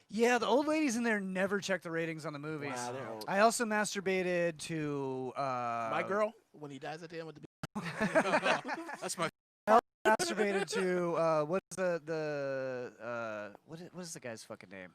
Yeah, the old ladies in there never check the ratings on the movies. Wow, they're old. I also masturbated to my girl, when he dies at the end with the That's my Masturbated to what's what is the guy's fucking name?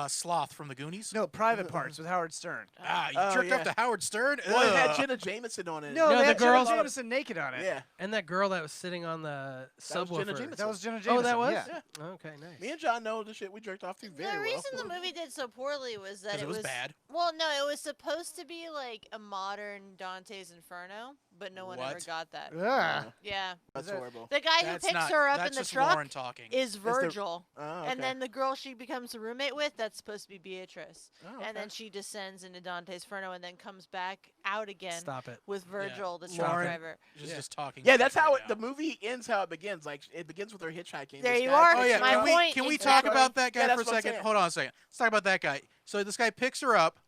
Sloth from the Goonies. No, Private Parts with Howard Stern. You jerked off to Howard Stern? Well, it had Ugh. Jenna Jameson on it. No, No, they the had Jenna girls- Jameson naked on it. Yeah. And that girl that was sitting on the subwoofer. Jenna Jameson. That was Jenna Jameson. Oh, that was? Yeah. Okay, nice. Me and John know the shit we jerked off to very The well. reason the movie did so poorly was that 'Cause it was bad. Well, no, it was supposed to be like a modern Dante's Inferno, but no one ever What? got that. Yeah. Yeah. That's horrible. The guy who That's picks not- her up that's in the just truck Lauren talking. is Virgil. Oh, And okay. then the girl she becomes a roommate with, that's supposed to be Beatrice. Oh, And then okay. she descends into Dante's Inferno and then comes back out again Stop it. with Virgil, the truck Lauren- driver. Just talking. Yeah, that's shit how right the now. movie ends. How it begins. Like it begins with her hitchhiking. There This you guy are. Oh picks yeah, her My up. can we exactly. talk about that guy Yeah, for a that's what I'm second? saying. Hold on a second. Let's talk about that guy. So this guy picks her up,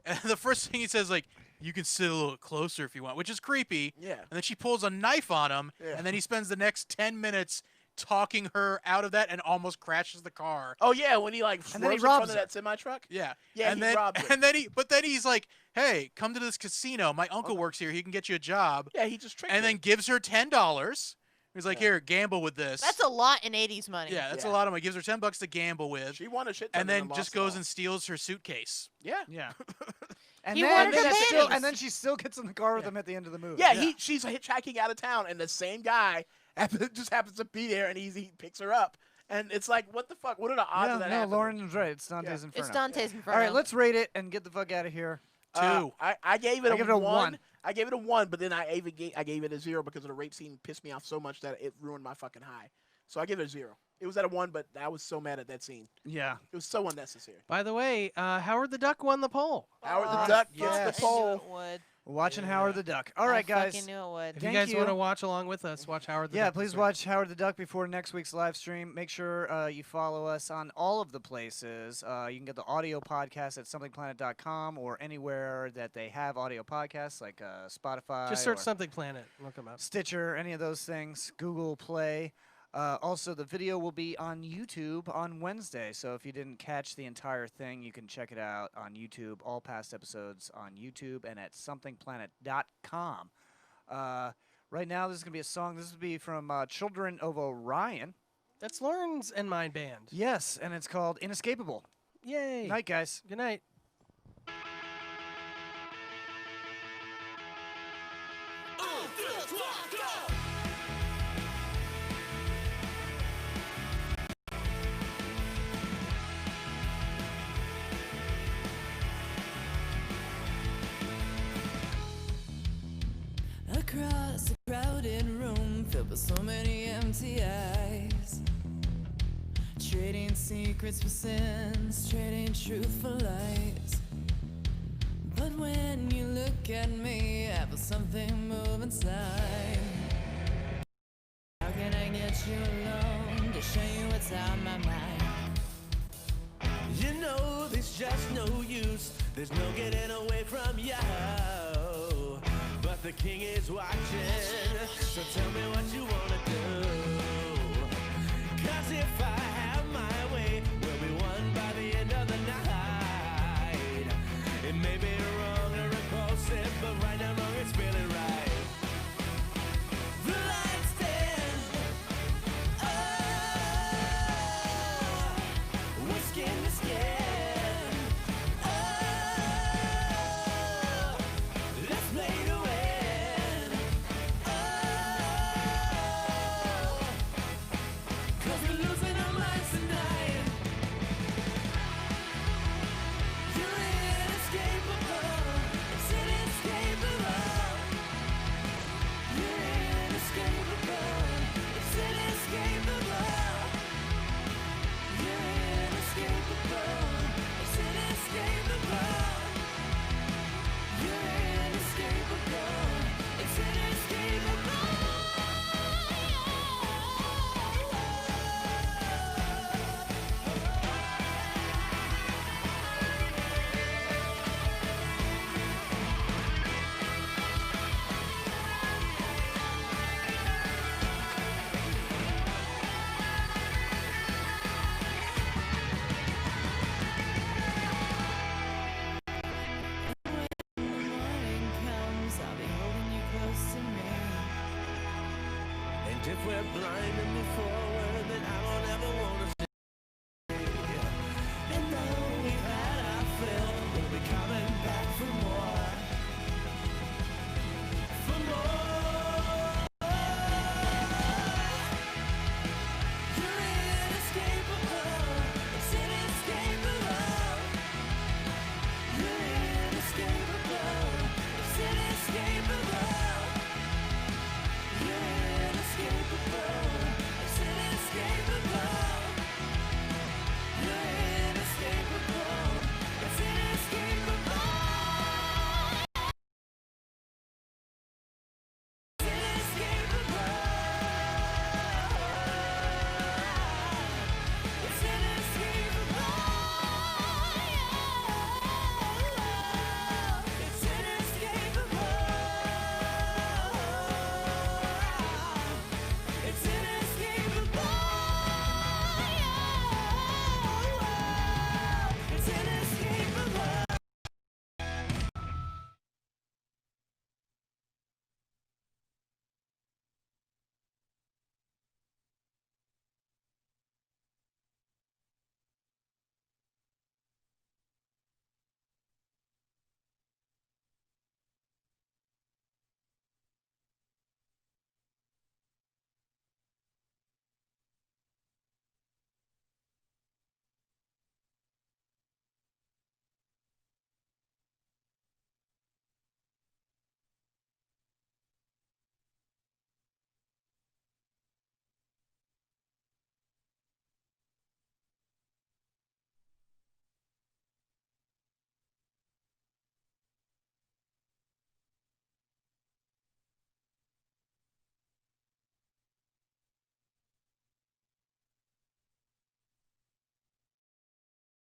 and the first thing he says like, "You can sit a little closer if you want," which is creepy. Yeah. And then she pulls a knife on him, Yeah. and then he spends the next 10 minutes talking her out of that and almost crashes the car. Oh yeah, when he like And then he swerves in front robs of her. that semi truck. Yeah. Yeah, and he then robbed her. and then he's like, "Hey, come to this casino. My uncle works here. He can get you a job." Yeah, he just tricked And her. then gives her $10. He's like, Yeah. "Here, gamble with this." That's a lot in 80s money. Yeah, that's a Yeah. lot of money. Gives her $10 to gamble with, she won a shit ton and and then just lost it goes all. and steals her suitcase. Yeah. Yeah. And He then, wanted her she still, panties. and then she still gets in the car with him at the end of the movie. Yeah, she's hitchhiking out of town, and the same guy just happens to be there, and he picks her up. And it's like, what the fuck? What are the odds Yeah, of that no, happening? Lauren was right. It's Dante's Inferno. It's Dante's Inferno. All right, let's rate it and get the fuck out of here. 2. I gave it I a give it a 1. one. I gave it a 1, but then I gave it a 0 because of the rape scene pissed me off so much that it ruined my fucking high. So I give it a 0. It was at a 1, but I was so mad at that scene. Yeah. It was so unnecessary. By the way, Howard the Duck won the poll. Howard Oh, the Duck yes. gets the I knew poll. it would. Watching Howard the Duck. All right, I guys. fucking knew it would. If Thank you guys you. want to watch along with us, watch Howard the Yeah, Duck. please this week. watch Howard the Duck before next week's live stream. Make sure you follow us on all of the places. You can get the audio podcast at somethingplanet.com or anywhere that they have audio podcasts like Spotify. Just search or Something Planet. Look them up. Stitcher, any of those things. Google Play. Also, the video will be on YouTube on Wednesday. So if you didn't catch the entire thing, you can check it out on YouTube. All past episodes on YouTube and at somethingplanet.com. Right now, this is going to be a song. This will be from Children of Orion. That's Lauren's and mine band. Yes, and it's called Inescapable. Yay. Night, guys. Good night. Across a crowded room filled with so many empty eyes, trading secrets for sins, trading truth for lies. But when you look at me, I feel something move inside. How can I get you alone to show you what's on my mind? You know there's just no use, there's no getting away from you. But the king is watching, so tell me what you wanna do. 'Cause if I have my way, we'll be one by the end of the night. It may be wrong or repulsive, but right now wrong it's feeling right. The lights dim. Oh, we're skin to skin. Oh, let's play to win. Oh, 'cause we're losing our minds. If we're blinded before